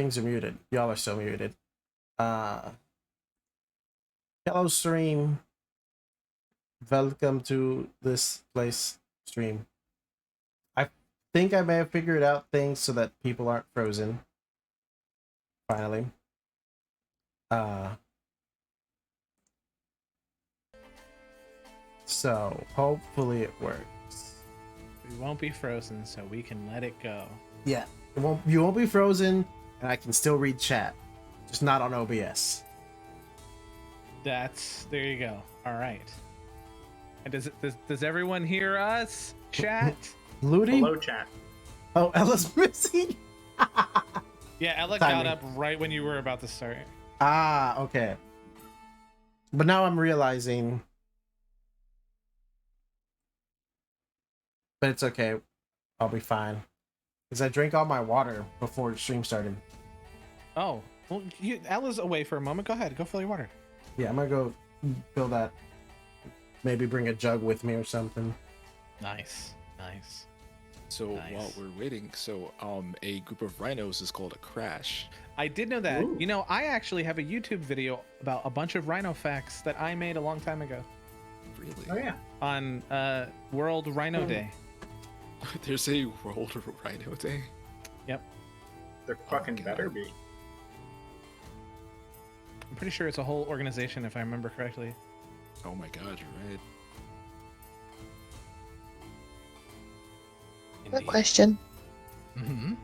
things are muted. Y'all are still muted. Hello stream. Welcome to this place stream. I think I may have figured out things so that people aren't frozen. Finally. So hopefully it works. We won't be frozen, so we can let it go. Yeah, you won't be frozen, and I can still read chat, just not on OBS. There you go. All right. And does everyone hear us? Chat. Looting. Hello, chat. Oh, Ella's missing. Yeah, Ella got up right when you were about to start. Ah, okay. But now I'm realizing. But it's okay. I'll be fine. Because I drank all my water before the stream started. Oh, well, Ella's away for a moment. Go ahead. Go fill your water. Yeah, I'm going to go fill that. Maybe bring a jug with me or something. Nice. Nice. So Nice. while we're waiting, a group of rhinos is called a crash. I did know that. Ooh. You know, I actually have a YouTube video about a bunch of rhino facts that I made a long time ago Really? Oh yeah. on World Rhino Day. There's a World Rhino Day. Yep. There fucking God. better be. I'm pretty sure it's a whole organization, if I remember correctly. Oh my god, you're right. Quick question. Mm-hmm.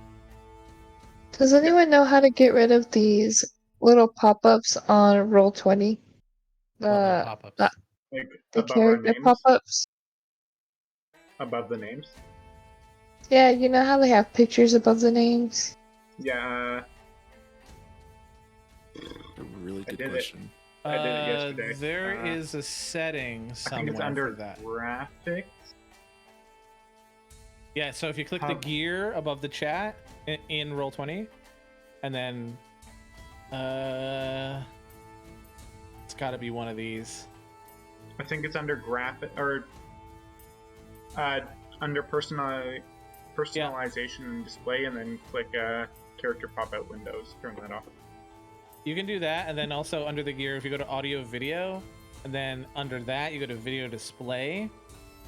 Does anyone know how to get rid of these little pop-ups on Roll20? Pop-ups. Like The above our character names. pop-ups? Above the names. Yeah, you know how they have pictures above the names? Yeah. A really I good did it. question. I did it yesterday. There is a setting I somewhere think it's under for that. graphics. Yeah, so if you click the How- gear above the chat in Roll20, and then it's got to be one of these. I think it's under graphic or under personalization and display, and then click character pop-out windows. Turn that off. You can do that, and then also under the gear, if you go to audio video, and then under that you go to video display,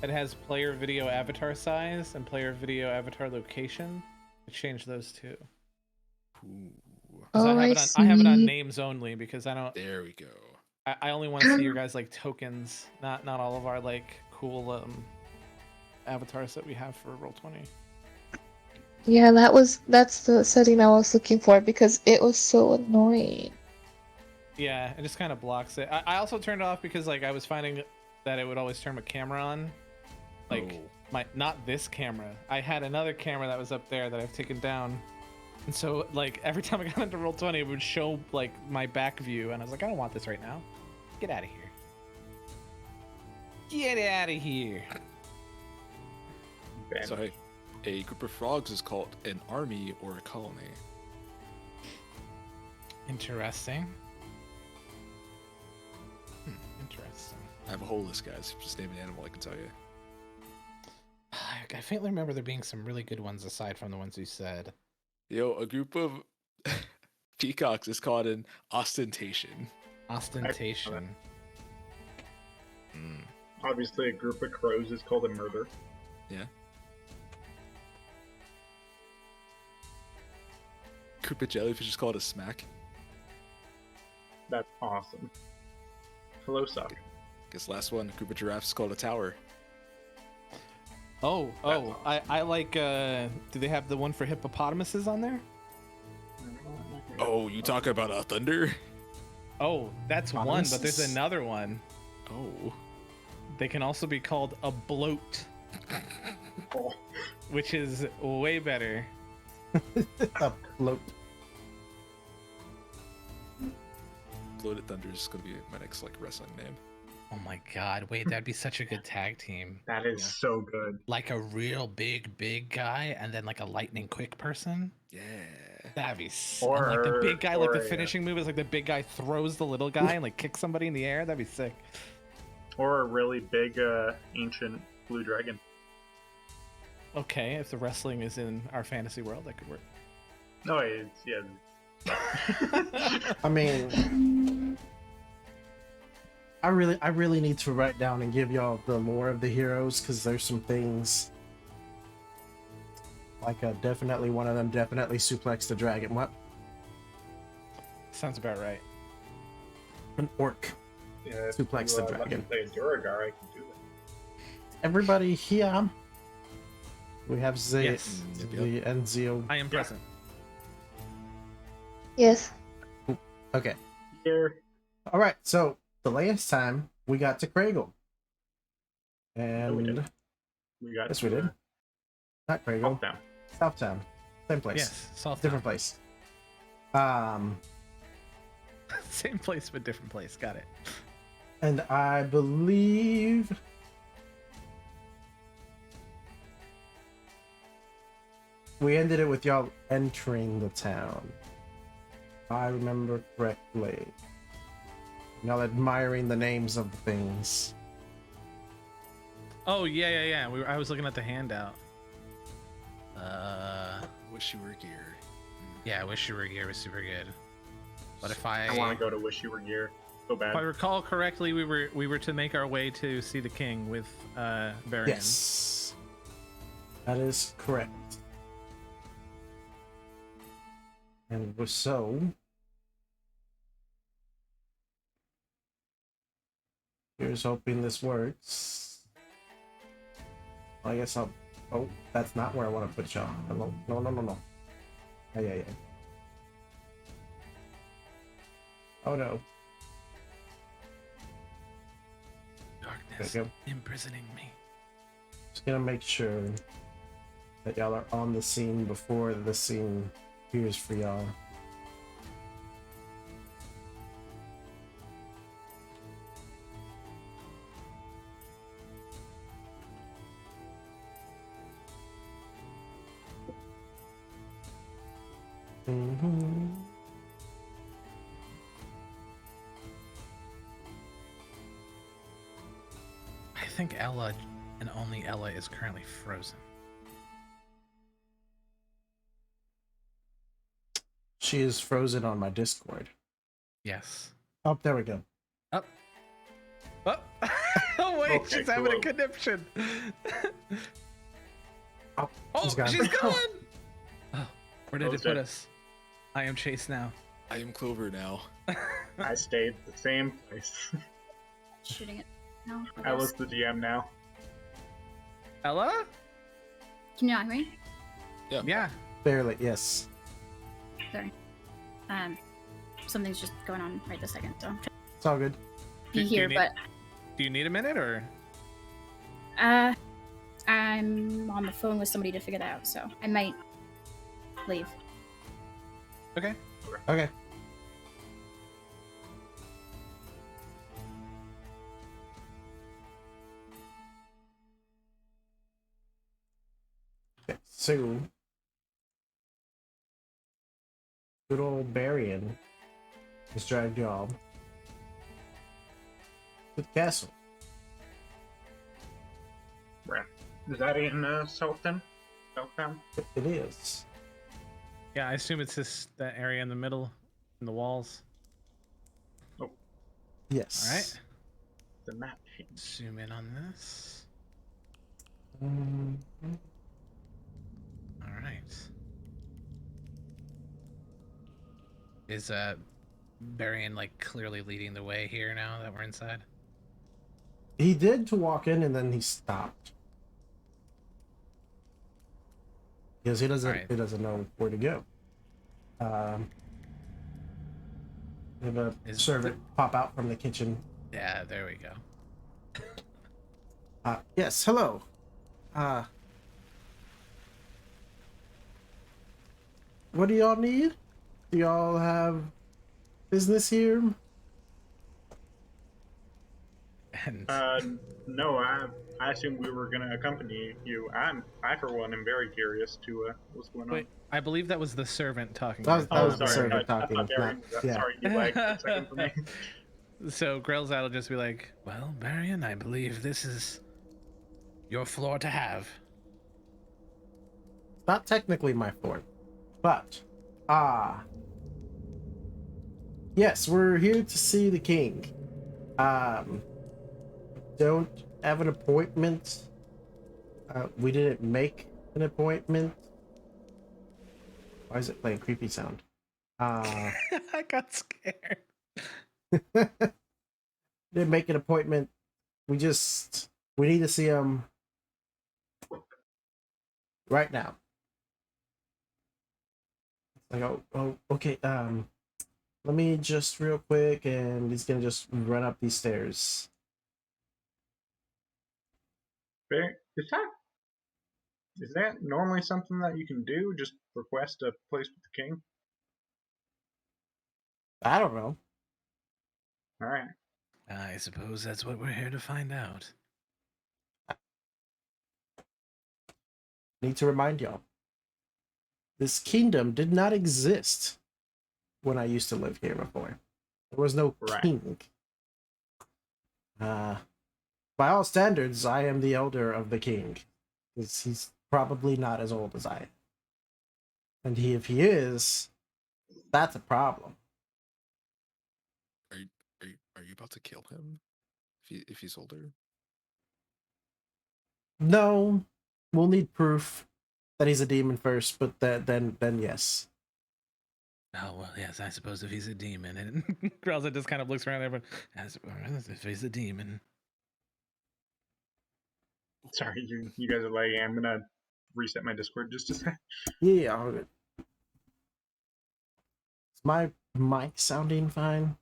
it has player video avatar size and player video avatar location. Change those two. Ooh, 'Cause Oh, I have it on see. names only because I don't. there we go. I only want to see your guys like tokens, not all of our like cool avatars that we have for Roll20. Yeah, that's the setting I was looking for because it was so annoying. Yeah, it just kind of blocks it. I also turned it off because like I was finding that it would always turn my camera on. Like not this camera. I had another camera that was up there that I've taken down. And so like every time I got into Roll20 it would show like my back view and I was like, I don't want this right now. Get out of here. Get out of here. Ben. So hey, a group of frogs is called an army or a colony. Interesting. Interesting. I have a whole list, guys. Just name an animal, I can tell you. I faintly remember there being some really good ones aside from the ones you said. Yo, a group of peacocks is called an ostentation. Ostentation. Obviously, a group of crows is called a murder. Yeah. Group of jellyfish is called a smack. That's awesome. Hello, suck. Guess last one, group of giraffes is called a tower. Oh, I like do they have the one for hippopotamuses on there? Oh, you talk about a thunder? Oh, that's one, but there's Hippopotamuses? another one. Oh. They can also be called a bloat, Oh, which is way better. A float. Bloated Thunder is gonna be my next like wrestling name. Oh my god, wait, that'd be such a good tag team. that is Yeah. so good. Like a real big guy and then like a lightning quick person. Yeah. That'd be like the big guy, like the finishing move is like the big guy throws the little guy and like kicks somebody in the air. That'd be sick. Or a really big ancient blue dragon. Okay, if the wrestling is in our fantasy world, that could work. No, it's I mean, I really need to write down and give y'all the lore of the heroes, because there's some things like definitely one of them definitely suplexed the dragon. What? Sounds about right. An orc Yeah, if suplex you, the let me dragon. play Duragar, I can do that. Everybody here. We have Yes. the Enzio. I am present. Yes. Okay. Here. All right. So the last time we got to Craigle, No, and we didn't. We got yes, to, we did. Not Craigle. Meltdown. Southtown. Same place. Yes, South Different place. Same place but different place. Got it. And I believe we ended it with y'all entering the town. If I remember correctly. Y'all admiring the names of the things. Oh yeah. I was looking at the handout. Wish you were here. Yeah, Wish You Were Here was super good. But if I I want to go to Wish You Were Here so bad. if I recall correctly, we were to make our way to see the king with Varian. Yes. That is correct. And so here's hoping this works. I guess I'll. Oh, that's not where I want to put y'all. No. Yeah. Oh no. Darkness There you go. imprisoning me. Just gonna make sure that y'all are on the scene before the scene appears for y'all. Mm-hmm. I think Ella and only Ella is currently frozen. She is frozen on my Discord. Yes. Oh, there we go. Up. Oh, oh wait, Okay, she's having a cool. conniption. Oh, Oh, she's gone. she's gone. Oh, where did it Closed put it. us? I am Chase now. I am Clover now. I stayed the same place. Shooting it. No. I was the GM now. Ella? Can you not hear me? Yeah. Barely, yes. Sorry. Something's just going on right this second, so I'm trying It's all good. to be Do you here, need- but Do you need a minute or? I'm on the phone with somebody to figure that out, so I might leave. Okay. Okay. Okay, so good old Barian has dragged y'all to the castle. Right. Is that in Southtown? Southtown? It is. Yeah, I assume it's that area in the middle, in the walls. Yes. All right. The map change. Zoom in on this. Mhm. All right. Is Barian like clearly leading the way here now that we're inside? He did to walk in and then he stopped. Because he doesn't Alright. he doesn't know where to go. We have a Is servant pop out from the kitchen. Yeah, there we go. Yes, hello. What do y'all need? Do y'all have business here? And No, I assumed we were gonna accompany you. I for one am very curious to what's going on. wait, I believe that was the servant talking. That was- to that Oh, was the sorry. servant I talking, thought Barry, not- yeah. Sorry, you lagged a second for me. So Grelzad will just be like, "Well, Barian, I believe this is your floor to have." Not technically my fort, but Yes, we're here to see the king. Don't have an appointment. We didn't make an appointment. Why is it playing creepy sound? I got scared. Didn't make an appointment. We need to see him right now. Like, okay. Let me just real quick, and he's gonna just run up these stairs. Is that normally something that you can do? Just request a place with the king? I don't know. All right. I suppose that's what we're here to find out. Need to remind y'all. This kingdom did not exist when I used to live here before. There was no Right. king. By all standards, I am the elder of the king. He's probably not as old as I am. And if he is, that's a problem. Are you about to kill him? If he's older? No, we'll need proof that he's a demon first, but then yes. Oh, well, yes, I suppose if he's a demon. And Krelza just kind of looks around there, but if he's a demon. Sorry, you guys are lagging. I'm gonna reset my Discord just a sec. Yeah. Is my mic sounding fine?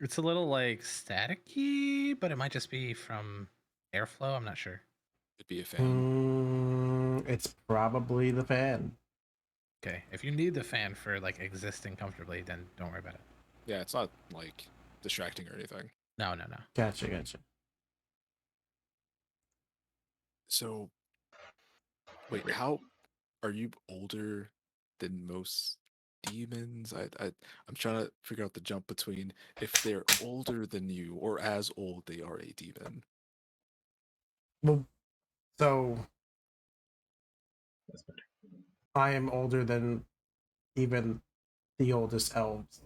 It's a little like staticky, but it might just be from airflow. I'm not sure. It'd be a fan. It's probably the fan. Okay, if you need the fan for like existing comfortably, then don't worry about it. Yeah, it's not like distracting or anything. No. Gotcha. So, wait, how are you older than most demons? I'm trying to figure out the jump between if they're older than you or as old they are a demon. Well, so That's better. I am older than even the oldest elves.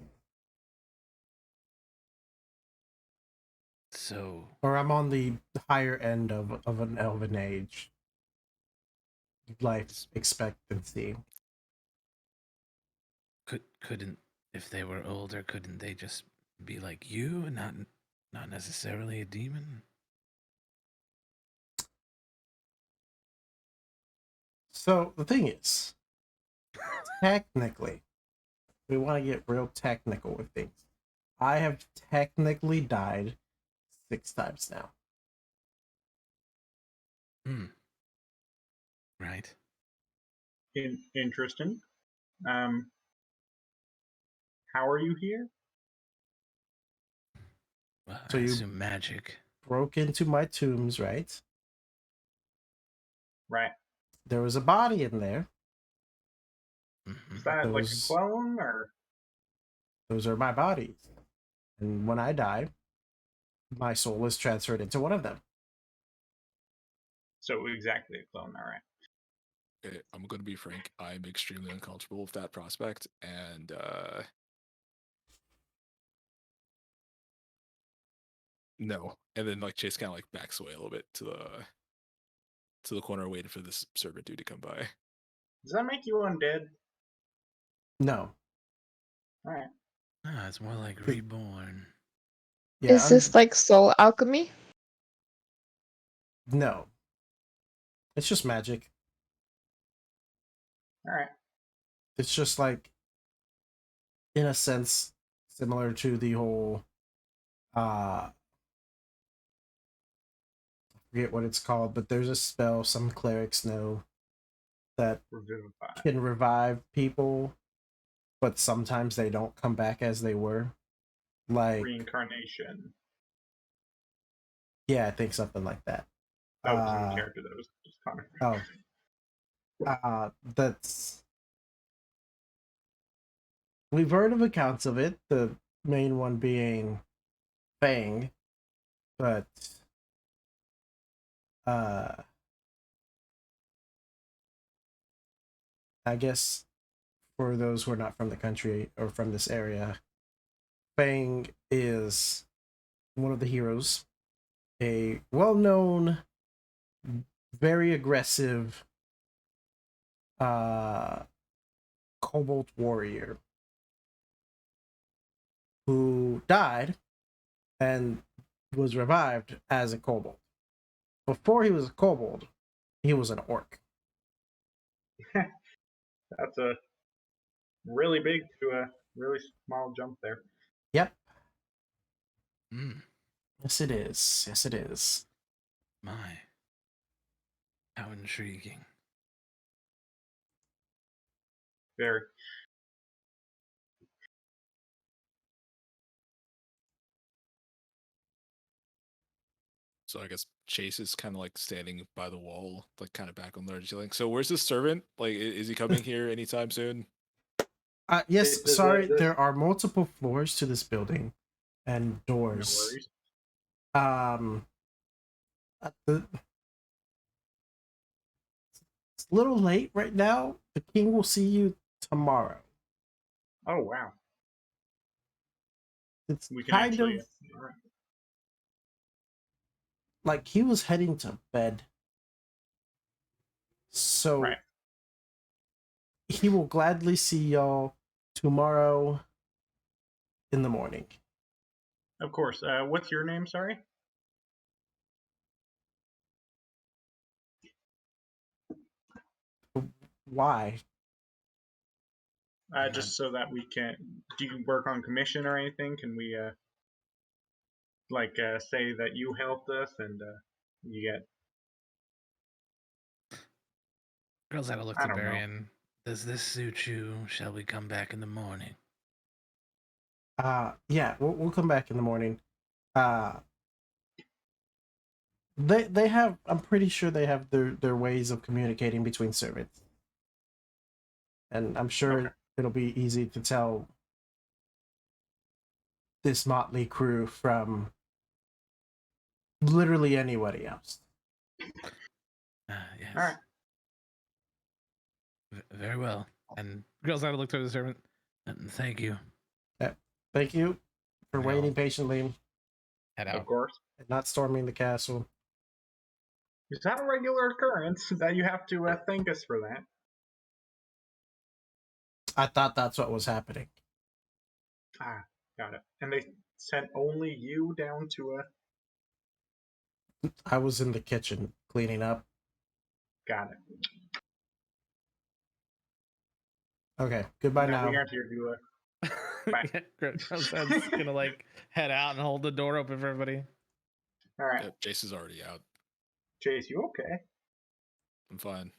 So, Or I'm on the higher end of an elven age. Life expectancy. couldn't if they were older, couldn't they just be like you and not necessarily a demon? So the thing is, technically, we want to get real technical with things. I have technically died 6 times now. Right. Interesting. How are you here? Well, So I you- assume magic. Broke into my tombs, right? Right. There was a body in there. Is that like a Those- clone or? Those are my bodies. And when I die, my soul is transferred into one of them. So exactly a clone. All right. Okay, I'm gonna be frank. I'm extremely uncomfortable with that prospect, and no. And then like Chase kind of like backs away a little bit to the corner, waiting for this servant dude to come by. Does that make you undead? No. All right. It's more like reborn. Yeah, Is this like soul alchemy? No. It's just magic. All right. It's just like, in a sense, similar to the whole I forget what it's called, but there's a spell some clerics know that Revivify. can revive people, but sometimes they don't come back as they were. Like, Reincarnation. yeah, I think something like that. That wasn't a character. That was just Connor. That's, we've heard of accounts of it, the main one being Fang, but I guess for those who are not from the country or from this area, Fang is one of the heroes, a well-known, very aggressive kobold warrior who died and was revived as a kobold. Before he was a kobold, he was an orc. That's a really big to a really small jump there. Yep. Mm, Yes, it is. Yes, it is. My, how intriguing. Very. so I guess Chase is kind of like standing by the wall, like kind of back on the ledge. Like, so where's the servant? Like, is he coming here anytime soon? Yes, Does sorry, the- there are multiple floors to this building and No doors. worries. It's a little late right now. The king will see you tomorrow. Oh wow. It's We can kind actually. of All right. like he was heading to bed. So Right. he will gladly see y'all tomorrow in the morning. Of course. What's your name? Sorry. Why? Just so that we can. Do you work on commission or anything? Can we say that you helped us and you get? Girls had a look I to don't know. Varian. Does this suit you? Shall we come back in the morning? Yeah, we'll come back in the morning. They have, I'm pretty sure they have their ways of communicating between servants. And I'm sure Okay. it'll be easy to tell this motley crew from literally anybody else. Yes. All right. Very well. And girls had to look toward the servant. Thank you. Thank you for Yeah. waiting patiently Head Of out. course. and not storming the castle. Is that a regular occurrence that you have to thank us for that? I thought that's what was happening. Ah, got it. And they sent only you down to I was in the kitchen cleaning up. Got it. Okay, goodbye Now we now. aren't here to Bye. Yeah, Girls head's gonna like head out and hold the door open for everybody. All right. Yep, Chase is already out. Chase, you okay? I'm fine.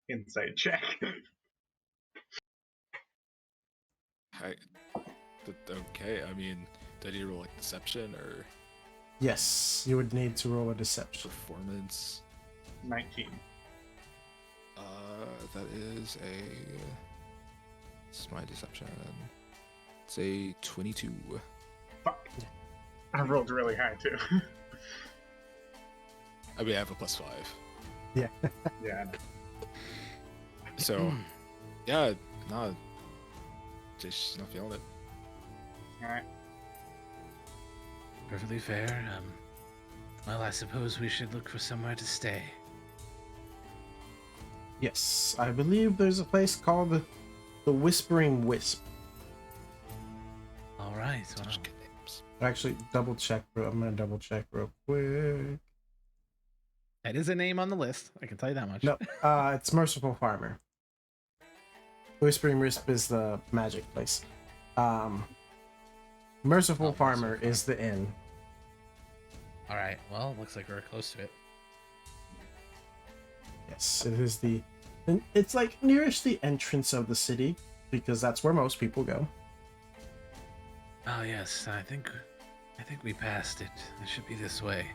Insight check. Okay, I mean, did he roll like deception or Yes, you would need to roll a deception. performance? 19. That is it's my deception. It's a 22. Fuck. I rolled really high too. I mean, I have a +5. Yeah. Yeah. So, yeah, nah, just not feeling it. All right. Perfectly fair. Well, I suppose we should look for somewhere to stay. Yes, I believe there's a place called the Whispering Wisp. All right. Well, Such good names. Actually, double check. I'm gonna double check real quick. that is a name on the list. I can tell you that much. No, it's Merciful Farmer. Whispering Wisp is the magic place. Merciful Farmer is the inn. All right. Well, looks like we're close to it. Yes, it is the. It's like nearest the entrance of the city because that's where most people go. Oh yes, I think we passed it. It should be this way.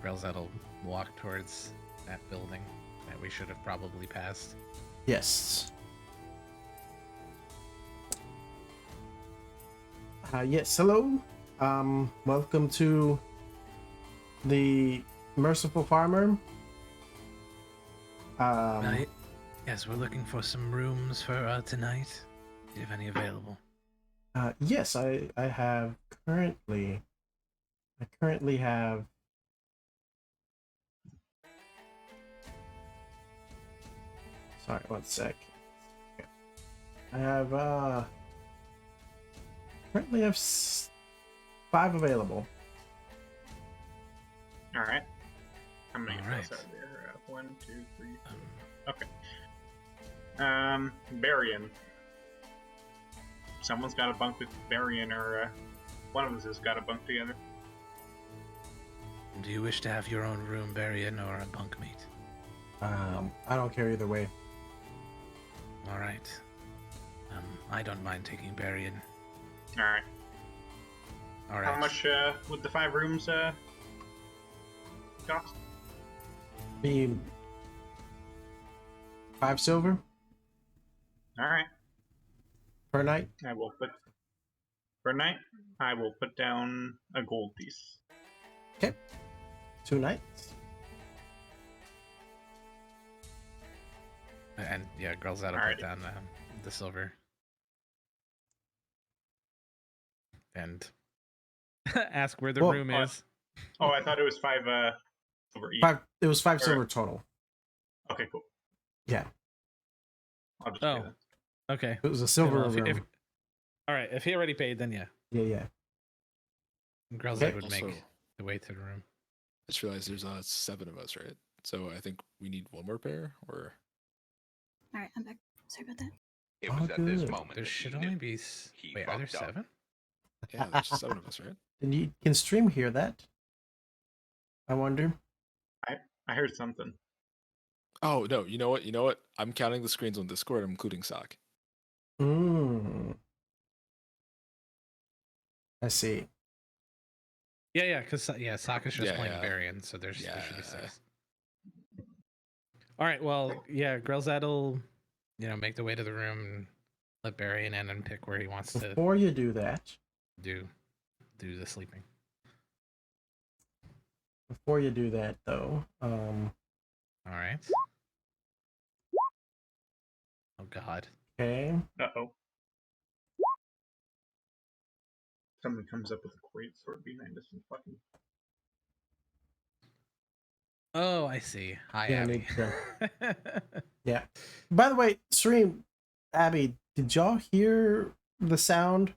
Grelzad'll walk towards that building that we should have probably passed. Yes. Yes, hello. Welcome to the Merciful Farmer. Yes, we're looking for some rooms for tonight. Do you have any available? Yes, I have currently. I currently have. Sorry, one sec. Okay. I have currently have 5 available. All right. How many All of us right. are there? 1, 2, 3, 4. Okay. Barian. Someone's got to bunk with Barian, or one of us has got to bunk together. Do you wish to have your own room, Barian, or a bunkmate? I don't care either way. All right. I don't mind taking Barian. All right. All right. How much would the 5 rooms cost? Be 5 silver All right. per night. I will put for a night. I will put down a gold piece. Okay. 2 nights. And yeah, girls that'll Alrighty. put down the silver. And ask where the Well, room is. Oh, I thought it was 5 silver each. 5. It was 5 Or- silver total. Okay, cool. Yeah, I'll just pay Oh. that. Okay. it was a silver Well, room. all right, if he already paid, then yeah. Yeah. Girls Okay. that would Also, make the way to the room. I just realized there's 7 of us, right? So I think we need one more pair, or All right, I'm back. Sorry about that. It Oh, was at this good. moment There that should he only knew. be. He Wait, are there fucked up. 7? yeah, there's 7 of us, right? And you can stream hear that? I wonder. I heard something. Oh no, you know what? You know what? I'm counting the screens on Discord. I'm including SOC. I see. Yeah, because Sokka's just Yeah, playing yeah. Varian, so there should be Yeah. 6. All right, well, yeah, girls that'll make the way to the room and let Varian in and pick where he wants to Before you do that, do the sleeping. though, All right. Oh God. okay. Uh-oh. Someone comes up with a great sword behind us and fucking... Oh, I see. Hi, Yeah, Abby. Yeah. By the way, stream, Abby, did y'all hear the sound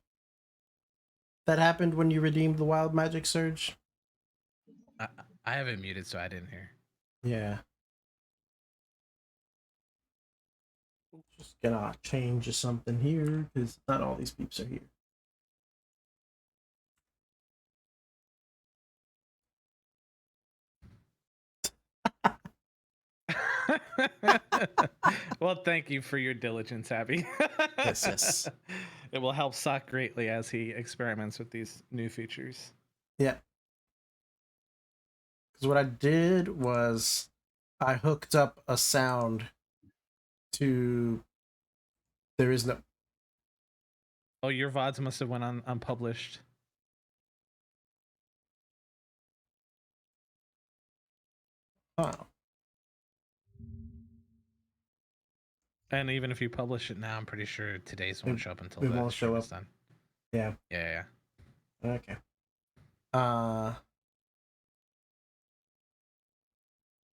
that happened when you redeemed the Wild Magic Surge? I have it muted, so I didn't hear. Yeah. Just gonna change something here because not all these peeps are here. Well, thank you for your diligence, Abby. Yes. It will help Sock greatly as he experiments with these new features. Yeah. Because what I did was I hooked up a sound to... There is no... Oh, your VODs must have went on unpublished. Oh. And even if you publish it now, I'm pretty sure today's won't show up until it the won't stream show is up. done. Yeah. Yeah. Okay.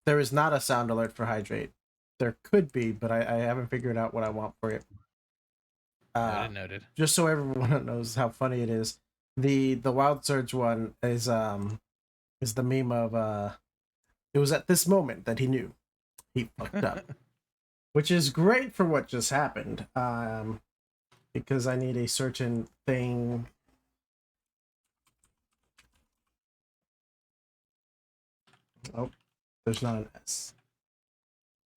There is not a sound alert for hydrate. There could be, but I haven't figured out what I want for it. Noted. Just so everyone knows how funny it is, the Wild Surge one is the meme of it was at this moment that he knew he fucked up, which is great for what just happened. Because I need a certain thing. Oh, there's not an S.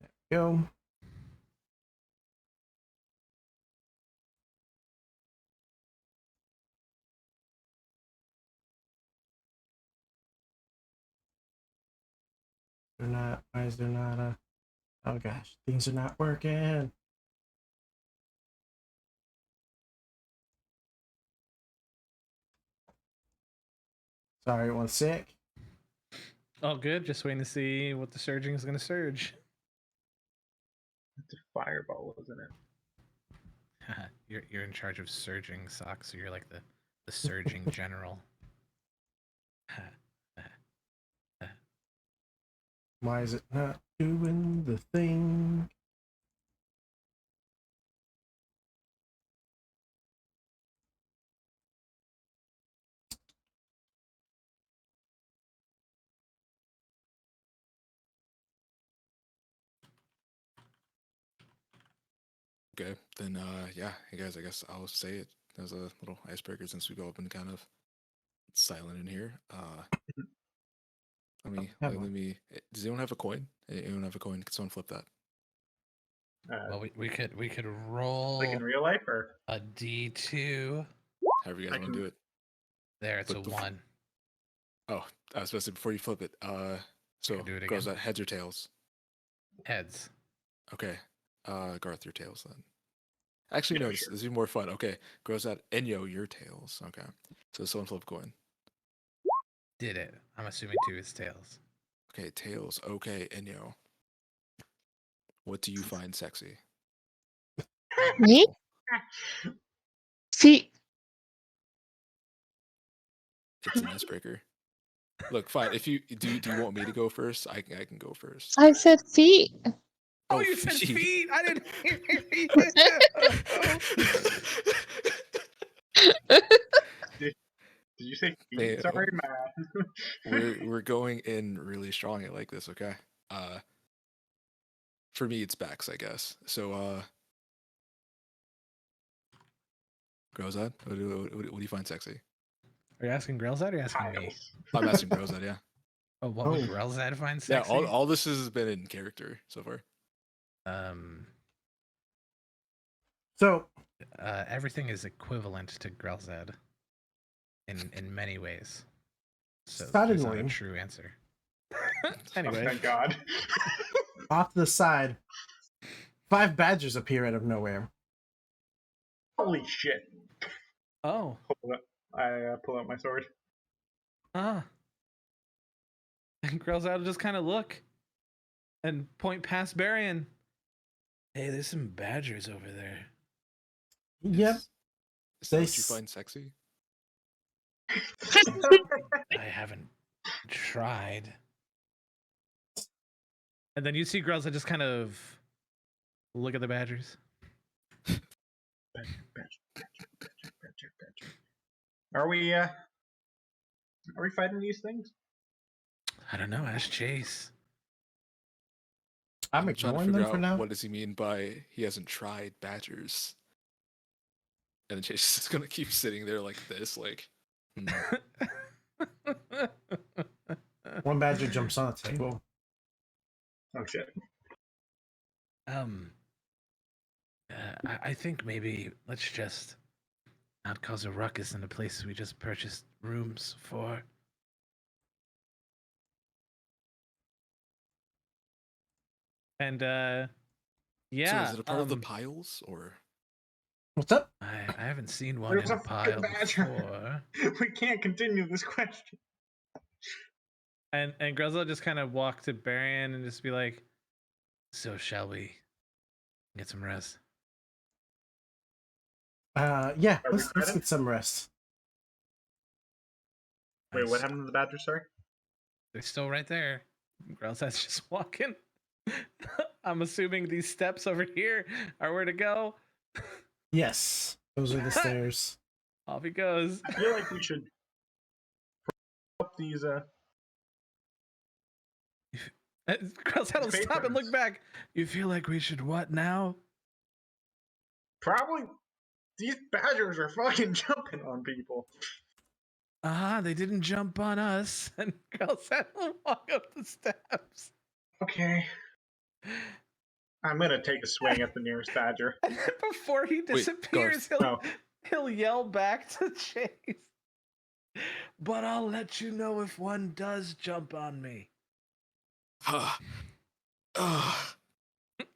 There we go. They're not. Why is there not a? Oh gosh, things are not working. Sorry, 1 sec. Oh, good. Just waiting to see what the surging is going to surge. It's a fireball, isn't it? You're in charge of surging, S.O.C, so you're like the surging general. Why is it not doing the thing? Okay, then yeah, hey guys, I guess I'll say it as a little icebreaker since we've all been kind of silent in here. Let me. Does anyone have a coin? Anyone have a coin? Can someone flip that? Well, we could roll Like in real life, or a D2. However you guys I want to can- do it. There, it's But a 1. Oh, I was supposed to before you flip it. So do it girls, again. that heads or tails? Heads. Okay. Garth, your tails then. Actually, Yeah, no, sure. this is even more fun. Okay, girls, that Enyo, your tails. Okay, so someone flip coin. Did it. I'm assuming 2 is tails. Okay, tails. Okay, Enyo. What do you find sexy? Me? Feet. It's an icebreaker. Look, fine. If you do you want me to go first? I can go first. I said feet. Oh, you said feet. I didn't hear you. Did you say feet? Hey, Sorry, man. we're going in really strong. I like this. Okay. For me, it's backs, I guess. So, Grozad, what do you find sexy? Are you asking Grelzad or are you asking me? Tiles. I'm asking Grozad, yeah. Oh, what would Grelzad find Yeah, sexy? all this has been in character so far. So Everything is equivalent to Grelzad in many ways. So there's not a suddenly, true answer. Oh, Anyway, thank God. off to the side, 5 badgers appear out of nowhere. Holy shit! oh, Hold up. I pull out my sword. and Grelzad will just kind of look and point past Barian. Hey, there's some badgers over there. Yep. Is that They what you find sexy? I haven't tried. And then you see Grelzad just kind of look at the badgers. Are we fighting these things? I don't know. Ask Chase. I'm trying to ignoring figure them for out now. what does he mean by he hasn't tried badgers. And then Chase is gonna keep sitting there like this, like One badger jumps on the table. Oh shit! I think maybe let's just not cause a ruckus in the place we just purchased rooms for. And yeah, So is it a part of the piles or What's up? I haven't seen one There's in a a pile fucking before. badger. We can't continue this question. And Grezzo just kind of walk to Barian and just be like, "So shall we get some rest?" Yeah, Are we let's fighting? get some rest. Wait, what happened to the badger, sorry? They're still right there. Grelzad's just walking. I'm assuming these steps over here are where to go. Yes, those are the stairs. Off he goes. I feel like we should up these Grelzad will stop and look patrons. back. You feel like we should what now? Probably these badgers are fucking jumping on people. They didn't jump on us. And Grelzad will walk up the steps. Okay. I'm gonna take a swing at the nearest badger. And then before he disappears, he'll yell back to Chase. But I'll let you know if one does jump on me.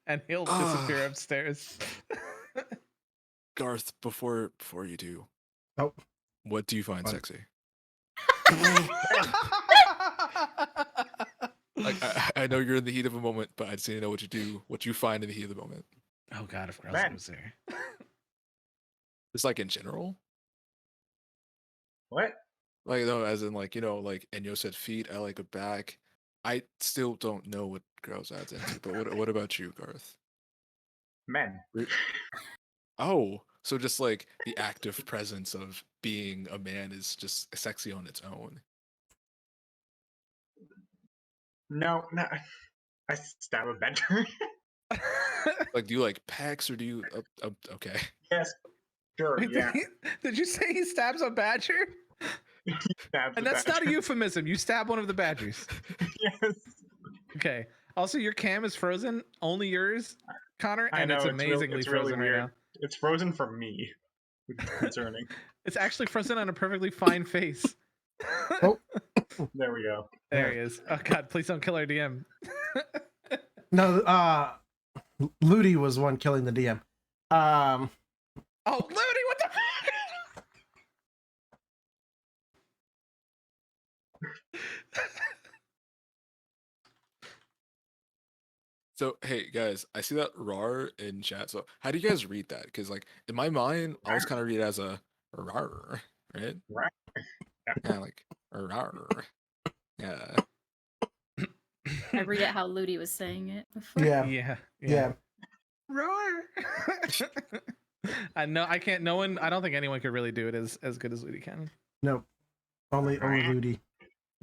And he'll disappear upstairs. Garth, before you do, what do you find sexy? Like I know you're in the heat of a moment, but I just need to know what you do, what you find in the heat of the moment. Oh god, if Grouse Man. was there. Just like in general. What? Like no, as in like like Enyo said feet, I like a back. I still don't know what girls adds into, but what about you, Garth? Men. Oh, so just like the active presence of being a man is just sexy on its own. No. I stab a bedroom. Like, do you like pecs or do you? Okay. Yes. Sure. Wait, Yeah. did you say he stabs a badger? Stabs And a that's not a bedroom. euphemism. You stab one of the badgers. Yes. Okay. Also, your cam is frozen. Only yours, Connor, I and know it's amazingly it's really frozen right weird. now. It's frozen for me, which is concerning. It's actually frozen on a perfectly fine face. Oh, There we go. There he is. Oh god, please don't kill our DM. no, Ludi was one killing the DM. Oh, Ludi, what the fuck? So hey guys, I see that rar in chat. So how do you guys read that? Because like in my mind, I always kind of read it as a rar, right? Right. Yeah, like rar. Yeah. I read it how Ludi was saying it before. Yeah, yeah. Roar. I know I can't. No one. I don't think anyone could really do it as good as Ludi can. Nope. Only Ludi.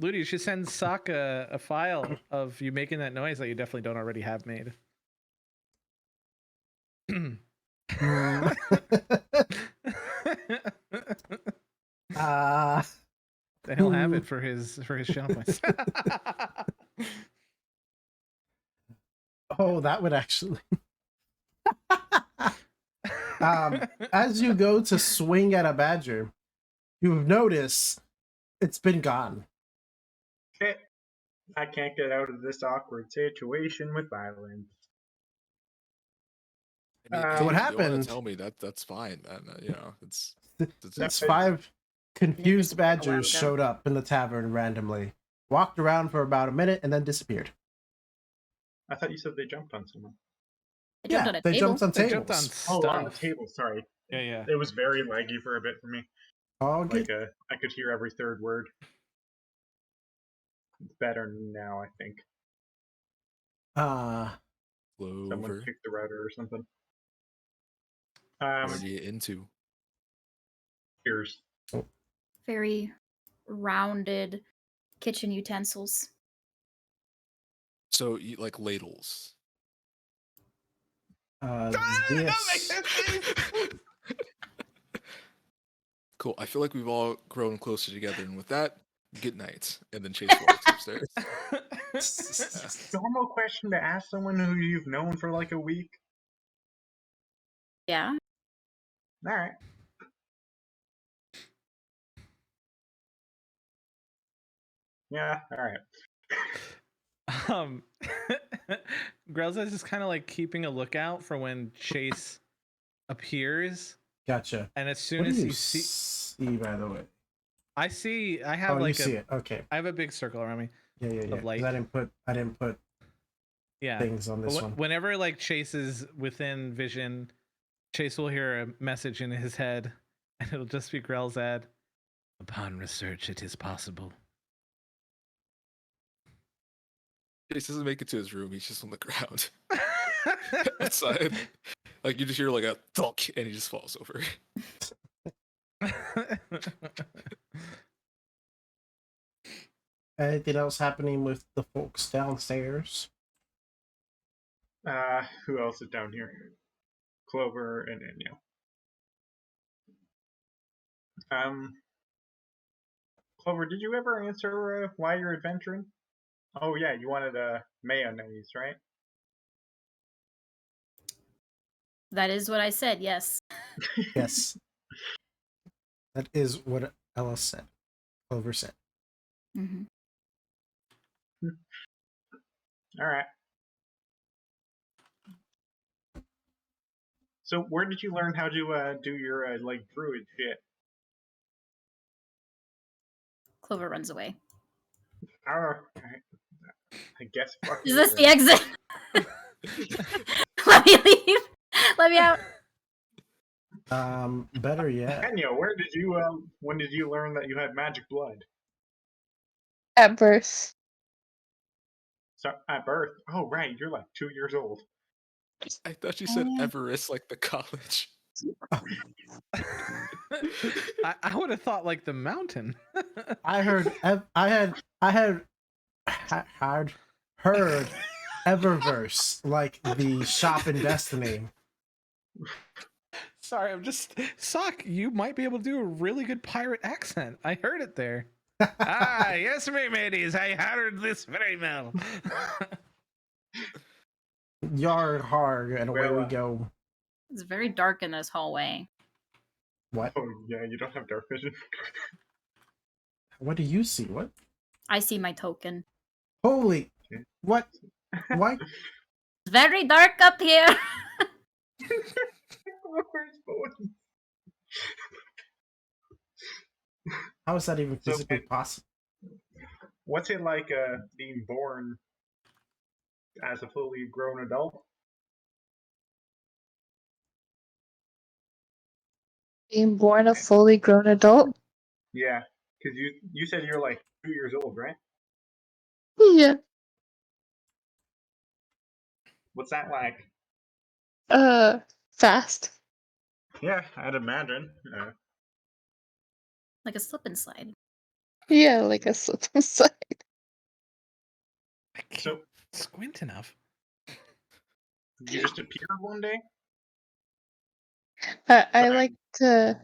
Ludi, you should send Sock a file of you making that noise that you definitely don't already have made. Then he'll have it for his channel points. Oh, that would actually. As you go to swing at a badger, you notice it's been gone. Shit. I can't get out of this awkward situation with violence. I mean, So what if you don't want happened? to tell me that's fine, man. It's These fine. 5 confused a while badgers ago. showed up in the tavern randomly, walked around for about a minute, and then disappeared. I thought you said they jumped on someone. I jumped on a they table. jumped on They tables. jumped on Oh, on the stuff. table. Sorry. Yeah. It was very laggy for a bit for me. All Like good. I could hear every third word. It's better now, I think. Someone Clover. kicked the router or something. What are you into? Cheers. Very rounded kitchen utensils. So you like ladles? Yes. Cool. I feel like we've all grown closer together, and with that, good night. And then Chase walks upstairs. Normal question to ask someone who you've known for like a week. Yeah. All right. Yeah. All right. Grelza is just kind of like keeping a lookout for when Chase appears, Gotcha. and as soon What as do you you see, see, by the way? I have You like see it. Okay. I have a big circle around me. Yeah. Of 'Cause light. I didn't put Yeah. things on this But one. whenever like Chase is within vision, Chase will hear a message in his head, and it'll just be Grelzad. Upon research, it is possible. Chase doesn't make it to his room. He's just on the ground outside. Like you just hear like a thunk, and he just falls over. Anything else happening with the folks downstairs? Who else is down here? Clover and Enyo. Clover, did you ever answer why you're adventuring? Oh yeah, you wanted mayonnaise, right? That is what I said, yes. Yes. That is what Ella said. Clover said. Mm-hmm. All right. So where did you learn how to do your like druid shit? Clover runs away. Oh, I guess fuck Is you this the then. exit? Let me leave. Let me out. Better yet. Kenya, when did you learn that you had magic blood? At birth. So at birth. Oh right, you're like 2 years old. I thought you said Everest, like the college. I would have thought like the mountain. I heard. I had heard Eververse, like the shop in Destiny. Sorry, I'm just Sock. You might be able to do a really good pirate accent. I heard it there. Ah, yes, my mateys. I heard this very well. Yar harg, and away Well, we go. It's very dark in this hallway. What? Oh yeah, you don't have dark vision. What do you see? What? I see my token. Holy! What? Why? It's very dark up here. Where's Bowen? How is that even So, physically possible? What's it like being born as a fully grown adult? Being born a fully grown adult? Yeah, because you said you're like 2 years old, right? Yeah. What's that like? Fast. Yeah, I'd imagine. Like a slip and slide. Yeah, like a slip and slide. I can't So squint enough. you just appeared one day? I like to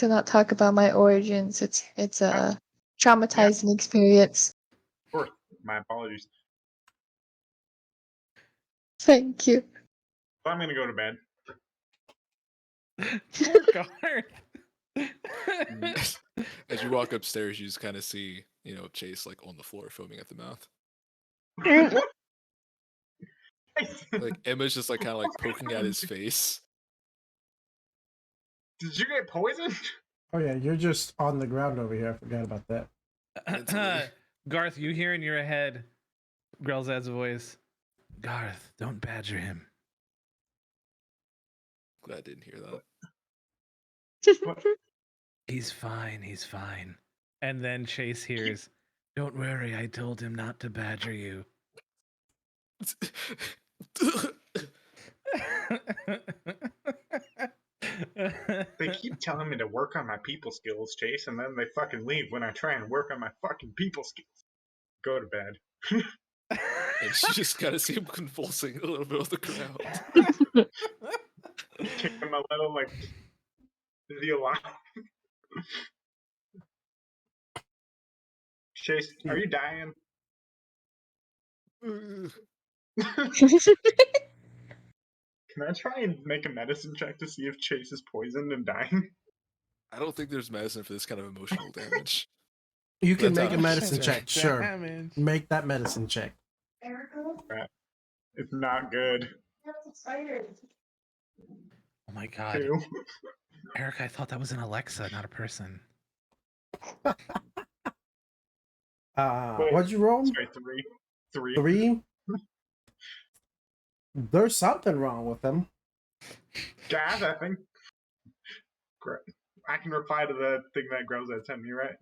not talk about my origins. It's a traumatizing experience. Of course. My apologies. Thank you. So I'm gonna go to bed. Poor Garth. As you walk upstairs, you just kind of see, Chase like on the floor, foaming at the mouth. Like Emma's just like kind of like poking at his face. Did you get poisoned? Oh yeah, you're just on the ground over here. I forgot about that. Mentally. Garth, you hear in your head Grelzad's voice. Garth, don't badger him. Glad I didn't hear that. He's fine, he's fine. And then Chase hears, don't worry, I told him not to badger you. They keep telling me to work on my people skills, Chase, and then they fucking leave when I try and work on my fucking people skills. Go to bed. And you just kind of see him convulsing a little bit on the ground. Kick him a little, like, is he alive? Chase, are you dying? Can I try and make a medicine check to see if Chase is poisoned and dying? I don't think there's medicine for this kind of emotional damage. You can That's make a how- medicine check, sure. Damage. Make that medicine check. It's not good. Oh my god. Two. Eric, I thought that was an Alexa, not a person. Wait, What'd you roll? Sorry, three. 3? There's something wrong with them. Guys, I think. Great. I can reply to the thing that Grelzad sent me, right?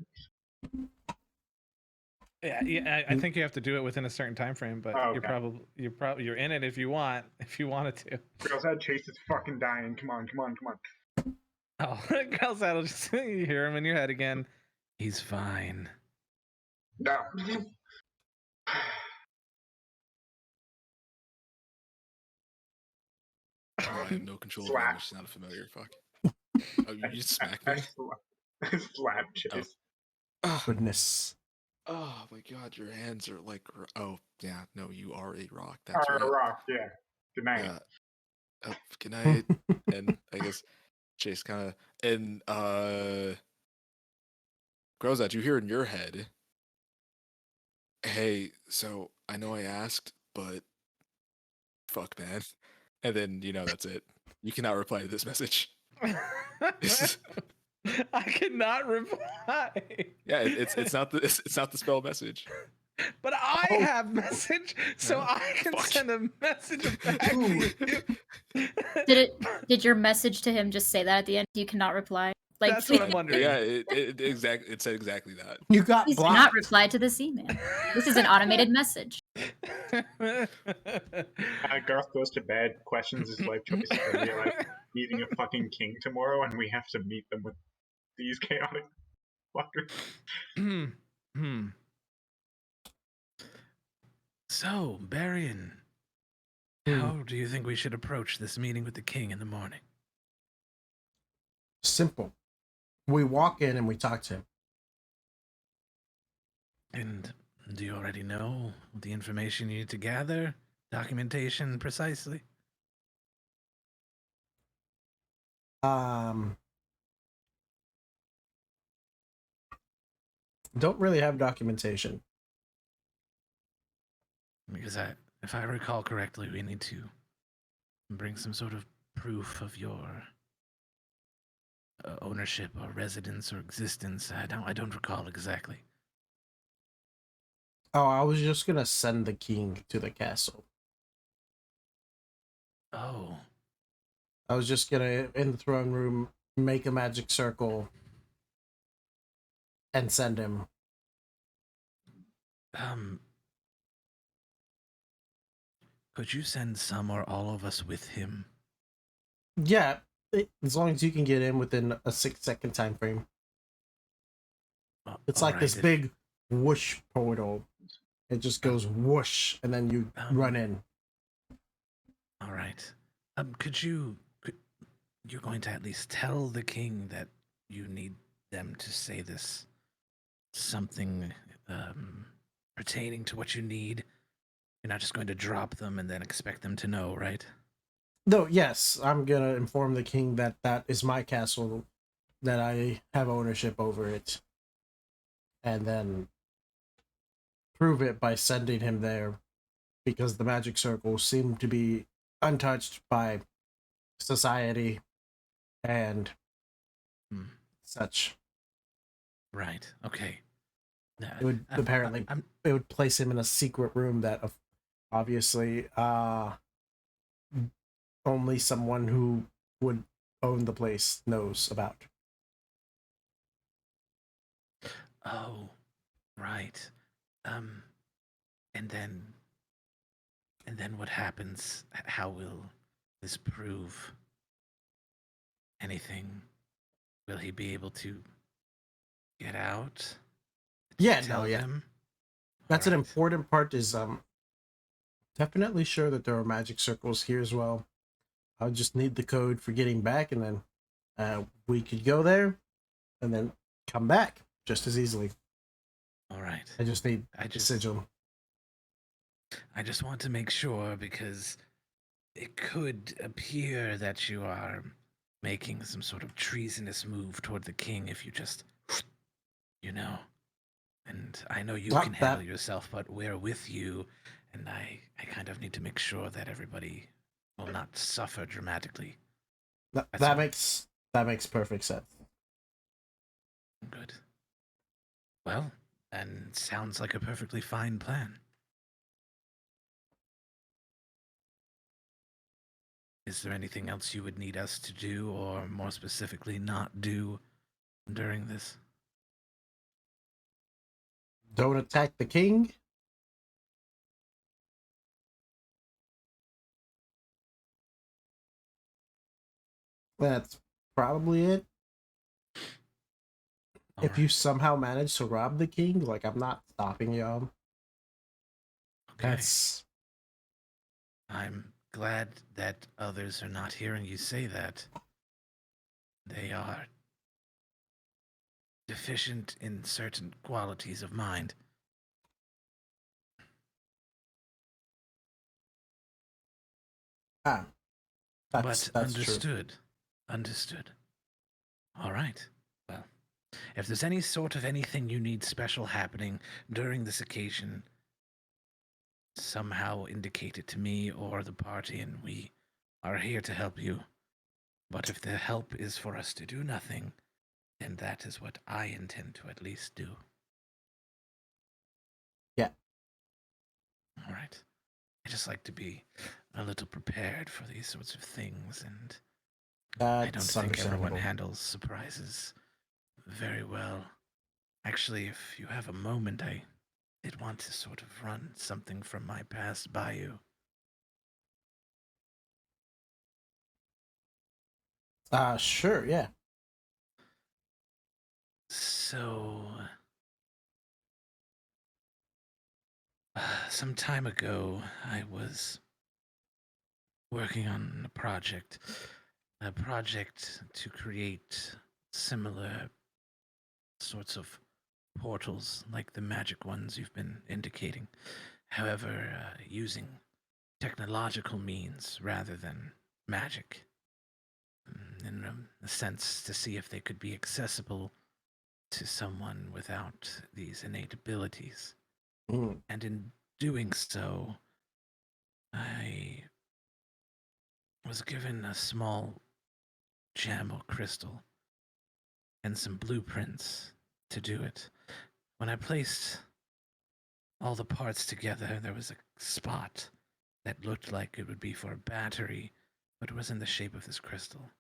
Yeah, I think you have to do it within a certain time frame, but Oh, you're okay. you're in it if you wanted to. Grelzad, Chase is fucking dying. Come on. Oh, Grelzad will just you hear him in your head again. He's fine. No. Oh, I have no control of Slap. language. It's not familiar. Fuck. Oh, you just smacked me? I slapped Chase. Oh. Goodness. Oh my god, your hands are like. Oh, yeah. No, you are a rock. That's Or right. a rock, yeah. Good night. Good night. And I guess Chase kind of. And, Grozat, you hear in your head, hey, so I know I asked, but fuck, man. And then, that's it. You cannot reply to this message. I cannot reply. Yeah, it's not the spell message. But I Oh. have message, so Oh, I can fuck. send a message back to you. Did your message to him just say that at the end? You cannot reply. Like, That's what I'm wondering. Yeah, it said exactly that. You got please do not blocked. reply to this email. This is an automated message. Garth goes to bed, questions his life choices, and realizes meeting a fucking king tomorrow, and we have to meet them with these chaotic fuckers. So, Barian, how do you think we should approach this meeting with the king in the morning? Simple. We walk in and we talk to him. And do you already know the information you need to gather? Documentation precisely? Don't really have documentation. Because if I recall correctly, we need to bring some sort of proof of your ownership or residence or existence. I don't recall exactly. Oh, I was just gonna send the king to the castle. Oh, I was just gonna, in the throne room, make a magic circle and send him. Could you send some or all of us with him? Yeah, as long as you can get in within a 6-second time frame. It's like this big whoosh portal. It just goes whoosh, and then you run in. All right. You're going to at least tell the king that you need them to say this something pertaining to what you need. You're not just going to drop them and then expect them to know, right? No, yes, I'm gonna inform the king that that is my castle, that I have ownership over it, and then prove it by sending him there, because the magic circle seemed to be untouched by society and such. Right. Okay. It would apparently it would place him in a secret room that obviously only someone who would own the place knows about. Oh, right. And then what happens? How will this prove anything? Will he be able to get out? Yeah, Tell no, yeah. them? That's an Alright. important part, is definitely sure that there are magic circles here as well. I'll just need the code for getting back, and then we could go there and then come back just as easily. All right. I just need a sigil. I just want to make sure, because it could appear that you are making some sort of treasonous move toward the king if you just, you know. And I know you can handle yourself, but we're with you, and I kind of need to make sure that everybody will not suffer dramatically. That makes perfect sense. Good. Well, and sounds like a perfectly fine plan. Is there anything else you would need us to do, or more specifically, not do during this? Don't attack the king. That's probably it. If you somehow manage to rob the king, like, I'm not stopping y'all. Okay. I'm glad that others are not hearing you say that. They are deficient in certain qualities of mind. That's understood. True. Understood. All right. Well, if there's any sort of anything you need special happening during this occasion, somehow indicate it to me or the party, and we are here to help you. But if the help is for us to do nothing, then that is what I intend to at least do. Yeah, All right. I just like to be a little prepared for these sorts of things, and I don't That's think everyone understandable. handles surprises very well. Actually, if you have a moment, I did want to sort of run something from my past by you. Sure, yeah. So, some time ago, I was working on a project to create similar sorts of portals like the magic ones you've been indicating. However, using technological means rather than magic. In a sense, to see if they could be accessible to someone without these innate abilities. Mm. And in doing so, I was given a small gem or crystal and some blueprints to do it. When I placed all the parts together, there was a spot that looked like it would be for a battery, but it was in the shape of this crystal.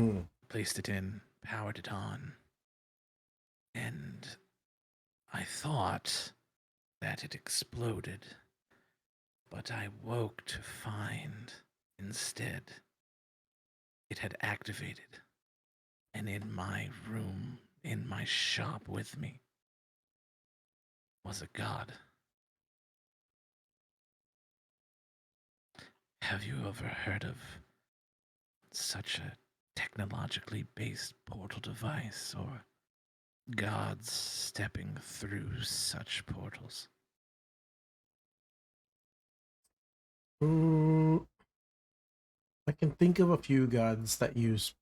Mm. Placed it in, powered it on, and I thought that it exploded. But I woke to find, instead, it had activated. And in my room, in my shop with me, was a god. Have you ever heard of such a technologically based portal device or gods stepping through such portals? Mm, I can think of a few gods that use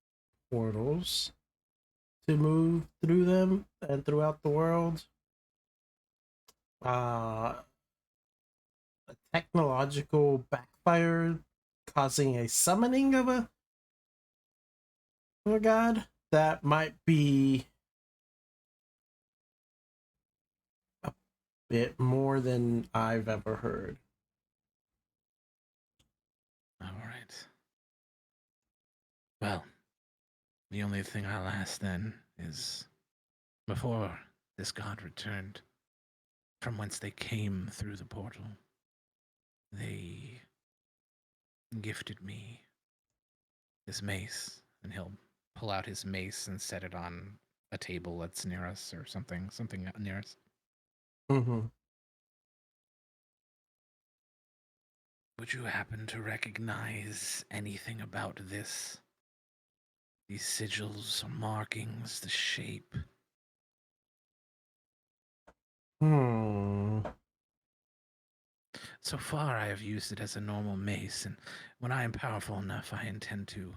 portals to move through them and throughout the world. Uh, a technological backfire causing a summoning of a god that might be a bit more than I've ever heard. All right. Well, the only thing I'll ask then is before this god returned from whence they came through the portal, they gifted me this mace, and he'll pull out his mace and set it on a table that's near us or something near us. Mm-hmm. Would you happen to recognize anything about this? These sigils or markings, the shape? Hmm. So far, I have used it as a normal mace, and when I am powerful enough, I intend to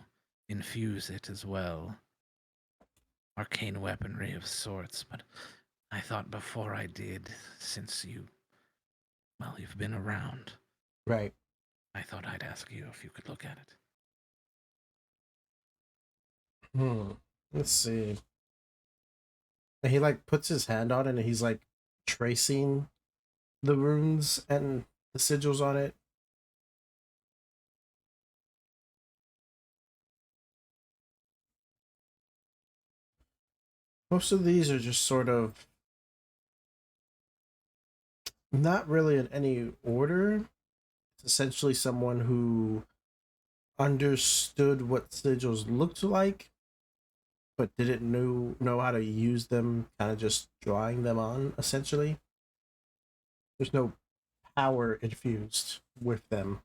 infuse it as well. Arcane weaponry of sorts, but I thought before I did, since you've been around, Right. I thought I'd ask you if you could look at it. Hmm. Let's see. And he like puts his hand on it and he's like tracing the runes and the sigils on it. Most of these are just sort of not really in any order. It's essentially someone who understood what sigils looked like, but didn't know how to use them, kind of just drawing them on, essentially. There's no power infused with them.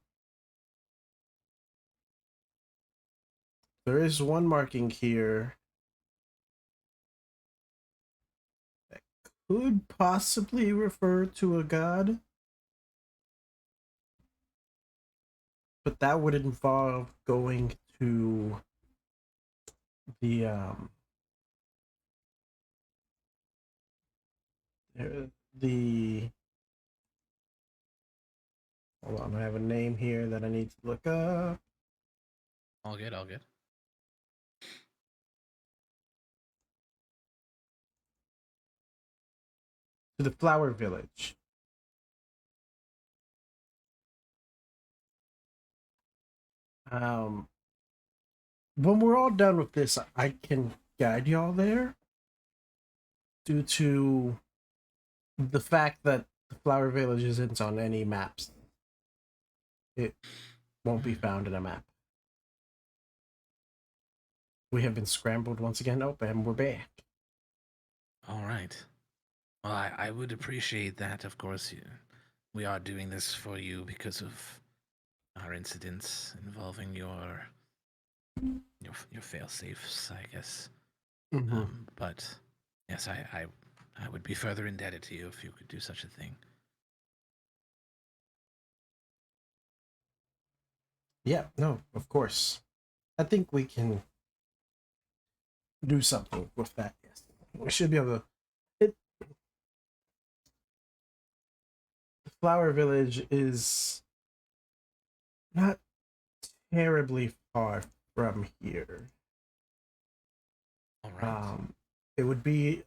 There is one marking here that could possibly refer to a god, but that would involve going to the the hold on, I have a name here that I need to look up. All good, all good. To the flower village. Um, when we're all done with this, I can guide y'all there due to the fact that the Flower Village isn't on any maps. It won't be found in a map. We have been scrambled once again. Oh, and we're back. All right. Well, I would appreciate that. Of course, we are doing this for you because of our incidents involving your fail safes, I guess. Mm-hmm. But yes, I would be further indebted to you if you could do such a thing. Yeah, no, of course. I think we can do something with that. Yes, we should be able to. The Flower Village is not terribly far from here. All right. It would be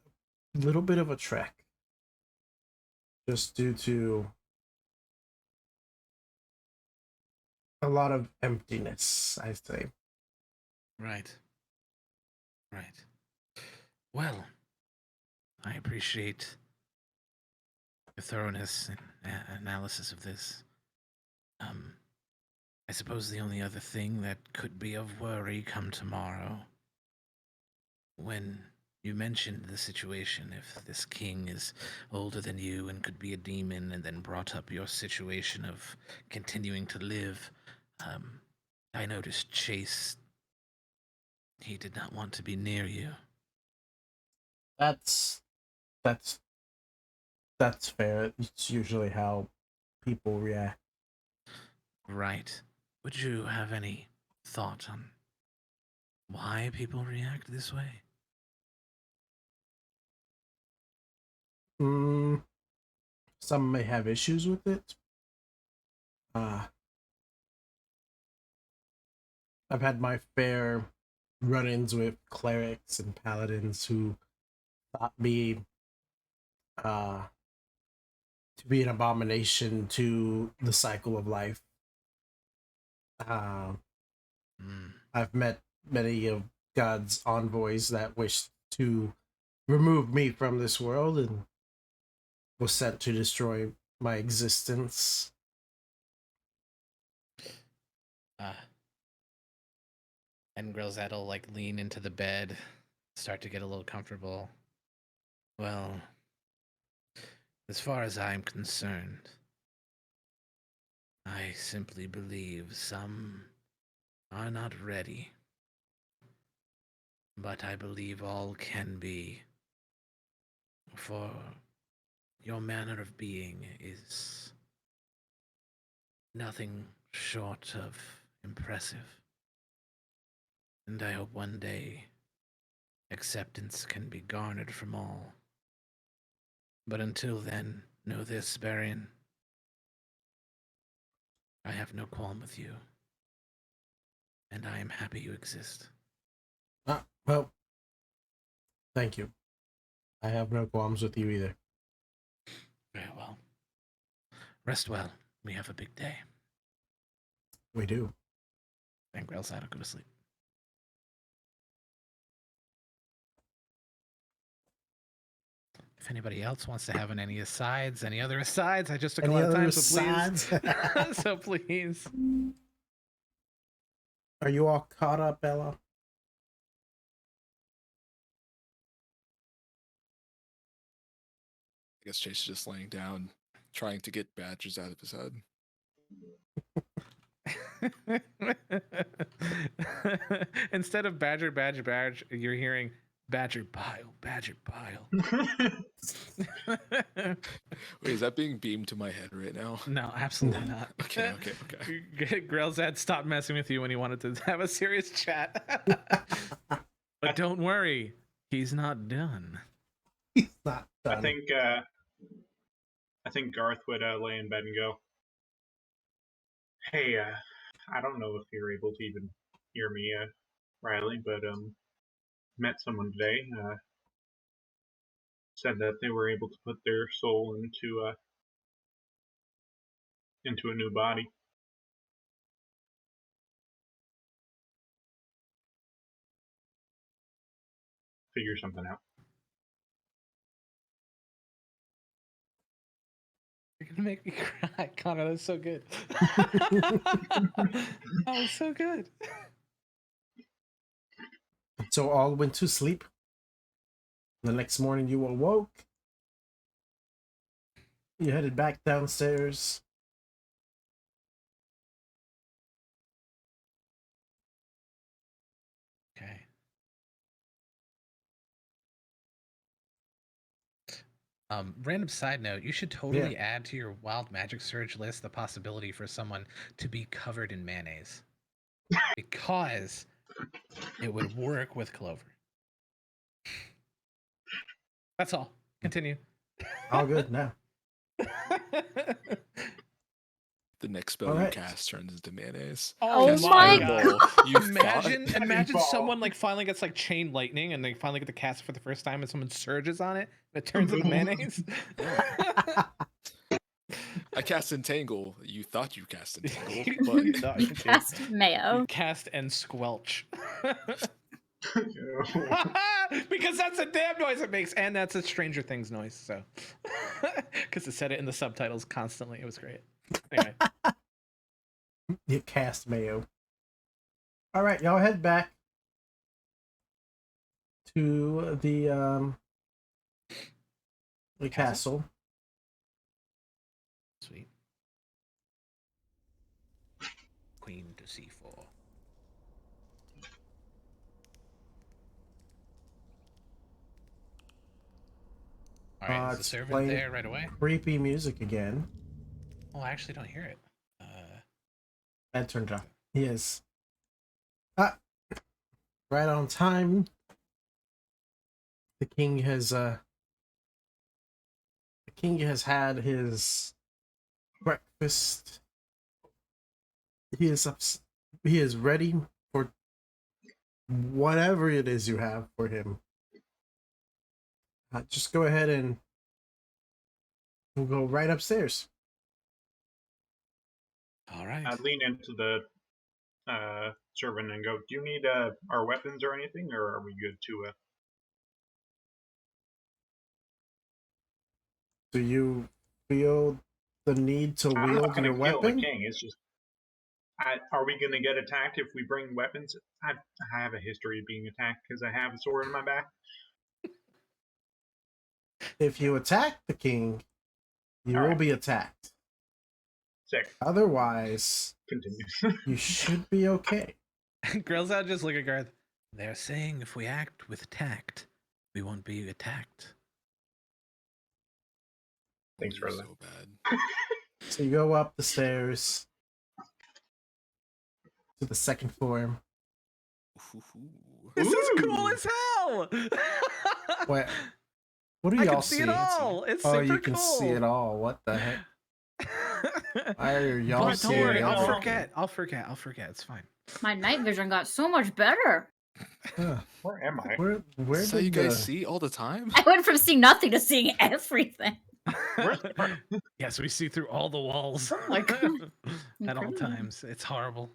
a little bit of a trek, just due to a lot of emptiness, I say. Right. Right. Well, I appreciate your thoroughness and analysis of this. Um, I suppose the only other thing that could be of worry come tomorrow, when you mentioned the situation, if this king is older than you and could be a demon, and then brought up your situation of continuing to live, I noticed Chase, he did not want to be near you. That's that's that's fair. It's usually how people react. Right. Would you have any thought on why people react this way? Mm, some may have issues with it. I've had my fair run-ins with clerics and paladins who thought me uh, to be an abomination to the cycle of life. Uh, Mm. I've met many of God's envoys that wished to remove me from this world and was sent to destroy my existence. Uh, and Grilzette will like lean into the bed, start to get a little comfortable. Well, as far as I'm concerned, I simply believe some are not ready. But I believe all can be, for your manner of being is nothing short of impressive. And I hope one day acceptance can be garnered from all. But until then, know this, Barian. I have no qualm with you, and I am happy you exist. Well, thank you. I have no qualms with you either. Very well. Rest well. We have a big day. We do. And Grell's out. Go to sleep. If anybody else wants to have any asides, any other asides, I just took a lot of time, so please. So please. Are you all caught up, Bella? I guess Chase is just laying down, trying to get badgers out of his head. Instead of badger, badger, badger, you're hearing badger pile, badger pile. Wait, is that being beamed to my head right now? No, absolutely not. Okay. Grellzad stopped messing with you when he wanted to have a serious chat. But don't worry, he's not done. He's not done. I think Garth would lay in bed and go, "Hey, I don't know if you're able to even hear me, Riley, but met someone today. Said that they were able to put their soul into a new body." figure something out. You're gonna make me cry, Connor. That's so good. That was so good. So all went to sleep. The next morning you awoke. You headed back downstairs. Okay. Random side note, you should totally add to your wild magic surge list the possibility for someone to be covered in mayonnaise. Because it would work with Clover. That's all. Continue. All good now. The next spell All you right. cast turns into mayonnaise. Oh Cast my fireball. You Imagine Fireball. someone like finally gets like chain lightning and they finally get to cast it for the first time and someone surges on it and it turns into mayonnaise. I cast entangle. You thought you cast entangle, You but thought You you did. cast mayo. You cast and squelch. Ew. Because that's a damn noise it makes, and that's a Stranger Things noise. So, because it said it in the subtitles constantly, it was great. Anyway, You cast mayo. All right, y'all head back to the castle. Sweet. Queen to C4. All right, is the It's servant playing there right away? creepy music again. Oh, I actually don't hear it. That turned off. He is. Right on time. The king has had his breakfast. He is ready for whatever it is you have for him. Just go ahead and we'll go right upstairs. All right. I'd lean into the servant and go, "Do you need our weapons or anything, or are we good to?" Do you feel the need to I'm not wield going your to kill the weapon? king. It's just, are we going to get attacked if we bring weapons? I have a history of being attacked because I have a sword in my back. If you attack the king, you All will right. be attacked. Sick. Otherwise, Continue. you should be okay. Grills out just look at Garth. They're saying if we act with tact, we won't be attacked. Thanks you're for that. so bad. So you go up the stairs to the second floor. Ooh. This is cool Ooh. as hell. Wait, what do I y'all can see see? it all. It's Oh, super you can cool. see it all. What the heck? Why are y'all Don't seeing worry. I'll everything? forget. I'll forget. It's fine. My night vision got so much better. Huh. Where am I? Where That's how you did guys see all the time? I went from seeing nothing to seeing everything. Yes, we see through all the walls. Oh my God. At all Incredible. times. It's horrible.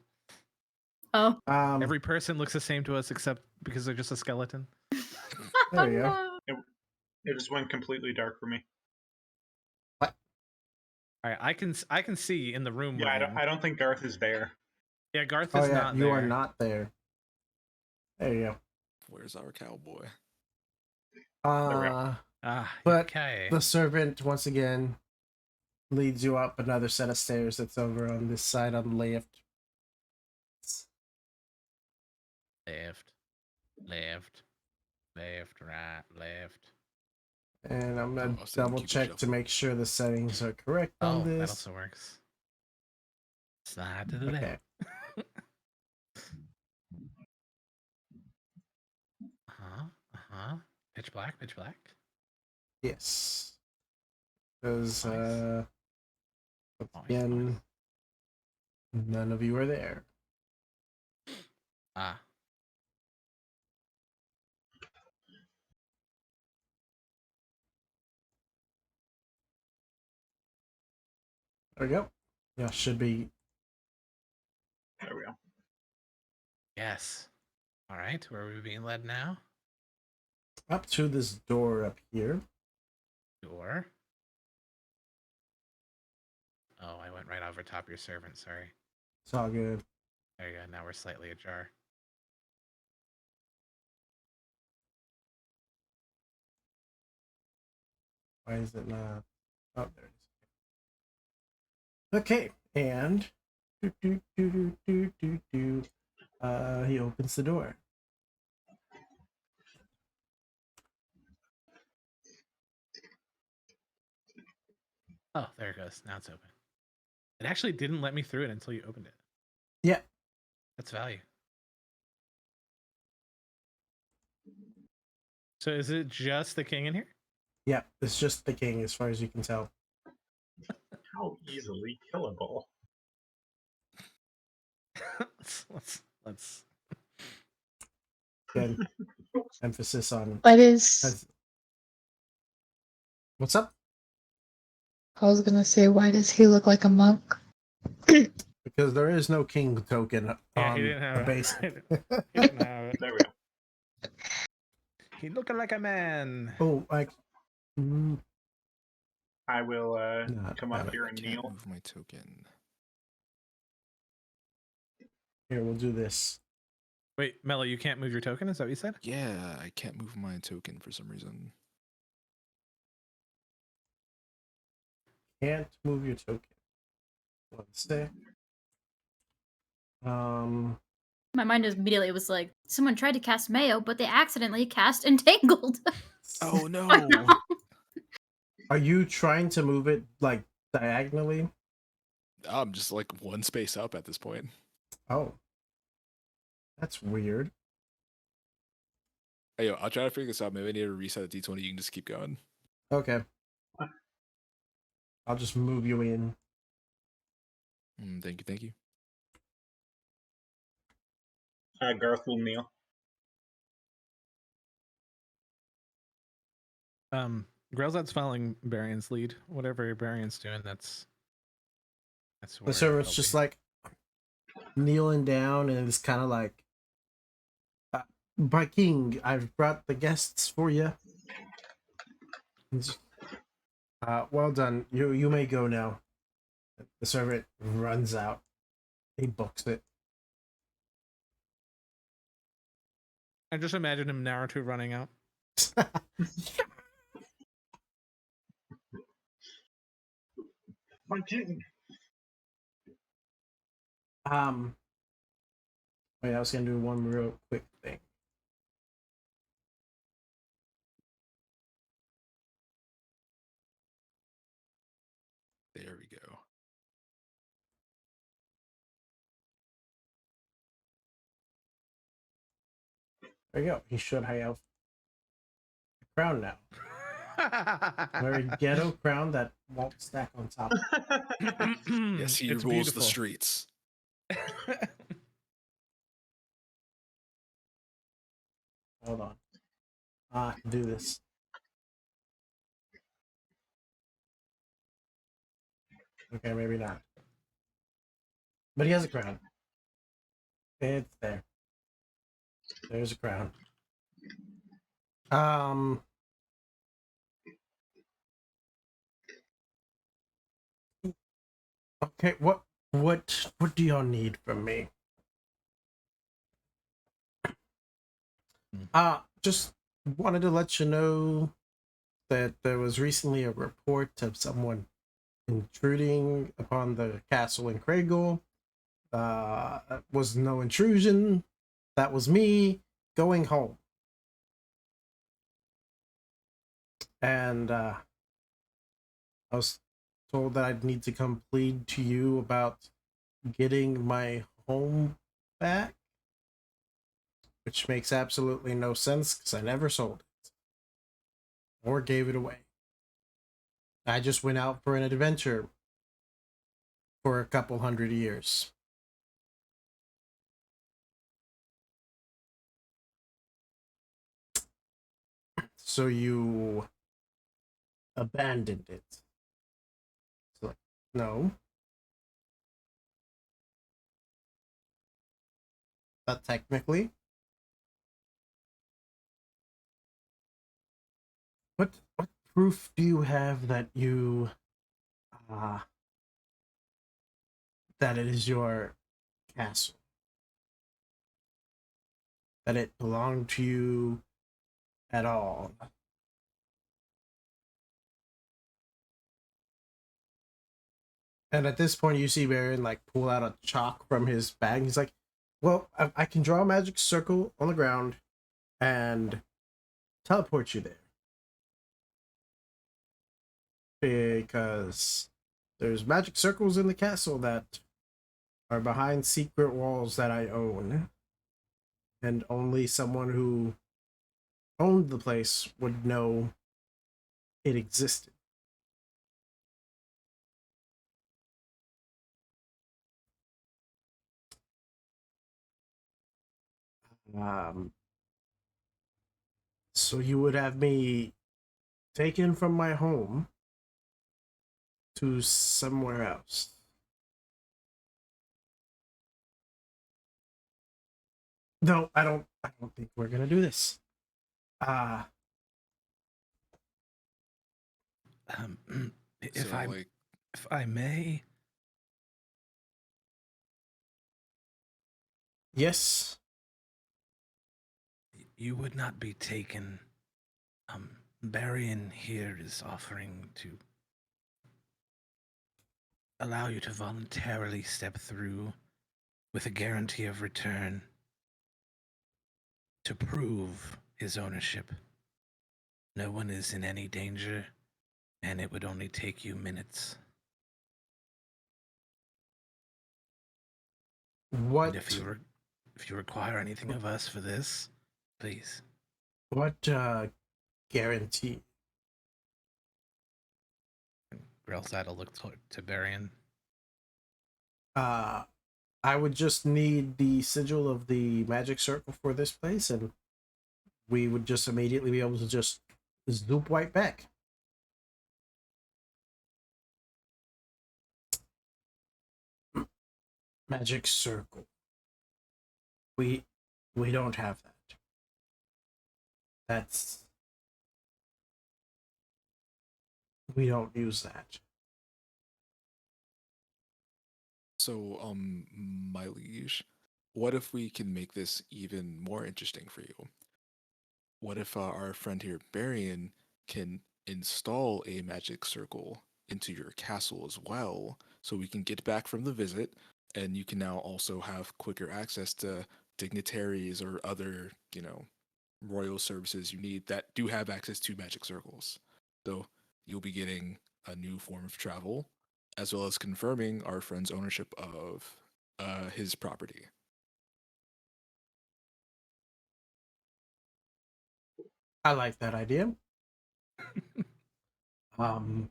Oh, Every person looks the same to us except because they're just a skeleton. There you go. no. It just went completely dark for me. All right, I can see in the room. Yeah, we're in. I don't think Garth is there. Yeah, Garth Oh is yeah, not you there. are not there. There you go. Where's our cowboy? There we go. But okay. the servant once again leads you up another set of stairs that's over on this side on the left. Left, right, left. And I'm gonna Oh, so you double keep it check to shuffled. make sure the settings are correct on Oh, that this. also works. Slide to the Okay. left. Pitch black. Yes. Because Nice. again, none of you are there. Ah. There we go. Yeah, should be. There we go. Yes. All right. Where are we being led now? up to this door up here. Door. Oh, I went right over top of your servant. Sorry. It's all good. There you go. Now we're slightly ajar. Why is it not? Oh, there it is. Okay, and he opens the door. Oh, there it goes. Now it's open. It actually didn't let me through it until you opened it. Yeah. That's value. So is it just the king in here? Yeah, it's just the king as far as you can tell. How easily killable. let's Again, emphasis on. Why does What's up? I was gonna say, why does he look like a monk? Because there is no king token Yeah, he on didn't have the it. base. He didn't have it. There we go. He looking like a man. Oh, like. I will Not come have up it. here I and can't kneel. move my token. Here, we'll do this. Wait, Mello, you can't move your token? Is that what you said? Yeah, I can't move my token for some reason. Can't move your token. One sec. My mind immediately was like, someone tried to cast Mayo, but they accidentally cast Entangled. Oh no! Are you trying to move it like diagonally? I'm just like one space up at this point. Oh, that's weird. Hey, yo, I'll try to figure this out. Maybe I need to reset the D20. You can just keep going. Okay. I'll just move you in. Thank you, thank you. Garth will kneel. Grelzad's following Barion's lead. Whatever Barion's doing, that's The where servant's they'll just be. like kneeling down and it's kind of like, by king, I've brought the guests for you. Well done. You may go now. The servant runs out. He books it. I just imagine him Naruto running out. My king. Wait, I was gonna do one real quick thing. There we go. There you go. He should have a crown now. Very ghetto crown that won't stack on top. Yes, he It's rules beautiful. the streets. Hold on. I can do this. Okay, maybe not. But he has a crown. It's there. There's a crown. Okay, what do y'all need from me? Just wanted to let you know that there was recently a report of someone intruding upon the castle in Craigle. Was no intrusion. That was me going home. And I was told that I'd need to come plead to you about getting my home back, which makes absolutely no sense because I never sold it or gave it away. I just went out for an adventure for a couple hundred years. So you abandoned it. So, no. But technically, what proof do you have that you uh that it is your castle? That it belonged to you at all? And at this point, you see Baron like pull out a chalk from his bag. He's like, "Well, I can draw a magic circle on the ground and teleport you there because there's magic circles in the castle that are behind secret walls that I own, and only someone who owned the place would know it existed." Um, so you would have me taken from my home to somewhere else. No, I don't think we're gonna do this. Uh If So I like, if I may, yes. you would not be taken. Barian here is offering to allow you to voluntarily step through with a guarantee of return to prove his ownership. No one is in any danger, and it would only take you minutes. What And if you require anything of us for this, please. what guarantee? Grelside will look to Barian. Uh I would just need the sigil of the magic circle for this place, and we would just immediately be able to just zoop right back. Magic circle. We we don't have that. That's we don't use that. so my liege, what if we can make this even more interesting for you? What if our friend here, Barian, can install a magic circle into your castle as well, so we can get back from the visit, and you can now also have quicker access to dignitaries or other, royal services you need that do have access to magic circles. So you'll be getting a new form of travel, as well as confirming our friend's ownership of his property. I like that idea. Um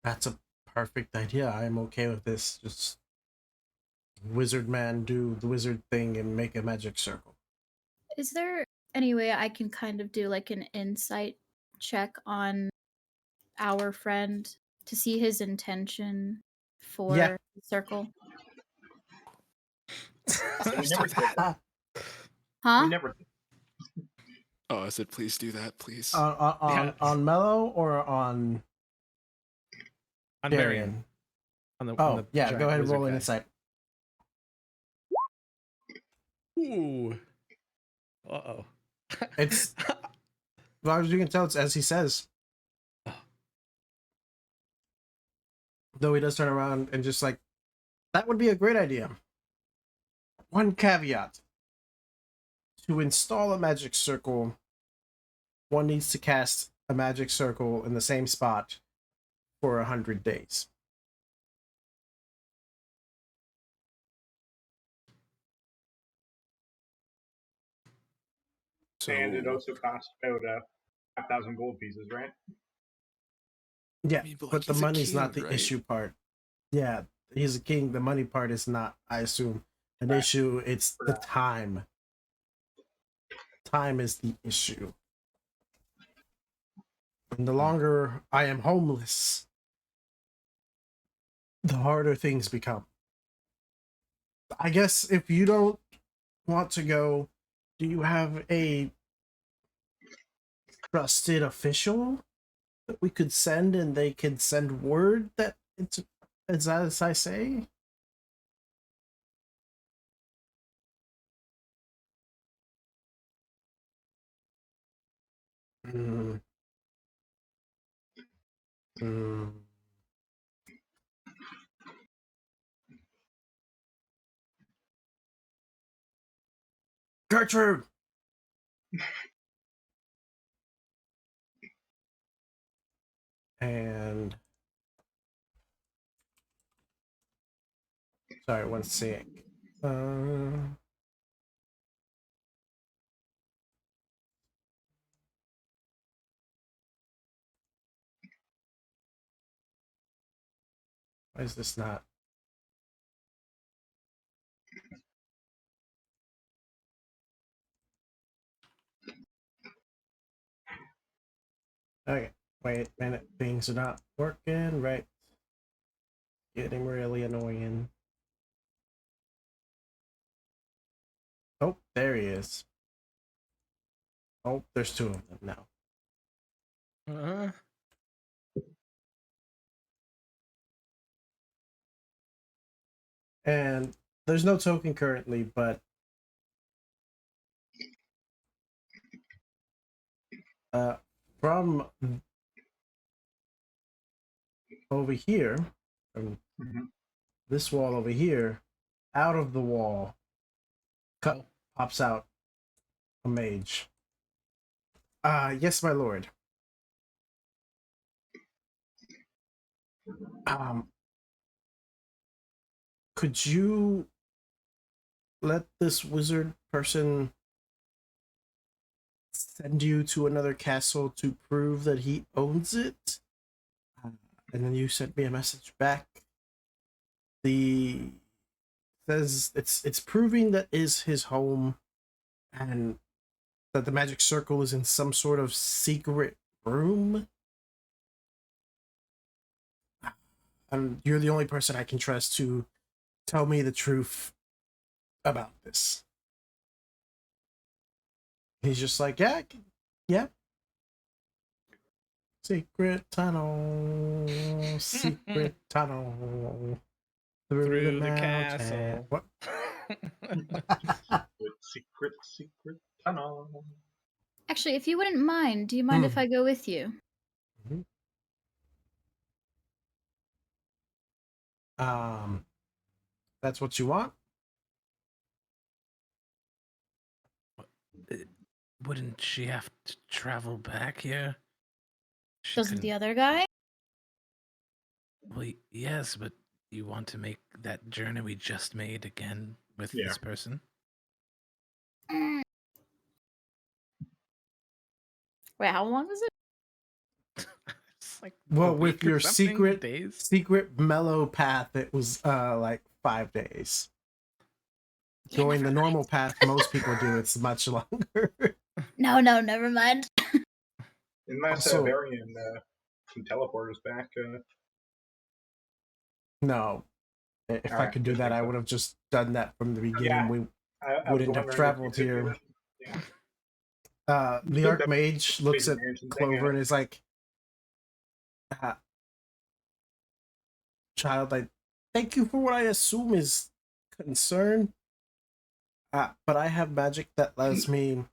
that's a perfect idea. I am okay with this. Just wizard man do the wizard thing and make a magic circle. Is there any way I can kind of do like an insight check on our friend to see his intention Yeah. for the circle? We Let's never do did that. that. Huh? We never. Oh, I said, please do that, please. Yeah. On Mellow or on On Darian? On the Oh, yeah, giant go ahead and wizard roll an guy. insight. Ooh. Uh-oh. It's as long as you can tell, it's as he says. Though he does turn around and just like, that would be a great idea. One caveat. To install a magic circle, one needs to cast a magic circle in the same spot for 100 days. And it So, also costs about 5,000 gold pieces, right? Yeah, but but the he's a money's not king, the right? issue part. Yeah, he's a king. The money part is not, I assume, an Right. issue. It's the Right. time. Time is the issue. And the longer I am homeless, the harder things become. I guess if you don't want to go, do you have a trusted official that we could send, and they could send word that it's as I say? Hmm. Hmm. Gertrude! And sorry, one sec. Uh, why is this not? Okay, wait a minute. Things are not working right. Getting really annoying. Oh, there he is. Oh, there's two of them now. And there's no token currently, but from over here, from this wall over here, out of the wall, pops out a mage. Yes, my lord. Could you let this wizard person send you to another castle to prove that he owns it? And then you sent me a message back. The says it's proving that is his home, and that the magic circle is in some sort of secret room. And you're the only person I can trust to tell me the truth about this. He's just like, yeah. Secret tunnel, secret tunnel through the mountain. castle. What? Secret tunnel. Actually, if you wouldn't mind, do you mind if I go with you? That's what you want? Wouldn't she have to travel back here? Doesn't the other guy? Well, yes, but you want to make that journey we just made again with this person? Mm. Wait, how long was it? It's like well, with your secret mellow path, it was like 5 days. Yeah, Going the never normal mind. path most people do, it's much longer. No, never mind. Unless Also- Varian can teleport us back. No. If I Alright, could do just that, think I so. would have just done that from the beginning. We I was wouldn't have wondering if traveled you could here. do it. Yeah. The Good, Archmage looks Space at Mansion thing, Clover and is like, child, I thank you for what I assume is concern. But I have magic that lets me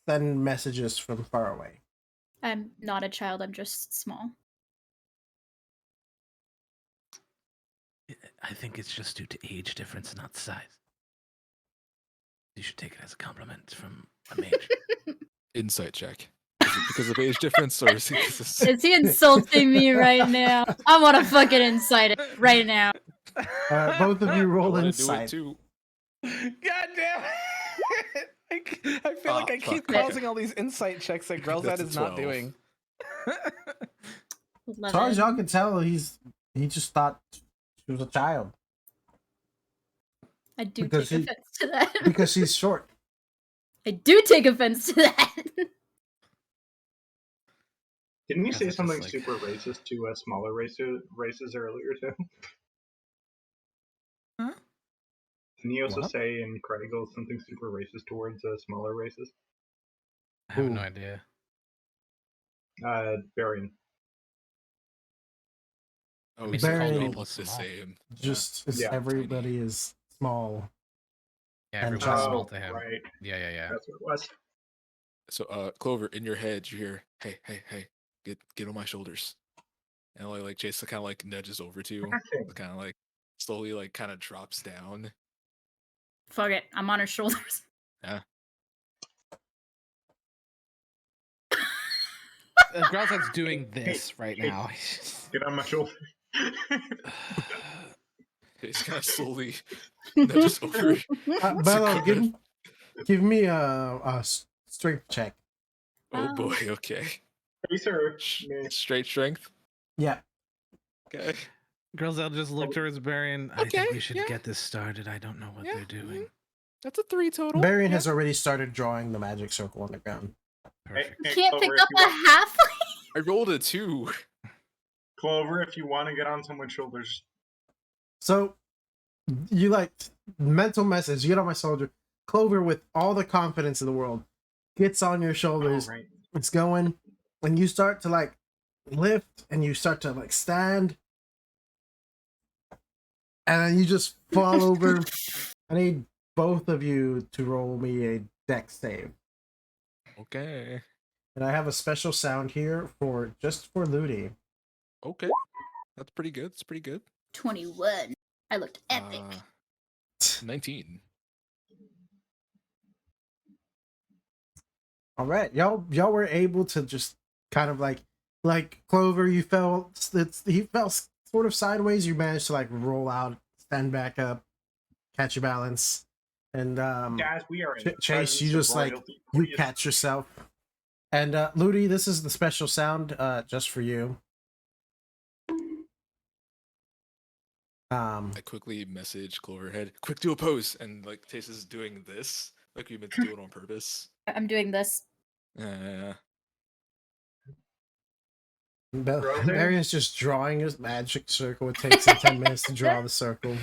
send messages from far away. I'm not a child, I'm just small. I think it's just due to age difference, not size. You should take it as a compliment from a mage. Insight check. Is it because of age difference, or is it because of... Is he insulting me right now? I want to fucking incite it right now. Both of you I roll want to do it insight. too. God damn it! I feel like I keep fuck. causing all these insight checks that Grelzad That's a is not 12. doing. As far as y'all can tell, he just thought she was a child. I do Because take offense to that. Because she's short. I do take offense to that. Didn't you Guys say are just something like- super racist to smaller races earlier too? Huh? Didn't you also What? say in Craigle something super racist towards smaller races? I have Ooh. no idea. Varian. Oh, mean, so Very- you all people look the small. same. Just Yeah. everybody is small. Yeah, And everyone's child. small to him. Right. Yeah. That's what it was. So, Clover, in your head, you hear, "Hey, get on my shoulders," and like Jason kind of like nudges over to you, Nothing. kind of like slowly like kind of drops down. Fuck it, I'm on her shoulders. Yeah. Girls that's doing this right hey. now. Get on my shoulder. He's kind of slowly nudges over. Bello, Sakura. give me a strength check. Oh boy, okay. Face her. Me. Straight strength. Yeah. Okay. Girls that just look towards Varian. I think Okay, we should yeah. get this started. I don't know what Yeah, they're doing. That's a 3 total. Varian Yeah. has already started drawing the magic circle on the ground. Perfect. Hey, Can't Clover, pick if up you a want- halfling. I rolled a 2. Clover, if you want to get on someone's shoulders. So you like mental message, you get on my shoulder. Clover, with all the confidence in the world, gets on your shoulders. All right. It's going, and you start to like lift, and you start to like stand, and then you just fall over. I need both of you to roll me a dex save, Okay. and I have a special sound here for just for Ludi. Okay. That's pretty good. It's pretty good. 21. I looked epic. 19. All right, y'all were able to just kind of like Clover, you fell. He fell sort of sideways. You managed to like roll out, stand back up, catch your balance, and Guys, we are in the Chase, you presence of just like royalty. you Please. catch yourself. And Ludi, this is the special sound just for you. I quickly message Cloverhead, quick do a pose, and like Tace is doing this, like we meant to do it on purpose. I'm doing this. Rosen? Marian's just drawing his magic circle. It takes him 10 minutes to draw the circle.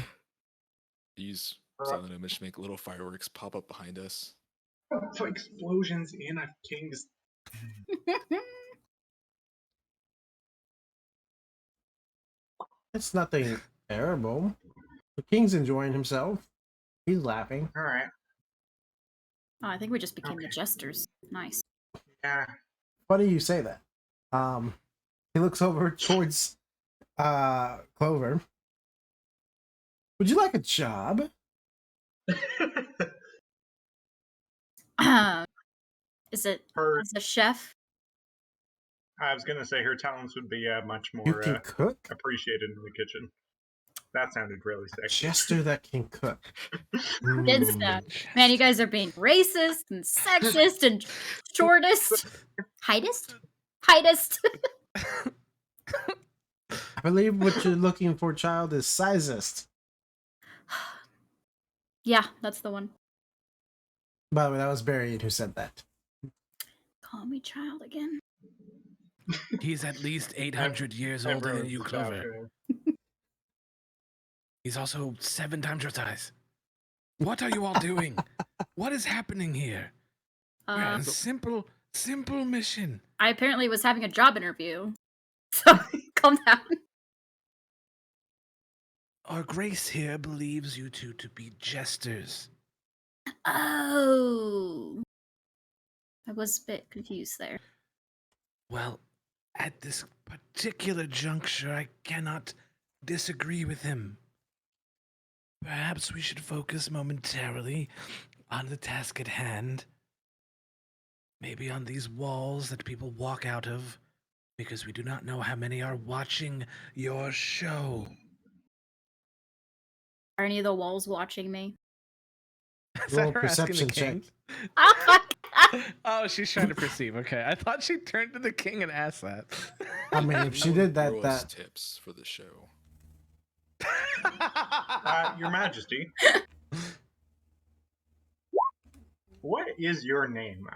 Use silent image to make little fireworks pop up behind us. So explosions in a king's. It's nothing terrible. The king's enjoying himself. He's laughing. All right. Oh, I think we just became the jesters. Nice. Yeah. Funny you say that. He looks over towards Clover. Would you like a job? Is it Her. as a chef? I was gonna say her talents would be much You more can cook? appreciated in the kitchen. That sounded really A sexy. jester that can cook. Good Mm. stuff. Man, you guys are being racist and sexist and shortest. Heightest? Heightest. I believe what you're looking for, child, is sizest. Yeah, that's the one. By the way, that was Barry who said that. Call me child again. He's at least 800 years older than Everyone's you, just Clover. after He's also 7 times your size. What are you all doing? What is happening here? We're on a simple mission. I apparently was having a job interview. So calm down. Our Grace here believes you two to be jesters. Oh. I was a bit confused there. Well, at this particular juncture, I cannot disagree with him. Perhaps we should focus momentarily on the task at hand. Maybe on these walls that people walk out of, because we do not know how many are watching your show. Are any of the walls watching me? Is Roll that her asking the perception check. king? Oh, fuck. Oh, she's trying to perceive. Okay, I thought she turned to the king and asked that. I mean, if she No did one throw us that tips for the show. Your Majesty. What is your name?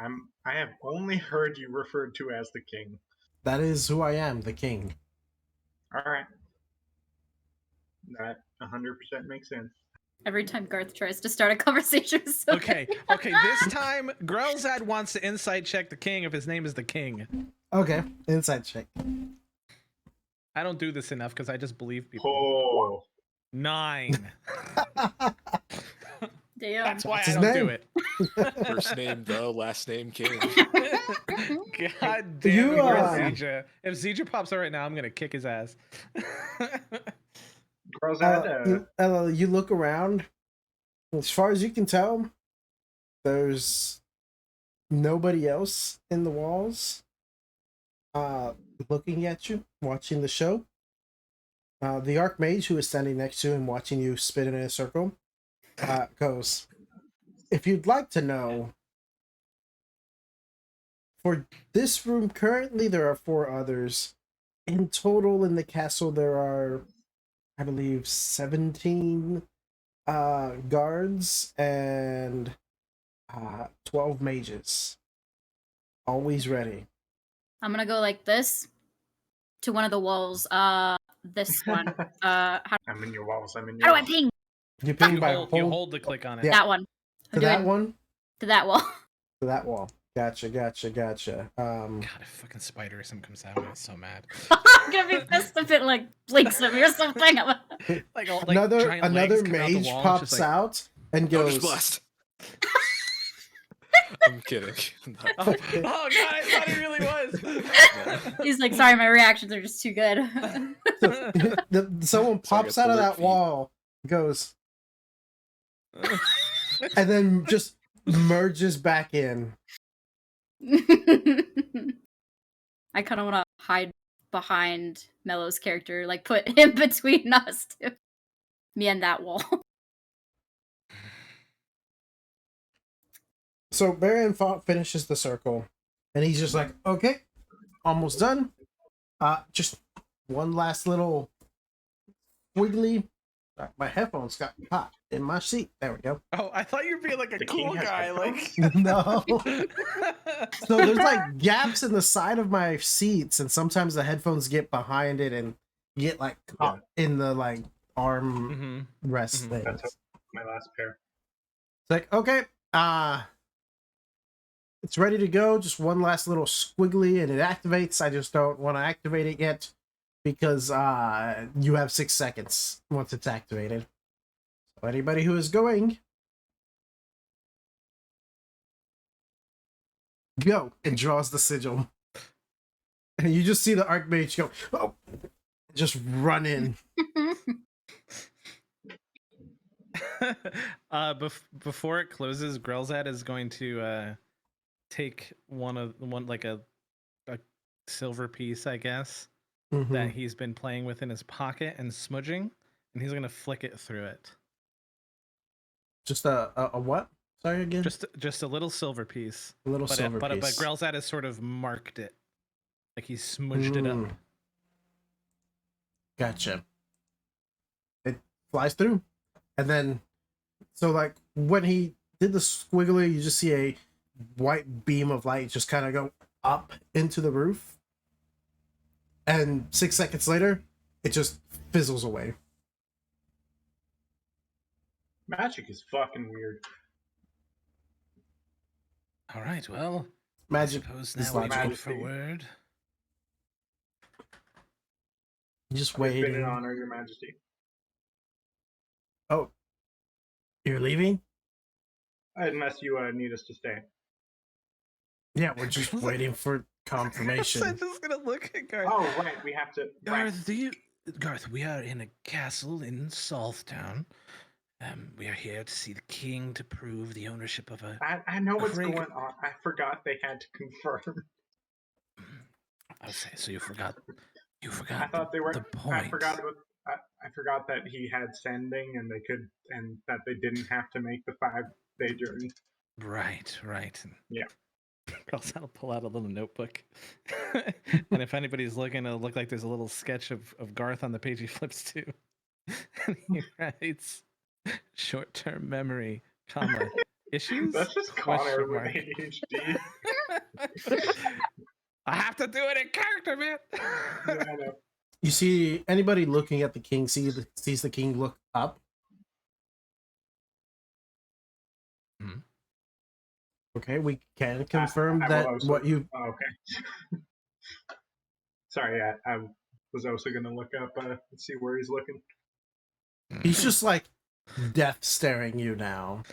I have only heard you referred to as the king. that is who I am, the king. All right. That 100% makes sense. Every time Garth tries to start a conversation with someone. Okay, this time Grelzad wants to insight check the king if his name is the king. Okay, inside check. I don't do this enough because I just believe people. Oh, 9. Damn. That's why That's I his don't do name. it. First name though, last name King. God damn You, it, where's uh, Zedra? If Zedra pops out right now, I'm gonna kick his ass. girls at you look around. As far as you can tell, there's nobody else in the walls looking at you, watching the show. The Archmage, who is standing next to him, watching you spin in a circle, goes, "If you'd like to know, for this room currently there are 4 others. In total in the castle there are, I believe, 17 guards and 12 mages. Always ready." I'm gonna go like this to one of the walls. This one. How I'm in your walls. I'm in do your I walls. ping? You ping You by hold the click on it. Yeah. That one. to I'm that doing one? to that wall. To that wall. Gotcha. God, a fucking spider or something comes out, I'm so mad. I'm gonna be pissed if it like blinks at me or something. Like another giant legs come out the mage wall, and pops just like, out and Eldritch goes, Blast. I'm kidding. oh, oh god, I thought it really was. He's like, sorry, my reactions are just too good. someone pops out of that wall, goes, and then just merges back in. I kind of want to hide behind Mello's character, like put him between us two. Me and that wall. So Baron finishes the circle, and he's just like, "Okay, almost done. Just one last little wiggly." My headphones got caught in my seat. There we go. Oh, I thought you were being like a The cool king has guy, like. headphones? No. So there's like gaps in the side of my seats, and sometimes the headphones get behind it and get like caught in the like arm rest things. That's my last pair. It's like, okay, it's ready to go. Just one last little squiggly and it activates. I just don't want to activate it yet because you have 6 seconds once it's activated. So anybody who is going, go, and draws the sigil. And you just see the Archmage go, oh, just run in. Before it closes, Grelzad is going to take one like a silver piece, I guess, that he's been playing with in his pocket and smudging, and he's gonna flick it through it. Just a what? Sorry again. Just a little silver piece. A little silver but piece. Grelzad has sort of marked it, like he smudged it up. Gotcha. It flies through, and then so like when he did the squiggly, you just see a white beam of light just kind of go up into the roof, and 6 seconds later, it just fizzles away. Magic is fucking weird. All right, well, Magic I suppose is now we logical. wait for word. Just It's been an waiting. honor, Your Majesty. Oh, you're leaving? Unless you need us to stay. Yeah, we're just waiting for confirmation. I'm just gonna look at Garth. Oh, right. We have to. Right. Garth, we are in a castle in Salthtown. We are here to see the king to prove the ownership of a. I know what's Craig- going on. I forgot they had to confirm. I'll say so. You forgot. You I forgot thought they were. the point. I forgot about. I forgot that he had sending, and they could, and that they didn't have to make the 5-day journey. Right. Yeah. I'll pull out a little notebook. And if anybody's looking, it'll look like there's a little sketch of Garth on the page he flips to. And he writes, short-term memory, comma, issues? That's just Connor with ADHD. I have to do it in character, man. Yeah, I know. You see anybody looking at the king sees the king look up? Okay, we can confirm that what you. Oh, okay. Sorry, I was also gonna look up, see where he's looking. He's just like death staring you now.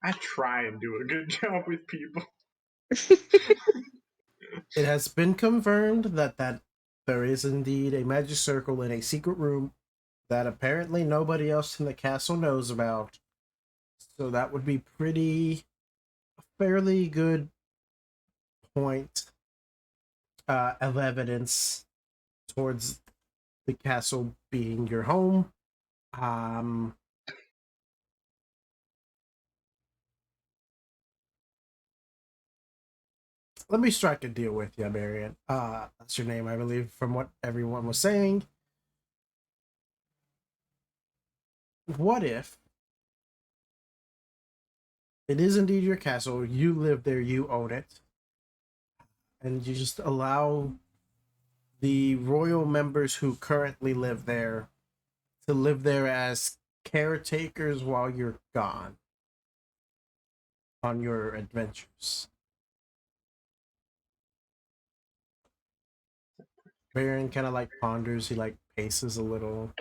I try and do a good job with people. It has been confirmed that there is indeed a magic circle in a secret room that apparently nobody else in the castle knows about. So that would be fairly good point of evidence towards the castle being your home. Um, Let me strike a deal with you, Marion. That's your name, I believe, from what everyone was saying. What if it is indeed your castle, you live there, you own it, and you just allow the royal members who currently live there to live there as caretakers while you're gone on your adventures? Baron kind of like ponders, he like paces a little.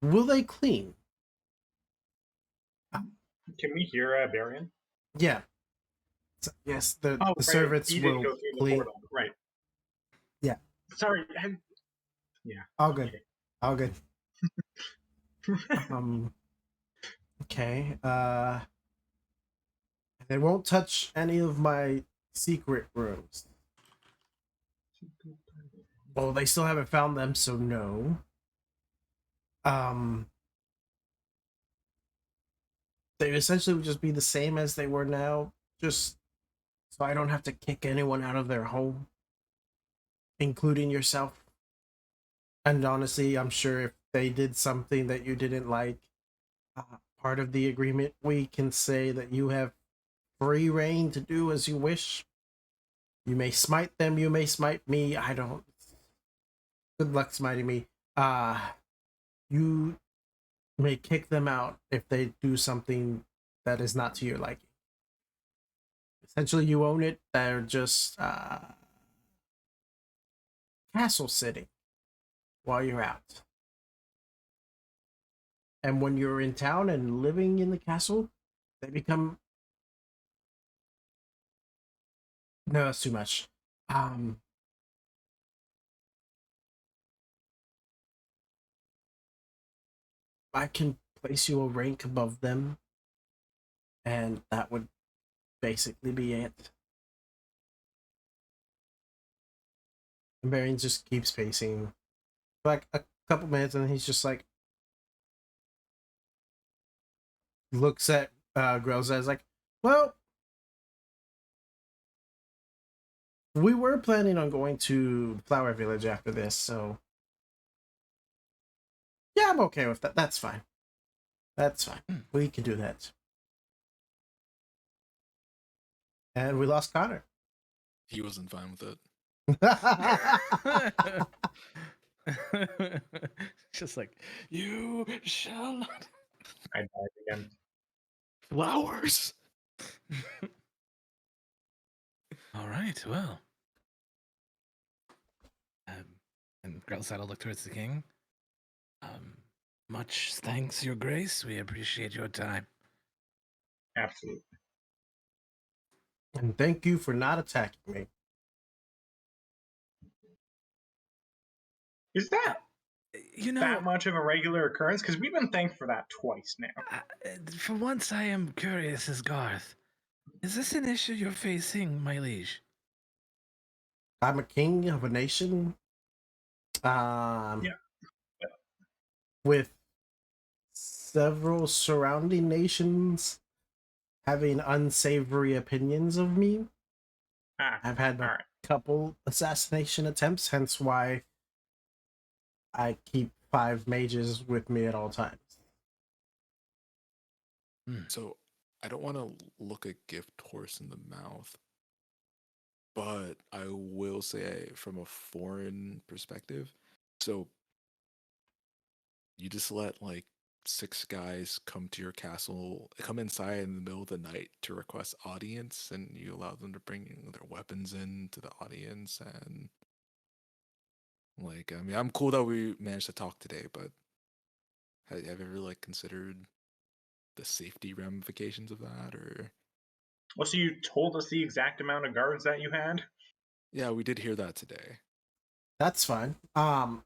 Will they clean? Can we hear Barian? Yeah. Yes, the Oh, right. servants He didn't will go through the clean. portal. Right. Yeah. Sorry. Yeah. All good. Okay. All good. Okay. They won't touch any of my secret rooms. Well, they still haven't found them, so no. They essentially would just be the same as they were now, just so I don't have to kick anyone out of their home, including yourself. And honestly, I'm sure if they did something that you didn't like, part of the agreement, we can say that you have free reign to do as you wish. You may smite them, you may smite me. I don't. Good luck smiting me. You may kick them out if they do something that is not to your liking. Essentially, you own it. They're just castle sitting while you're out. And when you're in town and living in the castle, they become. No, that's too much. I can place you a rank above them, and that would basically be it. And Marion just keeps pacing for like a couple minutes, and he's just like looks at Groza as like, well, we were planning on going to Flower Village after this, so yeah, I'm okay with that. That's fine. That's fine. We can do that. And we lost Connor. He wasn't fine with it. Just like, you shall not. I died again. Flowers. All right, well. And Grelsaddle looked towards the king. Much thanks, Your Grace. We appreciate your time. Absolutely. And thank you for not attacking me. Is that You know, that much of a regular occurrence? Because we've been thanked for that twice now. for once I am curious as Garth. Is this an issue you're facing, my liege? I'm a king of a nation. Yeah. With several surrounding nations having unsavory opinions of me. I've had a couple assassination attempts, hence why I keep 5 mages with me at all times. So I don't want to look a gift horse in the mouth, but I will say from a foreign perspective, so you just let like 6 guys come to your castle, come inside in the middle of the night to request audience, and you allow them to bring their weapons into the audience, and like, I mean, I'm cool that we managed to talk today, but have you ever like considered the safety ramifications of that? Or Well, so you told us the exact amount of guards that you had? yeah, we did hear that today. That's fine. And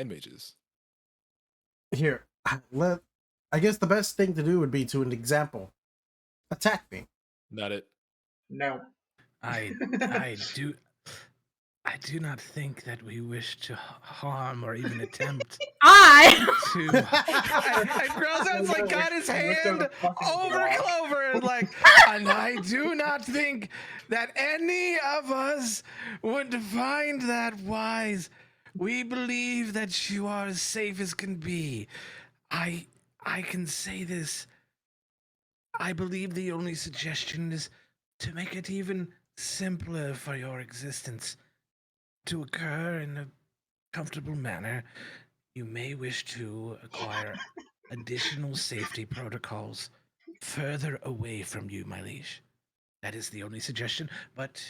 mages. Here, I guess the best thing to do would be to an example. Attack me. Not it. No. I do not think that we wish to harm or even attempt to. And Grelzad's like got his hand over Clover and like, And I do not think that any of us would find that wise. We believe that you are as safe as can be. I can say this. I believe the only suggestion is to make it even simpler for your existence to occur in a comfortable manner. You may wish to acquire additional safety protocols further away from you, my liege. That is the only suggestion, but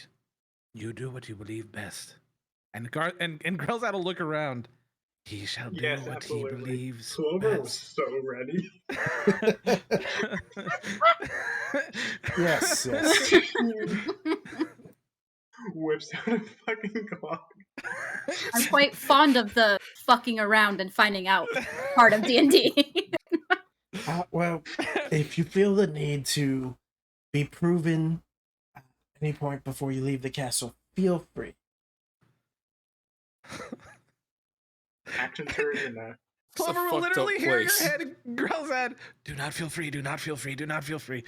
you do what you believe best. and Grelzad will look around. He shall do Yes, what absolutely. he believes Clover was best. so ready. Yes. Whips out a fucking clock. I'm quite fond of the fucking around and finding out part of D&D. Well, if you feel the need to be proven at any point before you leave the castle, feel free. Action surge and Clover will fucked literally up hear your place. head. Grelzad, Do not feel free, do not feel free, do not feel free.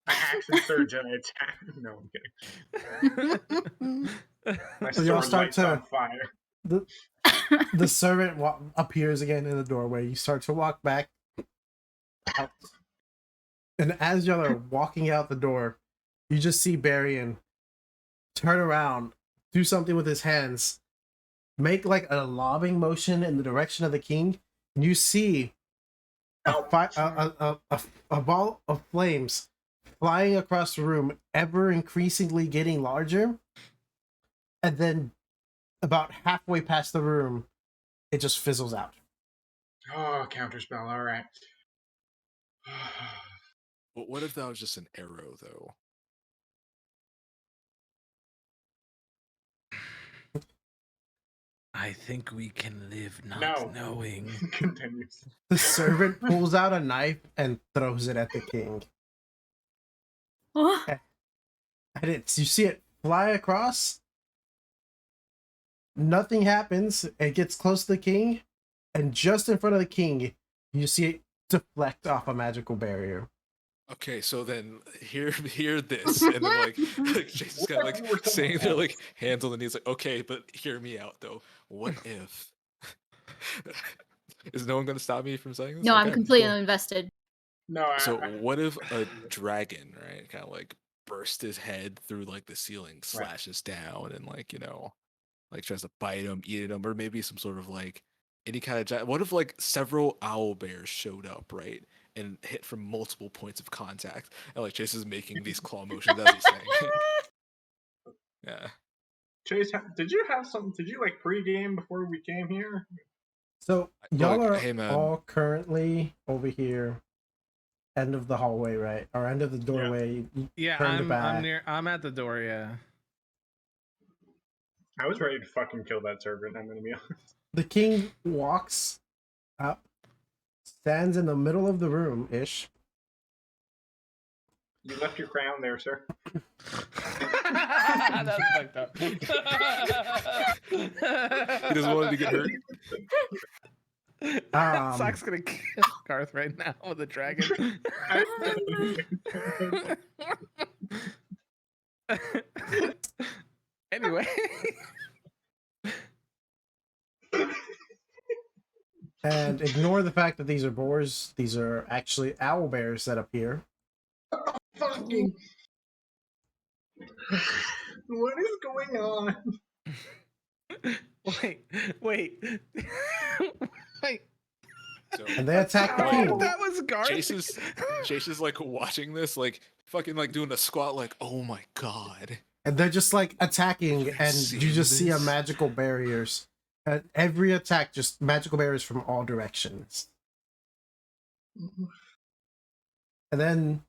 I action surge and I attack. No, I'm kidding. My So y'all sword start lights to- on fire. The servant appears again in the doorway. You start to walk back out. And as y'all are walking out the door, you just see Barian turn around, do something with his hands, make like a lobbing motion in the direction of the king, and you see a ball of flames flying across the room, ever increasingly getting larger, and then about halfway past the room, it just fizzles out. Oh, counterspell, alright. But what if that was just an arrow, though? I think we can live not No. knowing. Continues. The servant pulls out a knife and throws it at the king. Oh, And you see it fly across. Nothing happens. It gets close to the king, and just in front of the king, you see it deflect off a magical barrier. Okay, so then hear this, and then like Jason's kind of like saying their like hands on the knees, like, okay, but hear me out though. What if? Is no one gonna stop me from saying this? no, I'm Okay, completely cool. invested. No, So what if a dragon, right, kind of like burst his head through like the ceiling, slashes down, and like, you know, like tries to bite him, eat him, or maybe some sort of like any kind of what if like several owl bears showed up, right, and hit from multiple points of contact, and like Chase is making these claw motions as he's saying. Yeah. Chase, did you have something? Did you like pregame before we came here? So y'all Look, are hey, man. all currently over here, end of the hallway, right? Or end of the doorway. You yeah, turn the back. I'm at the door. Yeah. I was ready to fucking kill that servant, I'm gonna be honest. The king walks up, stands in the middle of the room ish. You left your crown there, sir. That's fucked up. He doesn't want to get hurt. Sock's gonna kill Garth right now with a dragon. Anyway. And ignore the fact that these are boars. These are actually owl bears that appear. Fucking. What is going on? Wait. And they attack the king. That was garbage. Chase is like watching this, like fucking like doing a squat, like, oh my god. And they're just like attacking, Have you and seen you just see a this? magical barriers. Every attack, just magical barriers from all directions. And then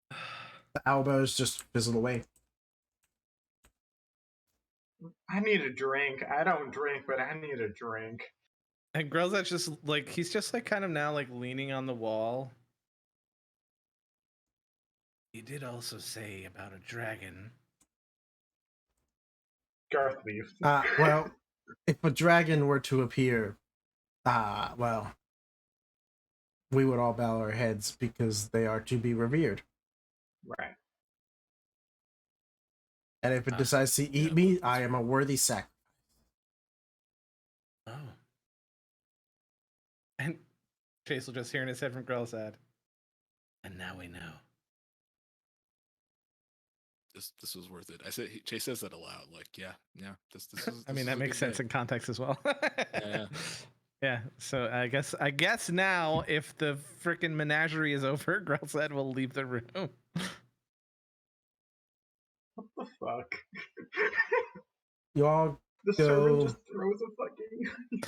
the elbows just fizzle away. I need a drink. I don't drink, but I need a drink. And Grelzat's just like, he's just like kind of now like leaning on the wall. He did also say about a dragon. Garth leaves. Well, if a dragon were to appear, well, we would all bow our heads because they are to be revered. Right. And if it decides to eat me, I am a worthy sacrifice. Oh. And Chase will just hear in his head from Grelzat. And now we know. This was worth it. Chase says that aloud, like, yeah. This is. I mean, is that a makes good sense day. in context as well. Yeah. Yeah, so I guess now if the freaking menagerie is over, Grelzat will leave the room. What the fuck? You all The Go. servant just throws a fucking.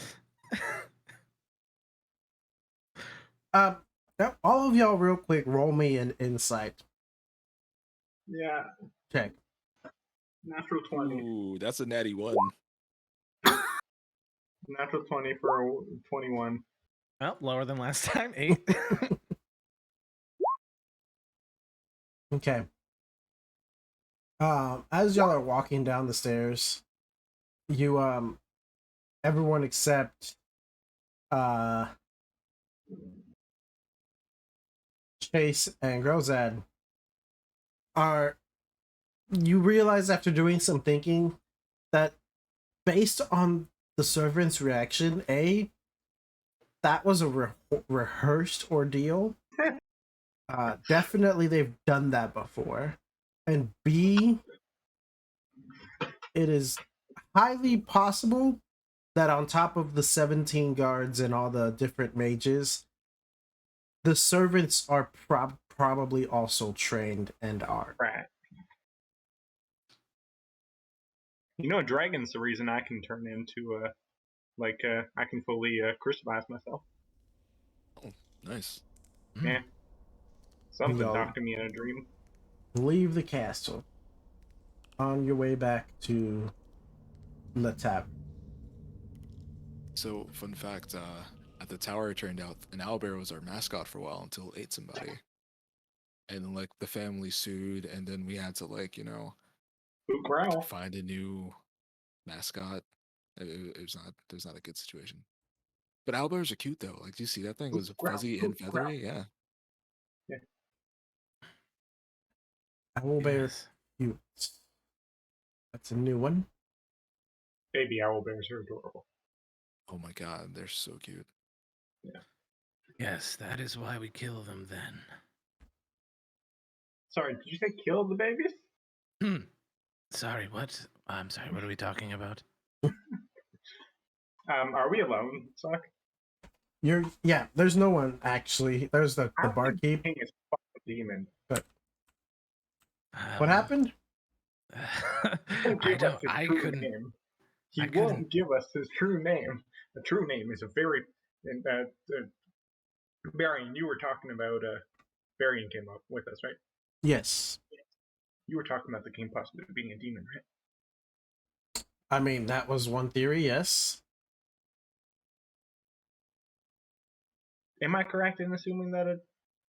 Now, all of y'all real quick, roll me an insight Yeah, check. natural 20. Ooh, that's a natty one. Natural 20 for a 21. Well, lower than last time, 8. Okay. As y'all are walking down the stairs, you everyone except Chase and Grozad you realize after doing some thinking that based on the servant's reaction, that was a rehearsed ordeal. Definitely they've done that before. And B, it is highly possible that on top of the 17 guards and all the different mages, the servants are probably also trained and are. Right. You know, dragon's the reason I can turn into I can fully crystallize myself. Oh, nice. Yeah. Something Y'all talked to me in a dream. leave the castle on your way back to the tavern. So, fun fact, at the tower, it turned out an owlbear was our mascot for a while until it ate somebody. And then, like, the family sued, and then we had to, like, Boot growl. find a new mascot. It was not a good situation. But owlbears are cute, though. Like, do you see that thing? It was fuzzy and feathery. Yeah. Owlbear Yes. cute. That's a new one. Baby owlbears are adorable. Oh my god, they're so cute. Yes, that is why we kill them then. Sorry, did you say kill the babies? Sorry, what? I'm sorry, what are we talking about? Are we alone, Suck? There's no one actually. There's the barkeep. King is fucking demon. What happened? I couldn't. Name. He I won't couldn't- give us his true name. The true name is a very. Barian, you were talking about. Barian came up with us, right? Yes. You were talking about the king possibly being a demon, right? I mean, that was one theory, yes. Am I correct in assuming that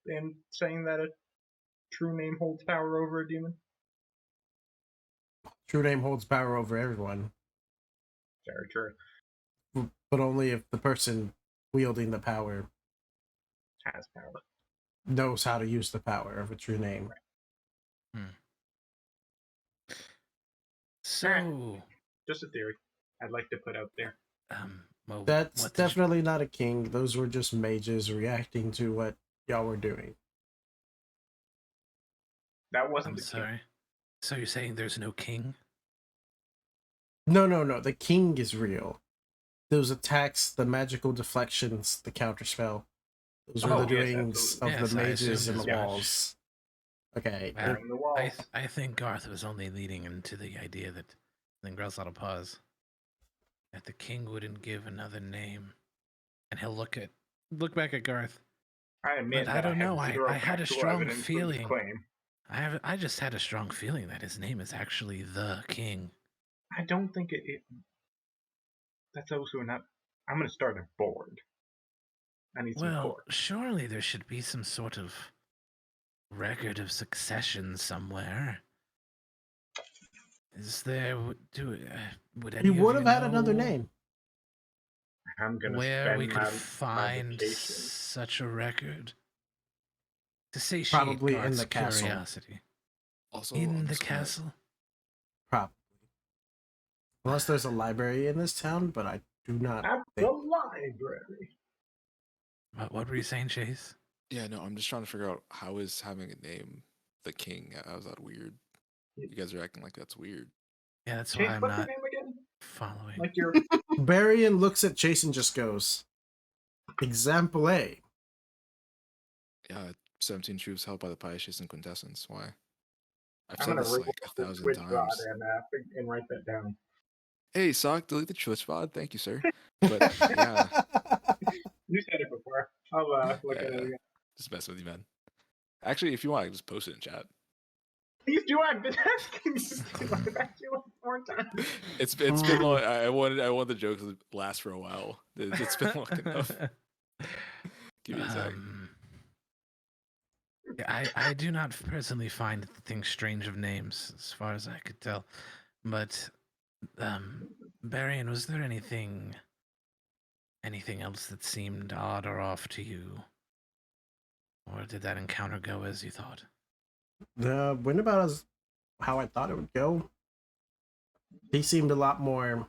and saying that a true name holds power over a demon? True name holds power over everyone, Very true. but only if the person wielding the power Has power. knows how to use the power of a true name. So, Just a theory I'd like to put out there. well, That's what did you- definitely not a king. Those were just mages reacting to what y'all were doing. That wasn't I'm the king. sorry. So you're saying there's no king? No. The king is real. Those attacks, the magical deflections, the counterspell, Those were the Oh, yes, absolutely. doings of Yes, the I mages assumed in the as much. walls. Okay. Well, Behind the walls. I think Garth was only leading into the idea that. Then Grell's will pause. That the king wouldn't give another name, and he'll look back at Garth. I admit But I that I don't have know. zero I had a factual strong evidence for this feeling. claim. I just had a strong feeling that his name is actually the king. I don't think that's also enough. I'm going to start a board. I need some Well, core. surely there should be some sort of record of succession somewhere. Is there? Would any He of would you have had another know name. I'm going to where we spend could my find vacation. such a record? To satiate Probably in Garth's the castle. curiosity. Also, In I'm the just gonna- castle? Probably. Unless there's a library in this town, but I do not At the think. library. What were you saying, Chase? Yeah, no, I'm just trying to figure out how is having a name the king. How is that weird? You guys are acting like that's weird. Yeah, that's Chase, why I'm what's your not name again? following. Like your Barian looks at Chase and just goes, Example A. Yeah, 17 troops held by the Pisces and Quintessence. Why? I've I'm said gonna this read like the 1,000 Twitch rod times. and write that down. Hey, S.O.C, delete the Twitch VOD. Thank you, sir. But yeah, You said it before. I'll look at it again. just mess with you, man. Actually, if you want, I can just post it in chat. Please do. I've been asking you to. I've asked you like 4 times. It's been long. I wanted the jokes to last for a while. It's been long enough. Give me a sec. Yeah, I do not personally find things strange of names, as far as I could tell. But, Barian, was there anything else that seemed odd or off to you? Or did that encounter go as you thought? Went about as how I thought it would go. He seemed a lot more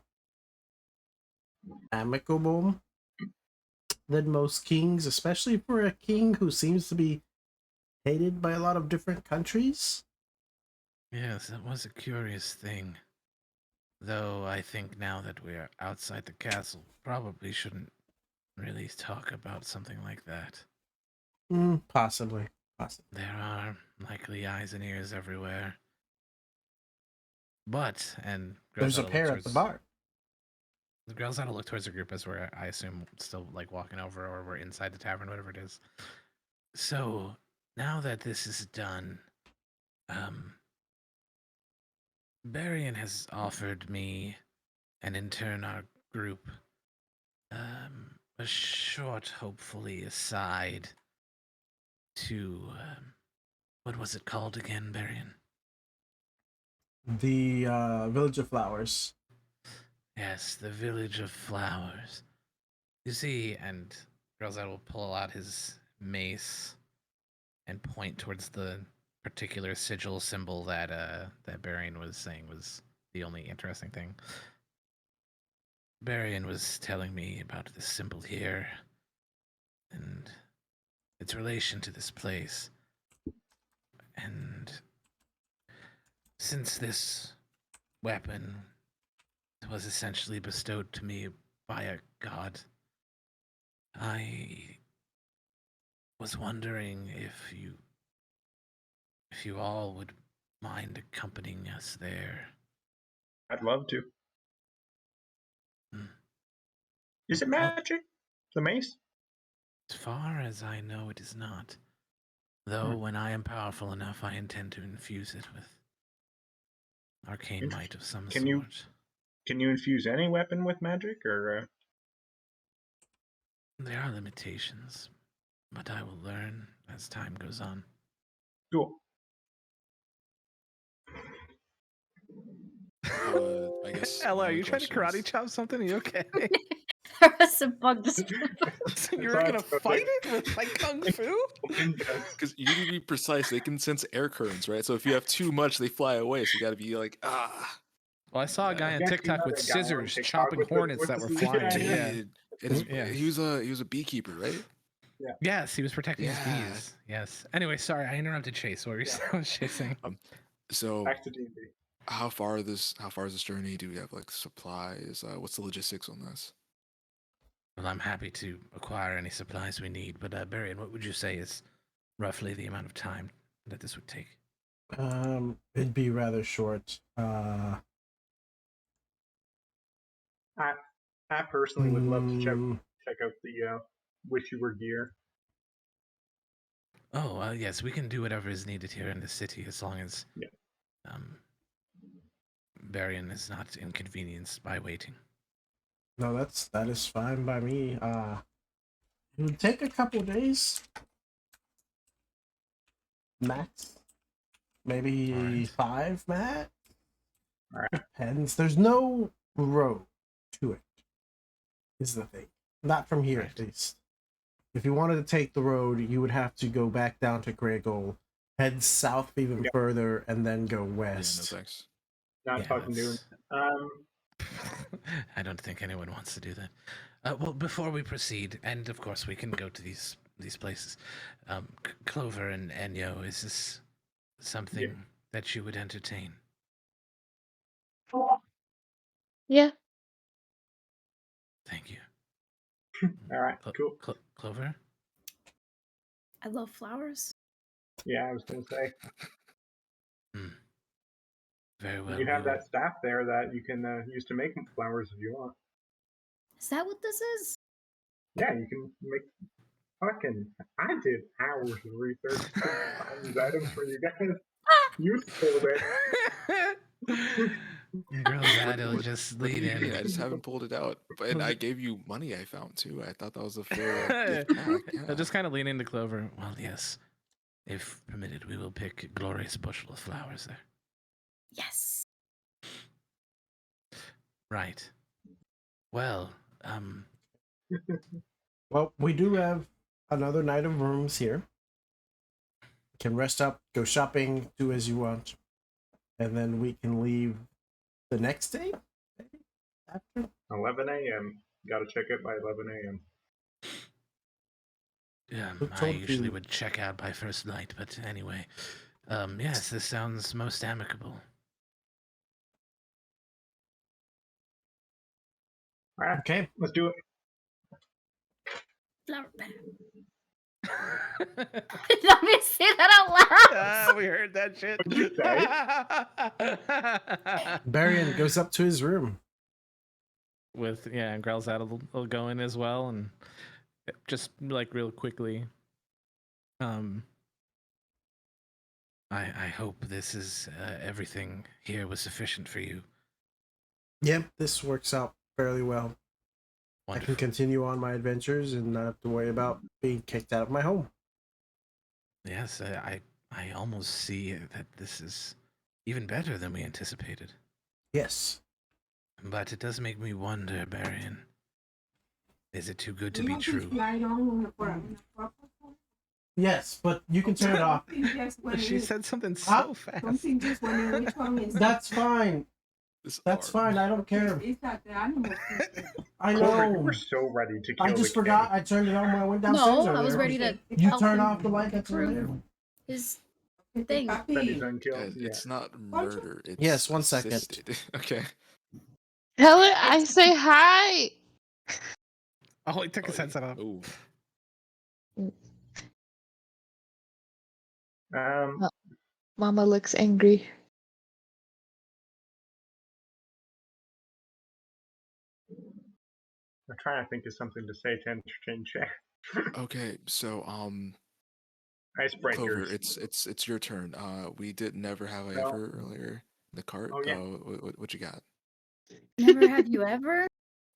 amicable than most kings, especially for a king who seems to be hated by a lot of different countries. Yes, that was a curious thing. Though I think now that we're outside the castle, probably shouldn't really talk about something like that. Possibly. There are likely eyes and ears everywhere. But, and There's a pair at the bar. The girls had to look towards the group as we're, I assume, still like walking over, or we're inside the tavern, whatever it is. So now that this is done, Barian has offered me, and in turn our group, a short, hopefully, aside to what was it called again, Barian? The Village of Flowers. Yes, the Village of Flowers. You see, and Grelzad will pull out his mace and point towards the particular sigil symbol that that Barian was saying was the only interesting thing. Barian was telling me about this symbol here and its relation to this place. And since this weapon was essentially bestowed to me by a god, I was wondering if you all would mind accompanying us there. I'd love to. Hmm. Is it magic? The mace? As far as I know, it is not. Though, when I am powerful enough, I intend to infuse it with arcane might of some sort. Can you infuse any weapon with magic, or? There are limitations, but I will learn as time goes on. Cool. I guess. Ella, my are only you trying to question karate chop something? Are you okay? There was a bug this So you were gonna fight it with like kung fu? Because you need to be precise. They can sense air currents, right? So if you have too much, they fly away. So you got to be like, ah. Well, I saw a guy on Yeah, TikTok you know with that guy on scissors TikTok chopping with the- hornets with that the were scissors? flying. Yeah. Did. And Yeah. he was a beekeeper, right? Yes, he was protecting his Yeah. bees. Yes. Anyway, sorry, I interrupted Chase. What were you chasing? So Back to D&D. how far is this journey? Do we have like supplies? What's the logistics on this? Well, I'm happy to acquire any supplies we need, but Barian, what would you say is roughly the amount of time that this would take? It'd be rather short. I personally would love to check Mm, out the Witchywer gear. Oh, yes, we can do whatever is needed here in the city as long as Yeah. Barian is not inconvenienced by waiting. no, that is fine by me. It would take a couple days, max. Maybe Alright. 5 max. All right. Depends. There's no road to it. Is the thing. Not from here, Right. at least. If you wanted to take the road, you would have to go back down to Greygold, head south even further, and then go Yeah, no west. thanks. Not Yeah, fucking doing. I don't think anyone wants to do that. Well, before we proceed, and of course we can go to these places. Clover and Enyo, is this something that you would entertain? Yeah. Thank you. All right, cool. Clover? I love flowers. Yeah, I was gonna say Very well. you have we will- that staff there that you can use to make flowers if you want. Is that what this is? Yeah, you can make fucking. I did hours of research to find these items for you guys. You stole it. Girls, that'll just What do lead you mean? in. I just haven't pulled it out. And I gave you money I found too. I thought that was a fair gift back. I'll Yeah. just kind of lean into Clover. Well, yes. If permitted, we will pick a glorious bushel of flowers there. Yes. Right. Well, Well, we do have another night of rooms here. You can rest up, go shopping, do as you want, and then we can leave the next day. Maybe after. 11 a.m. Got to check it by 11 a.m. Who I told usually you? would check out by first light, but anyway. Yes, this sounds most amicable. All right, Okay. let's do it. Flower bag. Let me say that out loud. We heard that shit. What'd you say? Barian goes up to his room. And Grelzad will go in as well, and just like real quickly. I hope this is everything here was sufficient for you. Yep, this works out fairly well. I Wonderful. can continue on my adventures and not have to worry about being kicked out of my home. Yes, I almost see that this is even better than we anticipated. Yes. But it does make me wonder, Barian. Is it too good to be want true? this light on Yes, but you can turn it off. She said something Ah, so fast. Something just wondering which one is. That's fine. This That's arm. fine. I don't care. It's not the animal. I Clover, you know. were so ready to kill I just the forgot. kid. I turned it on when I went downstairs. No, I was earlier. ready to You help turn him off the light that's over there. prove his thing. Ready to kill. Guys, Yeah. it's not murder. It's Yes, 1 second. assisted. Okay. Helen, I say hi. Oh, he took his headset off. Ooh. Mama looks angry. I'm trying to think of something to say to entertain chat. Okay, so Clover, Icebreakers. it's your turn. We did never have I No. ever earlier in the cart. Oh, yeah. What you got? Never have you ever?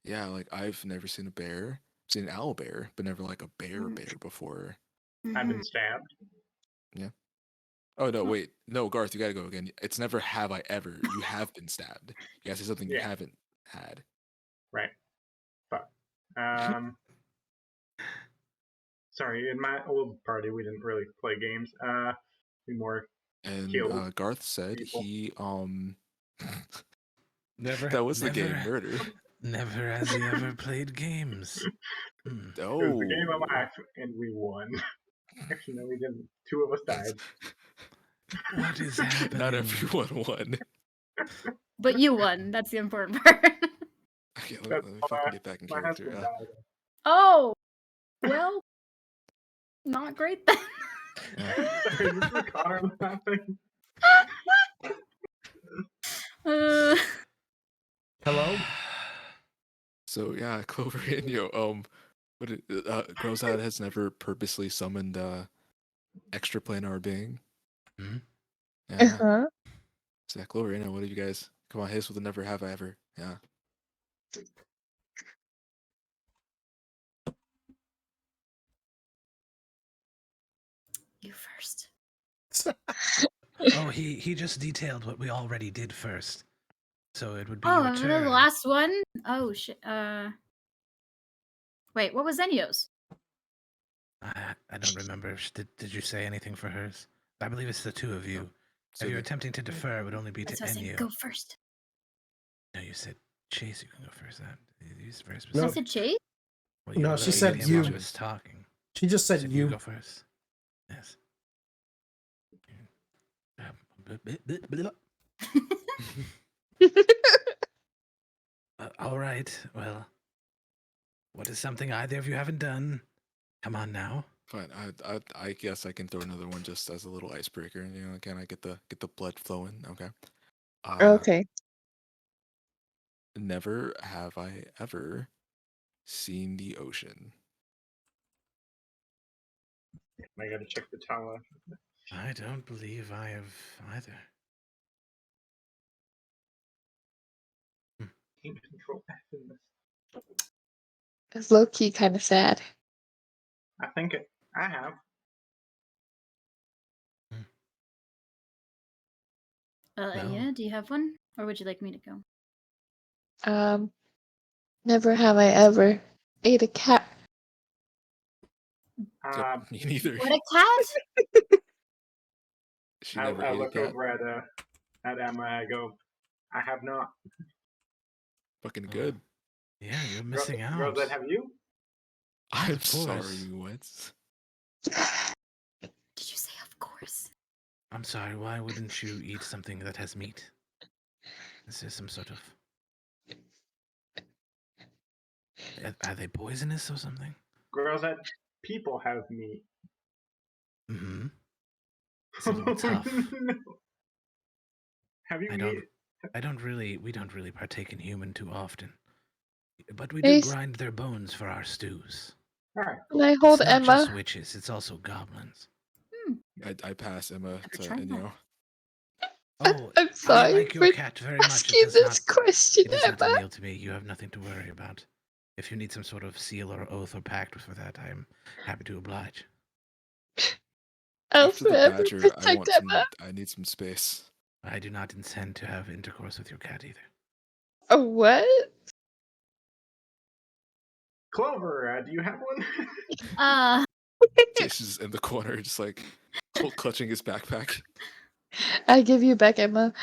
Yeah, like I've never seen a bear. I've seen an owl bear, but never like a bear before. I've been stabbed. Oh no, wait. No, Garth, you gotta go again. It's never have I ever. You have been stabbed. You gotta say something you Yeah. haven't had. Right. Fuck. Sorry, in my old party we didn't really play games. We more And killed Garth said people. he Never. that was the never- game murder. Never has he ever played games. Hmm. It was the game of Oh. life, and we won. Actually, no, we didn't. 2 of us died. What is happening? Not everyone won. But you won. That's the important part. Okay, That's let me why fucking get back in My character. husband died. Oh, well, not great then. Sorry, this is Connor laughing. Uh, Hello? So yeah, Clover and Grozad has never purposely summoned extraplanar being. Hmm? Yeah. Uh-huh. So yeah, Clover, what do you guys? Come on, hit us with a never have I ever. Yeah. you first. Oh, he just detailed what we already did first. So it would be Oh, your the turn. last one? Oh, shit. Wait, what was Enio's? I don't remember. Did you say anything for hers? I believe it's the two of you. So If you're attempting to defer, it would only be to That's what I said. Enyo. Go first. No, you said Chase. You can go first. He's very I specific. said Chase? Well, No, were she looking said at him you. while she was talking. She just said You you. go first. Yes. All right. Well, what is something either of you haven't done? Come on now. fine. I guess I can throw another one just as a little icebreaker. Can I get the blood flowing? Okay. Okay. Never have I ever seen the ocean. I gotta check the tower. I don't believe I have either. Can't control F in this. It's low-key kind of sad. I think I have. Well- Yeah, do you have one? Or would you like me to go? Never have I ever ate a cat. Me neither. What, a cat? She never ate a look cat. over at Emma. I go, I have not. Fucking good. Yeah, you're missing out. Girls, that have you? I'm Of course. sorry, what? Did you say of course? I'm sorry, why wouldn't you eat something that has meat? Is there some sort of... Are they poisonous or something? Girls, that people have meat. Mm-hmm. It's a little tough. No. Have you We don't really partake in human too often. But we do Please. grind their bones for our stews. Alright. Can I hold It's not Emma? just witches, it's also goblins. I pass Emma to tried that. Oh, I'm I sorry like your for cat very much. asking this question, It is not a Emma. meal to me. You have nothing to worry about. If you need some sort of seal or oath or pact for that, I am happy to oblige. I'll After the forever badger, protect Emma. I need some space. I do not intend to have intercourse with your cat either. A what? Clover, do you have one? Jason's in the corner, just like clutching his backpack. I give you back Emma.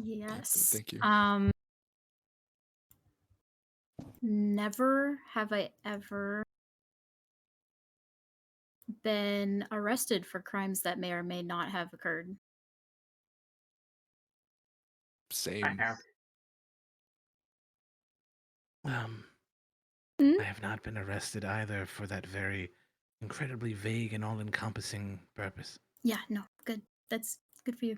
Yes. Thank you. Never have I ever been arrested for crimes that may or may not have occurred. Same. I have. Hmm? I have not been arrested either for that very incredibly vague and all-encompassing purpose. Yeah, no, good. That's good for you.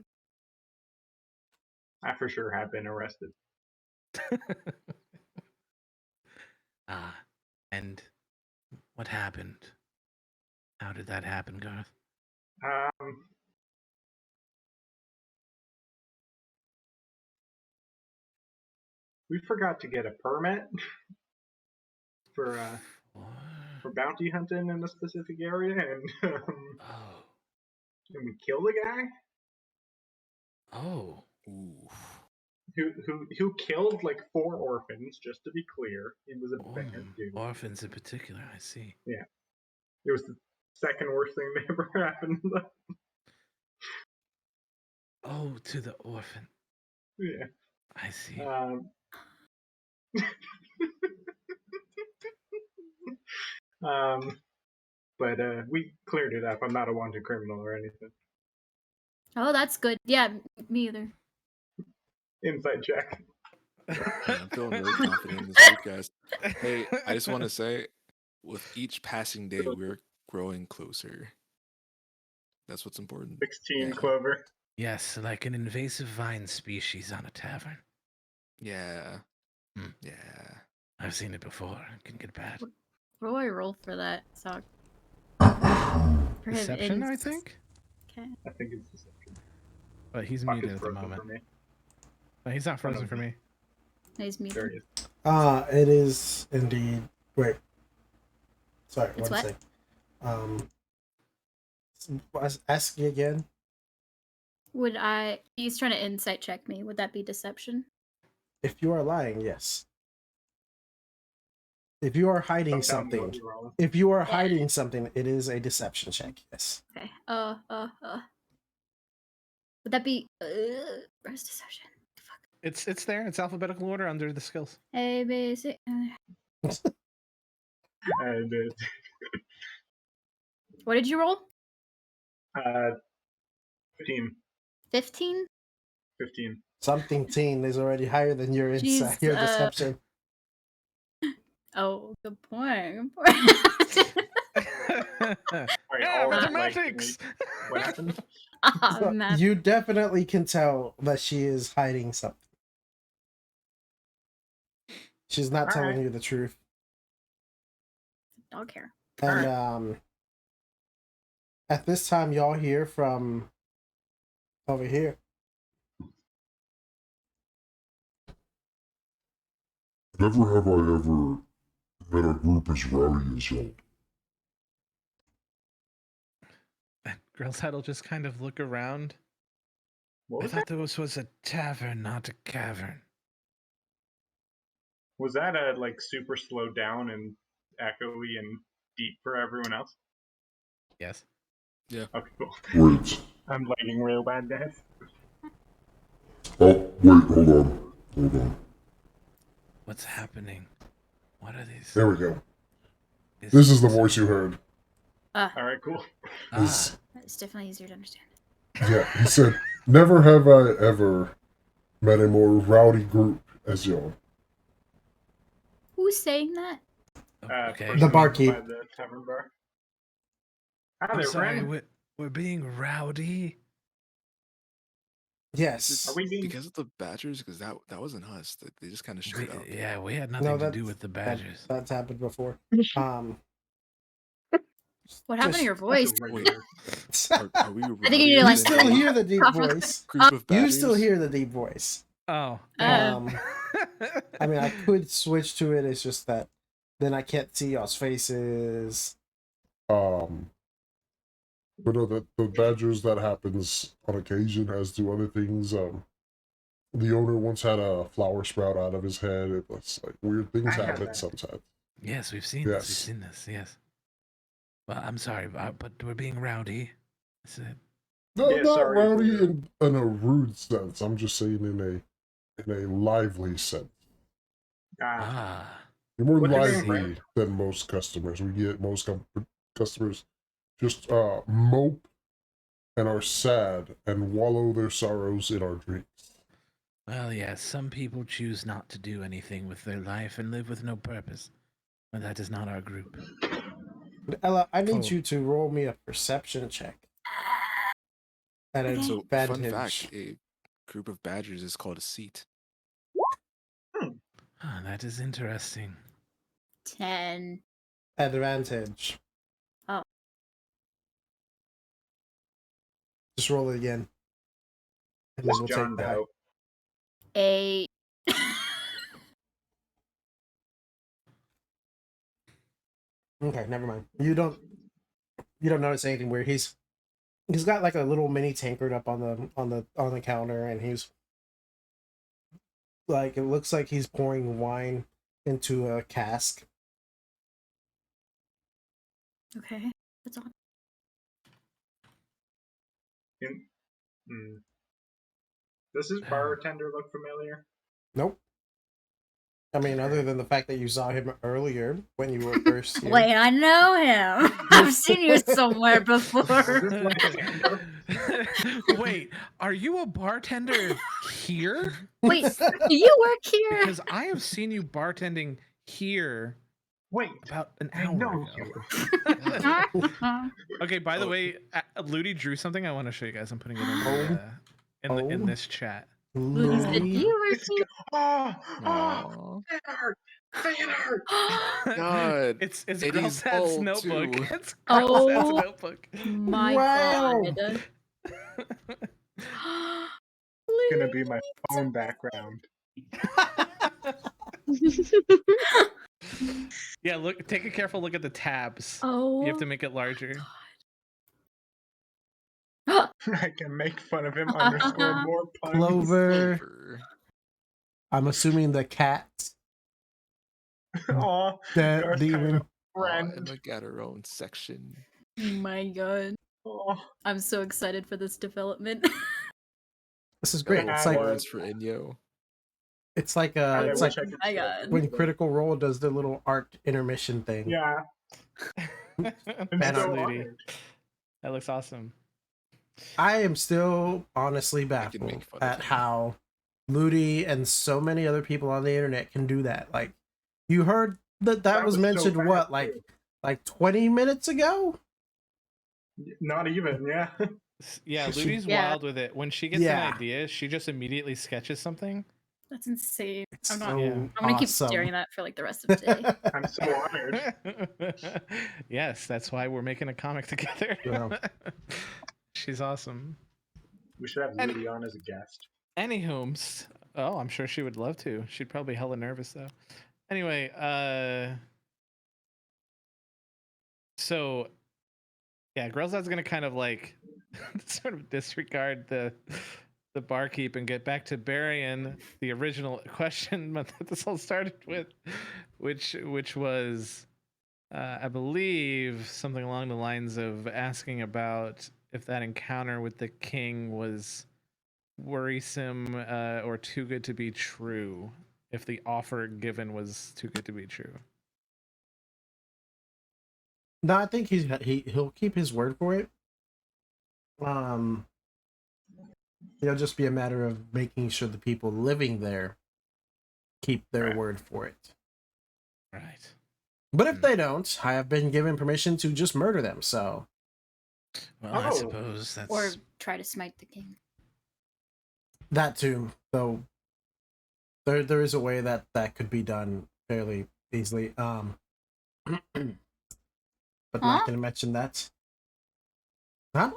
I for sure have been arrested. And what happened? How did that happen, Garth? We forgot to get a permit for bounty hunting in a specific area, and and we killed a guy. Oh. Ooh. Who killed like 4 orphans, just to be clear. He was a bad dude. Orphans in particular, I see. Yeah. It was the second worst thing that ever happened. Oh, to the orphan. Yeah. I see. But we cleared it up. I'm not a wanted criminal or anything. Oh, that's good. Yeah, me either. Inside check. Man, I'm feeling really confident in this group, guys. Hey, I just want to say, with each passing day, we're growing closer. That's what's important. 16 Yeah. Clover. Yes, like an invasive vine species on a tavern. Yeah. Hmm. Yeah. I've seen it before. It can get bad. What do I roll for that? So for his Deception, I think. Okay. I think it's deception. But he's Fuck, muted it's at the frozen moment. for me. But he's not frozen for me. Nice There meeting. it is. It is indeed. Wait. Sorry, It's one what? sec. Ask me again. Would I? He's trying to insight check me. Would that be deception? If you are lying, yes. If you are hiding Don't tell me something, what you're wrong. if you are Yeah. hiding something, it is a deception check. Yes. Okay. Would that be? Where's deception? Fuck. It's there. It's alphabetical order under the skills. A B C. And What did you roll? 15. 15. 15. Something teen is already higher than your insight, Jeez, your deception. Oh, good point. Good point. Wait, Yeah, all that, mathematics. what happened? So Math. you definitely can tell that she is hiding something. She's not telling Alright. you the truth. Dog hair. And at this time, y'all hear from over here. Never have I ever met a group as rowdy as y'all. Girl's head will just kind of look around. What I was thought that? this was a tavern, not a cavern. Was that like super slowed down and echoey and deep for everyone else? Yes. Yeah. Okay, cool. Wait. I'm lagging real bad, guys. Oh, wait, hold on. Hold on. What's happening? What are these? There we go. This is the voice you heard. Alright, cool. Is- It's definitely easier to understand. Yeah, he said, never have I ever met a more rowdy group as y'all. Who's saying that? Okay. Person The barkeep. by the tavern bar. Hi I'm there, sorry, friend. we're being rowdy. Yes. Are we being... Because of the Badgers? Because that wasn't us. They just kind of showed up. Yeah, we had nothing No, to do with the Badgers. That's happened before. What happened to your voice? That's a Wait, regular. are we? I think you need to, You like, still proper- hear the deep proper- voice. Group of You Badgers? still hear the deep voice. Oh. I mean, I could switch to it. It's just that then I can't see y'all's faces. But no, the Badgers, that happens on occasion, as do other things. The owner once had a flower sprout out of his head. It was like weird things I had happen that. sometimes. Yes, we've seen Yes. this. We've seen this. Yes. Well, I'm sorry, but we're being rowdy. That's it. No, Yeah, not sorry rowdy for- in a rude sense. I'm just saying in a lively sense. Ah. You're more What's your name, lively friend? than most customers. We get most customers just mope and are sad and wallow their sorrows in our drinks. Well, yes, some people choose not to do anything with their life and live with no purpose. But that is not our group. Ella, I need Cool. you to roll me a perception check. At an So, advantage. fun fact: a group of Badgers is called a seat. Ah, that is interesting. 10. Advantage. Oh. Just roll it again. And then This we'll John take the high. Doe. 8. Okay, never mind. You don't notice anything weird. He's got like a little mini tankard up on the counter, and he's like, it looks like he's pouring wine into a cask. Okay. That's on. Does this bartender look familiar? Nope. I mean, other than the fact that you saw him earlier when you were first here. Wait, I know him. I've seen you somewhere before. Is this like Sandro? Wait, are you a bartender here? Wait, do you work here? Because I have seen you bartending here Wait, about an I hour know ago. you. Okay, by the Oh. way, Ludi drew something I want to show you guys. I'm putting it in in Oh. this chat. Ludi said, "Do Louis. you work It's here?" oh, Aw. fan art, fan art. God, it's Eddie's Grelsad's bald, notebook. too. It's Oh. Grelsad's notebook. My Wow. God. It's gonna be my phone background. Yeah, look. Take a careful look at the tabs. Oh. You have to make it larger. I can make fun of him. Underscore more puns. Clover. Clover. I'm assuming the cat. Aw, That Gar's kind demon. of a Aw, friend. Emma got her own section. My God. Aw. I'm so excited for this development. This is Got great. little It's like words for Inyo. it's like God, I it's wish like I could my say God. that. when Critical Role does the little art intermission thing. Yeah, I'm And so Ludi. honored. That looks awesome. I am still honestly I can make baffled fun of at him. how Ludi and so many other people on the internet can do that. Like, you heard that was so mentioned what, bad, too. like 20 minutes ago? Not even, yeah. Yeah, She- Ludi's Yeah. wild with it. When she gets Yeah. an idea, she just immediately sketches something. That's insane. It's I'm not. so Yeah. I'm gonna keep awesome. staring at that for like the rest of the day. I'm so honored. Yes, that's why we're making a comic together. Yeah. She's awesome. We should have And- Ludi on as a guest. Anywhomst. Oh, I'm sure she would love to. She'd probably be hella nervous though. Anyway, so yeah, Grelzad's gonna kind of like sort of disregard the barkeep and get back to burying the original question that this all started with, which was I believe something along the lines of asking about if that encounter with the king was worrisome or too good to be true, if the offer given was too good to be true. No, I think he'll keep his word for it. It'll just be a matter of making sure the people living there keep their Right. word for it. Right. But if they don't, I have been given permission to just murder them, so Well, I Oh. suppose that's Or try to smite the king. that too. Though there is a way that could be done fairly easily. But not gonna mention that. Huh?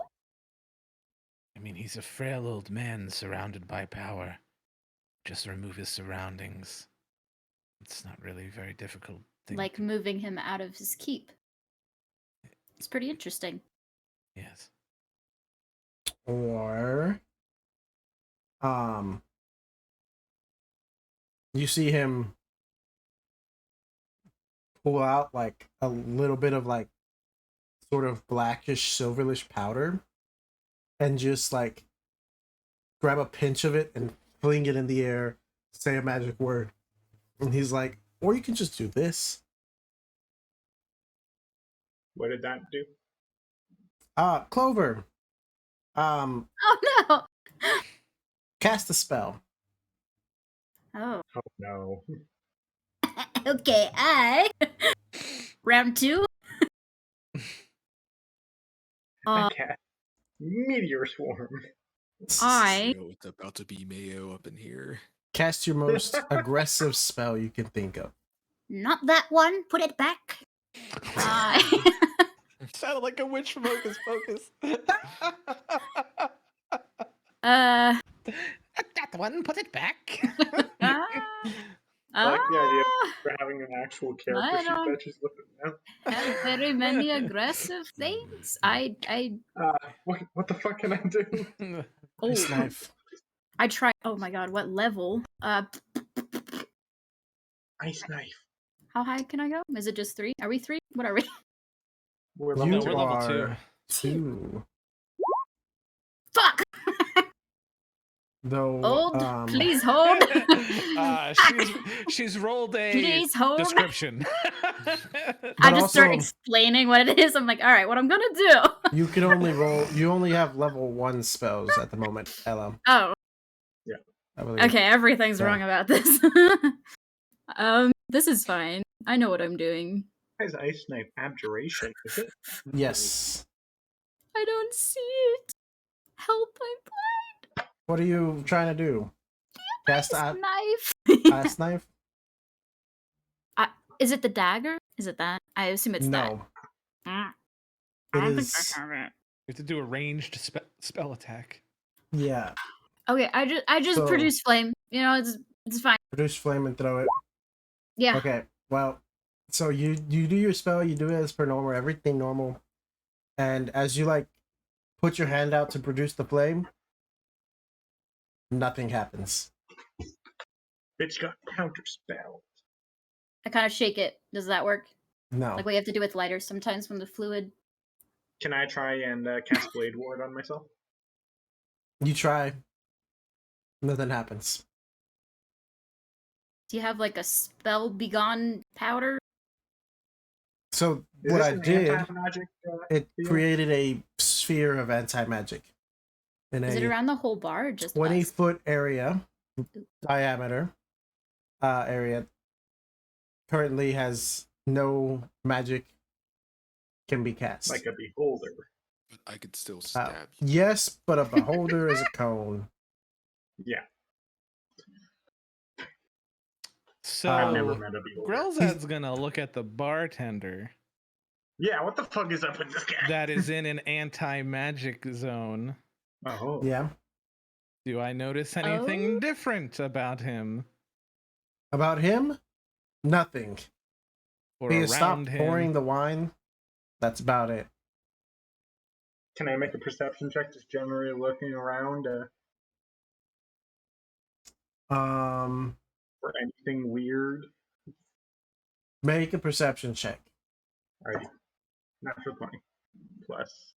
I mean, he's a frail old man surrounded by power. Just remove his surroundings. It's not really a very difficult thing. Like moving him out of his keep. It's pretty interesting. Yes. Or you see him pull out like a little bit of like sort of blackish silverlish powder and just like grab a pinch of it and fling it in the air, say a magic word. And he's like, or you can just do this. What did that do? Clover. Oh no! Cast a spell. Oh. Oh no. Okay, round 2. I cast Meteor Swarm. I Yo, it's about to be Mayo up in here. Cast your most aggressive spell you can think of. not that one. Put it back. I Sounded like a witch from Hocus Pocus. That one, put it back. I like the idea for having an actual character I sheet don't- that she's looking at. have very many aggressive things. What the fuck can I do? Nice Oh, knife. I try. Oh my god, what level? Ice knife. How high can I go? Is it just 3? Are we 3? What are we? We're You level we're two. level are 2. Fuck! Though, Hold. Please hold. She's rolled a Please hold. description. I just start also- explaining what it is. I'm like, all right, what I'm gonna do. you can only roll. You only have level 1 spells at the moment, Ella. Oh. Yeah. I believe. Okay, everything's Yeah. wrong about this. This is fine. I know what I'm doing. Guys, Ice Knife Abjuration, is it? Yes. I don't see it. Help! I'm What are you trying to do? Cast blind. Knife. Ice knife? Is it the dagger? Is it that? I assume it's that. No. I It don't is. think I have it. You have to do a ranged spell attack. Yeah. Okay, I just So- produce flame. You know, it's fine. Produce flame and throw it. Yeah. Okay. Well, so you do your spell. You do it as per normal. Everything normal. And as you like put your hand out to produce the flame, nothing happens. Bitch got counter spell. I kind of shake it. Does that work? No. Like what you have to do with lighters sometimes when the fluid. Can I try and cast Blade Ward on myself? You try. Nothing happens. Do you have like a spell begone powder? So Is what this I an did, anti-magic, it field? created a sphere of anti-magic in Is it a around the whole bar or just 20-foot area, diameter area. Currently has no magic can be cast. Like a beholder. But I could still stab you. Yes, but a beholder is a cone. Yeah, So I've never met a beholder. Grelzad's gonna look at the bartender Yeah, what the fuck is up with this guy? that is in an anti-magic zone. Oh. Yeah. Do I notice anything different about him About him, nothing. or He around has stopped him? pouring the wine. That's about it. Can I make a perception check just generally looking around for anything weird? Make a perception check. Alrighty. Natural 20. Plus.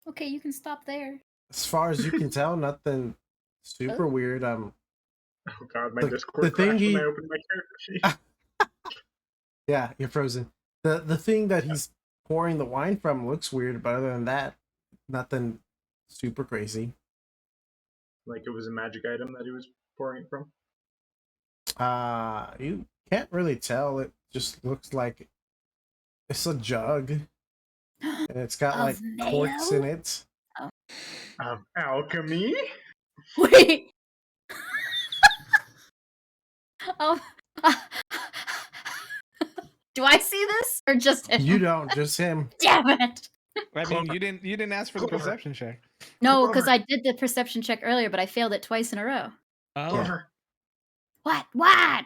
Okay, you can stop there. As far as you can tell, nothing super weird. Oh god, my The Discord thing crashed when I he- opened my character sheet. Yeah, you're frozen. The thing that he's pouring the wine from looks weird, but other than that, nothing super crazy. Like it was a magic item that he was pouring it from. You can't really tell. It just looks like it's a jug, and it's got Of like corks in mayo? it. Of alchemy? Wait. um, do I see this or just him? You don't, just him. Damn it! I mean, you didn't ask for the Clover. perception check. No, Clover. because I did the perception check earlier, but I failed it twice in a row. Oh, Clover. What? What?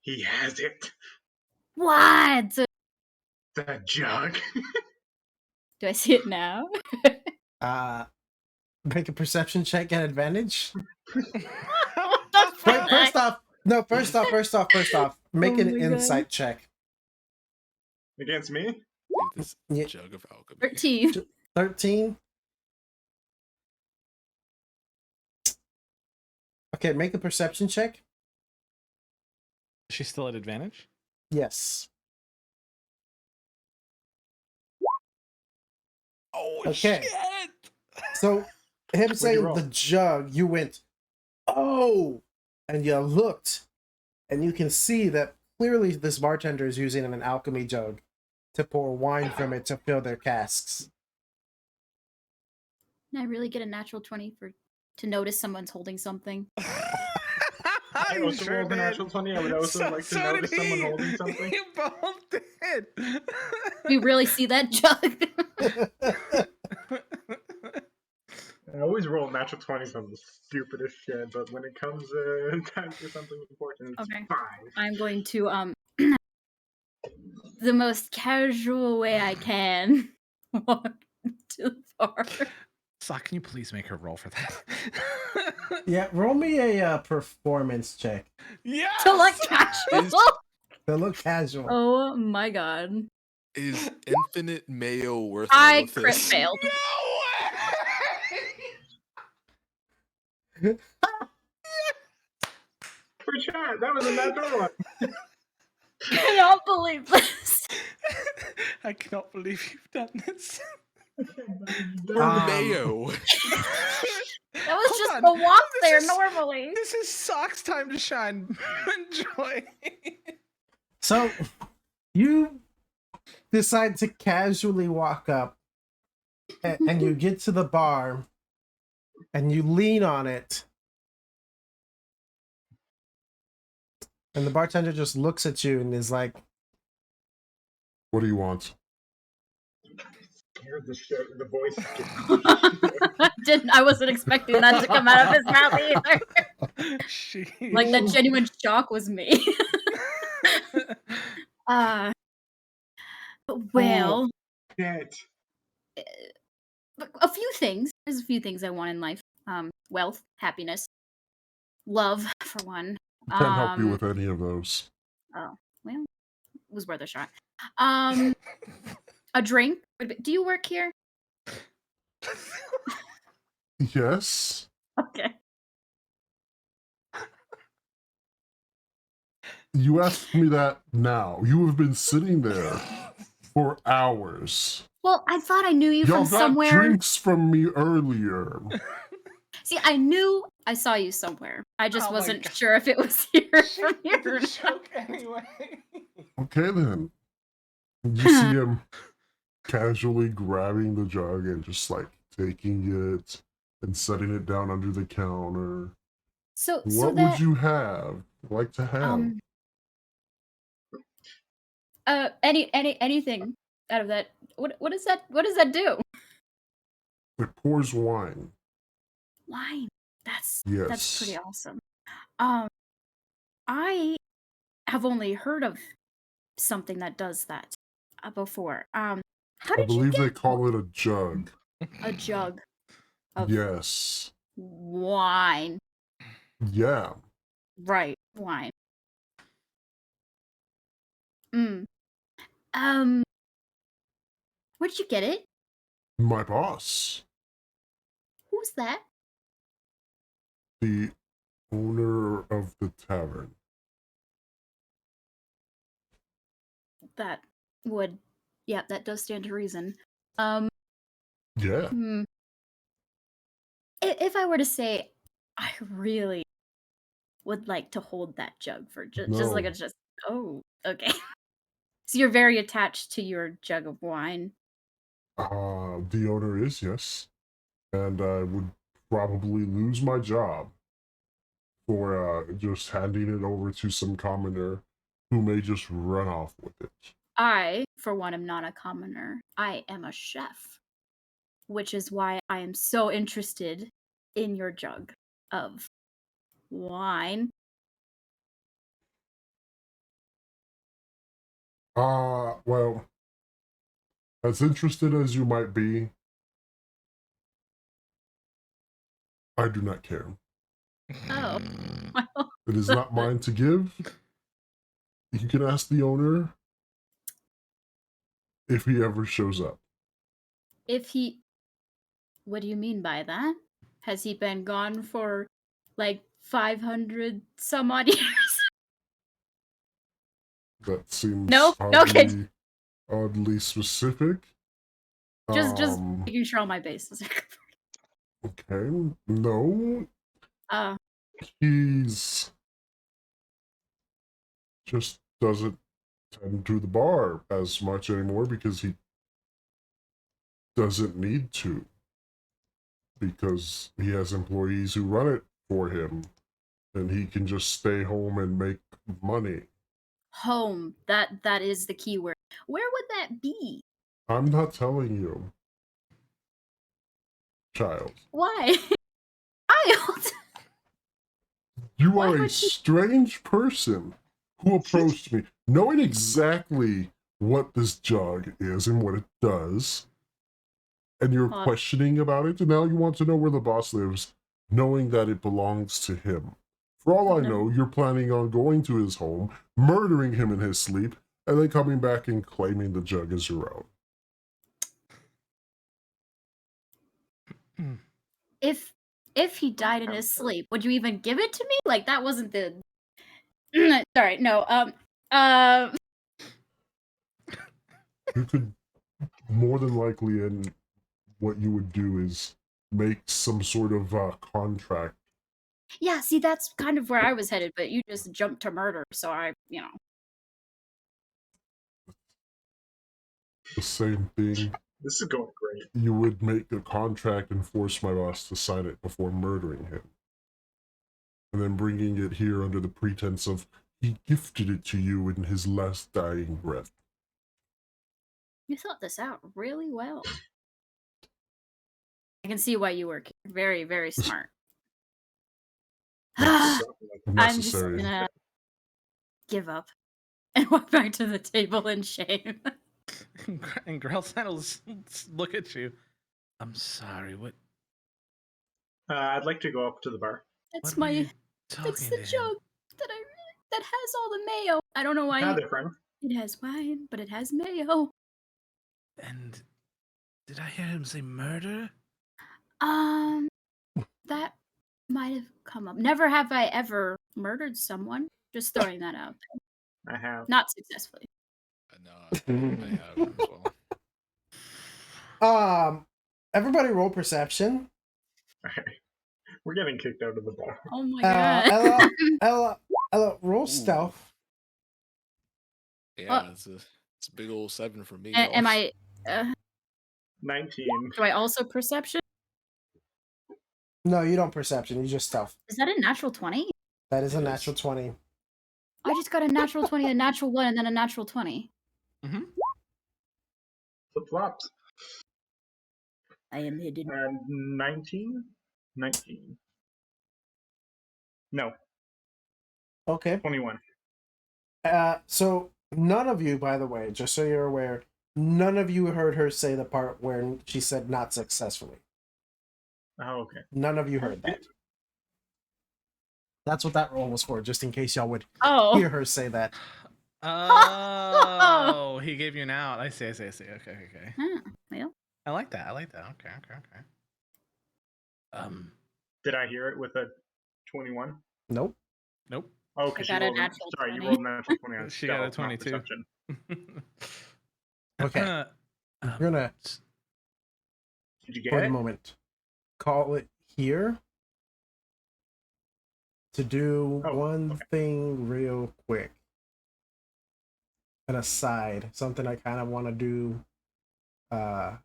He has it. What? The jug. Do I see it now? Make a perception check at advantage. What the Wait, fuck? first off, make Oh an my God. insight check. Against me? This Yeah. jug of alchemy. 13. 13. Okay, make a perception check. she's still at advantage. Yes. Oh Okay. shit! So him you saying roll? the jug, you went, oh, and you looked, and you can see that clearly this bartender is using an alchemy jug to pour wine from it to fill their casks. Can I really get a natural 20 to notice someone's holding something? I You also sure rolled a did. natural 20. I would also like to So notice did someone he. holding something. You both did. We really see that jug? I always roll natural 20s on the stupidest shit, but when it comes time for something important, it's Okay. 5. I'm going to, the most casual way I can walk to the bar. So can you please make her roll for that? Yeah, roll me a performance check. Yes! To look casual? To look casual. Oh my god. Is infinite mayo worth all I of crit this? failed. No way! For chat, that was a natural one. I cannot believe this. I cannot believe you've done this. Or mayo. That was Hold just on. the walk This there is- normally. This is Sock's time to shine. Enjoy. So you decide to casually walk up and you get to the bar and you lean on it. And the bartender just looks at you and is like, What do you want? Scared the voice. I wasn't expecting that to come out of his mouth either. Sheesh. Like that genuine shock was me. Well, Shit. a few things. There's a few things I want in life. Wealth, happiness, love, for one. Can't help you with any of those. Oh, well, it was worth a shot. A drink. Do you work here? Yes. Okay. You asked me that now. You have been sitting there for hours. Well, I thought I knew you Y'all from got somewhere. drinks from me earlier. See, I knew I saw you somewhere. I just Oh my wasn't God. sure if it was here from here or It's a not. joke anyway. Okay then. You see him casually grabbing the jug and just like taking it and setting it down under the counter. So What would you have? Like to have? anything out of that. What does that do? It pours wine. Wine. That's Yes. pretty awesome. I have only heard of something that does that before. How I did you believe get they call it a jug. a jug of Yes. wine? Yeah. Right, wine. Where'd you get it? My boss. Who's that? The owner of the tavern. That would, yeah, that does stand to reason. Yeah. If I were to say, I really would like to hold that jug for just like No. oh, okay. So you're very attached to your jug of wine. The owner is, yes. And I would probably lose my job for just handing it over to some commoner who may just run off with it. I, for one, am not a commoner. I am a chef, which is why I am so interested in your jug of wine. Well, as interested as you might be, I do not care. Oh, well, It is not mine to give. You can ask the owner if he ever shows up. if he, what do you mean by that? Has he been gone for like 500 some odd years? That seems No? Okay. oddly specific. Just making sure all my bases are covered. Okay. No. He's just doesn't tend to the bar as much anymore because he doesn't need to. Because he has employees who run it for him and he can just stay home and make money. Home. That is the key word. Where would that be? I'm not telling you, child. Why? Child. You are a strange person who approached me knowing exactly what this jug is and what it does, and you're questioning about it, and now you want to know where the boss lives, knowing that it belongs to him. For all I know, you're planning on going to his home, murdering him in his sleep, and then coming back and claiming the jug as your own. If if he died in his sleep, would you even give it to me? Like that wasn't the. Sorry, no. You could more than likely, and what you would do is make some sort of contract. Yeah. See, that's kind of where I was headed, but you just jumped to murder, so The same thing. This is going great. You would make a contract and force my boss to sign it before murdering him. And then bringing it here under the pretense of he gifted it to you in his last dying breath. You thought this out really well. I can see why you were very, very smart. I'm just Necessary. gonna give up and walk back to the table in shame. And Grelsan will look at you. I'm sorry. What? I'd like to go up to the bar. That's What were you my. talking That's to the him? joke that has all the mayo. I don't know why. Hi there, friend. It has wine, but it has mayo. And did I hear him say murder? That might have come up. Never have I ever murdered someone. Just throwing that out there. I have. Not successfully. No, I have as well. Everybody roll perception. We're getting kicked out of the bar. Oh my god. Ella, roll Ooh. stealth. Yeah, it's a big old 7 for me. Am I? 19. Do I also perception? No, you don't perception. You just stealth. Is that a natural 20? That is a It natural is. 20. I just got a natural 20, a natural 1, and then a natural 20. Mm-hmm. Flip flops. I am hidden. 19? 19. No, Okay. 21. So none of you, by the way, just so you're aware, none of you heard her say the part where she said not successfully. Oh, okay. None of you heard that. That's what that roll was for, just in case y'all would Oh. hear her say that. Oh, he gave you an out. I see. Okay. Well. I like that. Okay. Did I hear it with a 21? Nope. Nope. Oh, I because got you a rolled natural sorry, 20. you rolled a natural 20 on She got a stealth, not 22. perception. Okay. We're gonna, Did you get for it? the moment, call it here to do one thing real quick. An aside, something I kind of want to do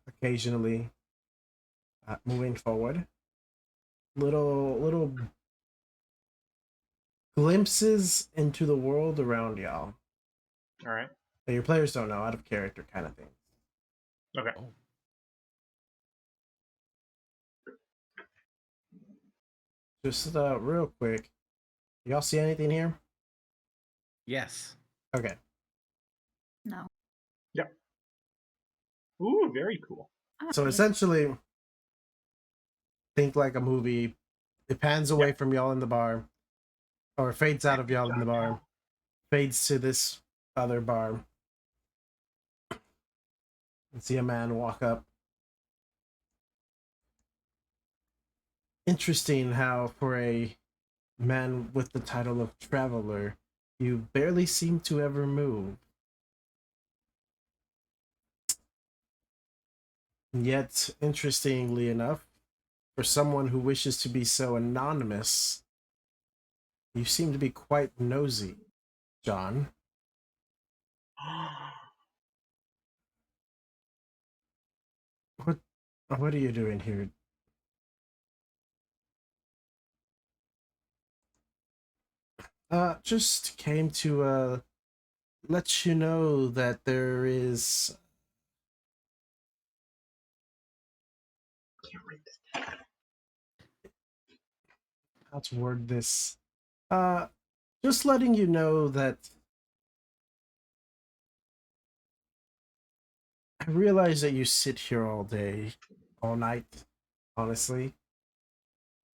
occasionally moving forward. Little glimpses into the world around y'all All right. that your players don't know, out of character kind of thing. Okay. Just real quick, y'all see anything here? Yes. Okay. No. Yep. Ooh, very cool. So essentially, think like a movie. It pans away from y'all in the bar, or fades out of y'all in the bar, fades to this other bar. And see a man walk up. Interesting how for a man with the title of Traveler, you barely seem to ever move. Yet, interestingly enough, for someone who wishes to be so anonymous, you seem to be quite nosy, John. What are you doing here? Just came to let you know that there is how to word this. Just letting you know that I realize that you sit here all day, all night, honestly,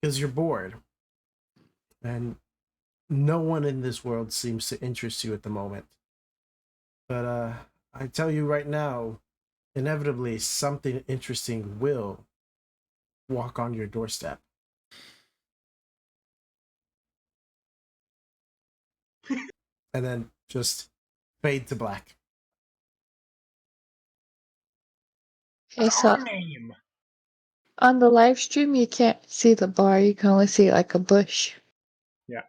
because you're bored. And no one in this world seems to interest you at the moment. But I tell you right now, inevitably something interesting will walk on your doorstep. and then just fade to black. Okay, so Our name. on the live stream, you can't see the bar. You can only see like a bush. Yeah.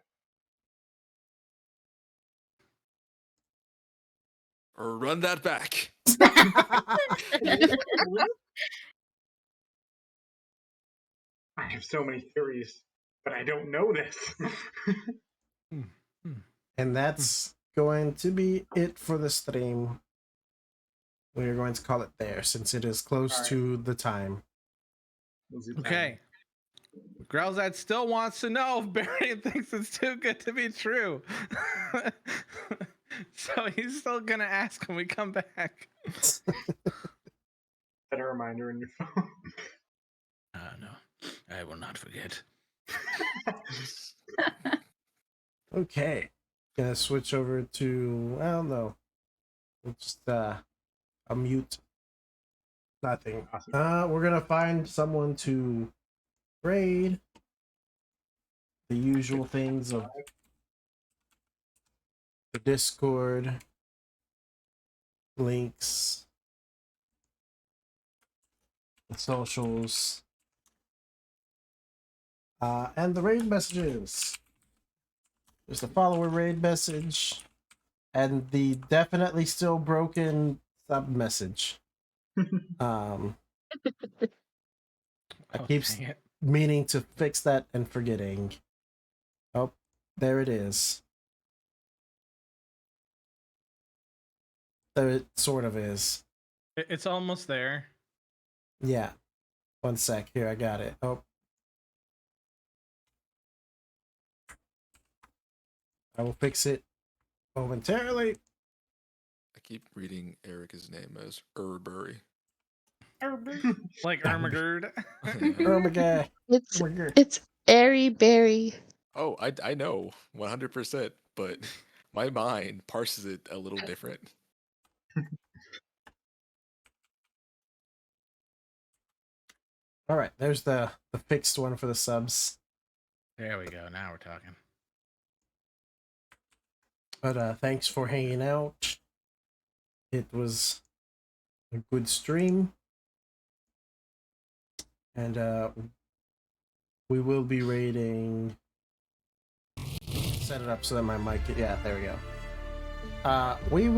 Or run that back. I have so many theories, but I don't know this. And that's going to be it for the stream. We're going to call it there since it is close All right. to the time. We'll do that. Okay. Growlzad still wants to know if Barry thinks it's too good to be true. So he's still gonna ask when we come back. Set a reminder in your phone. No, I will not forget. Okay. Gonna switch over to, well, no. We'll just unmute. Nothing. Awesome. We're gonna find someone to raid. The usual things of the Discord links, the socials, and the raid messages. There's the follower raid message, and the definitely still broken sub message. I keep dang it. meaning to fix that and forgetting. Oh, there it is. There it sort of is. It's almost there. Yeah. One sec. Here, I got it. Oh. I will fix it momentarily. I keep reading Erica's name as Urbury. Like Ermagerd. Oh my god. It's Oh my god. it's airy berry. Oh, I know 100%, but my mind parses it a little different. All right, there's the fixed one for the subs. There we go. Now we're talking. But thanks for hanging out. It was a good stream. And we will be raiding. Set it up so that my mic, yeah, there we go. We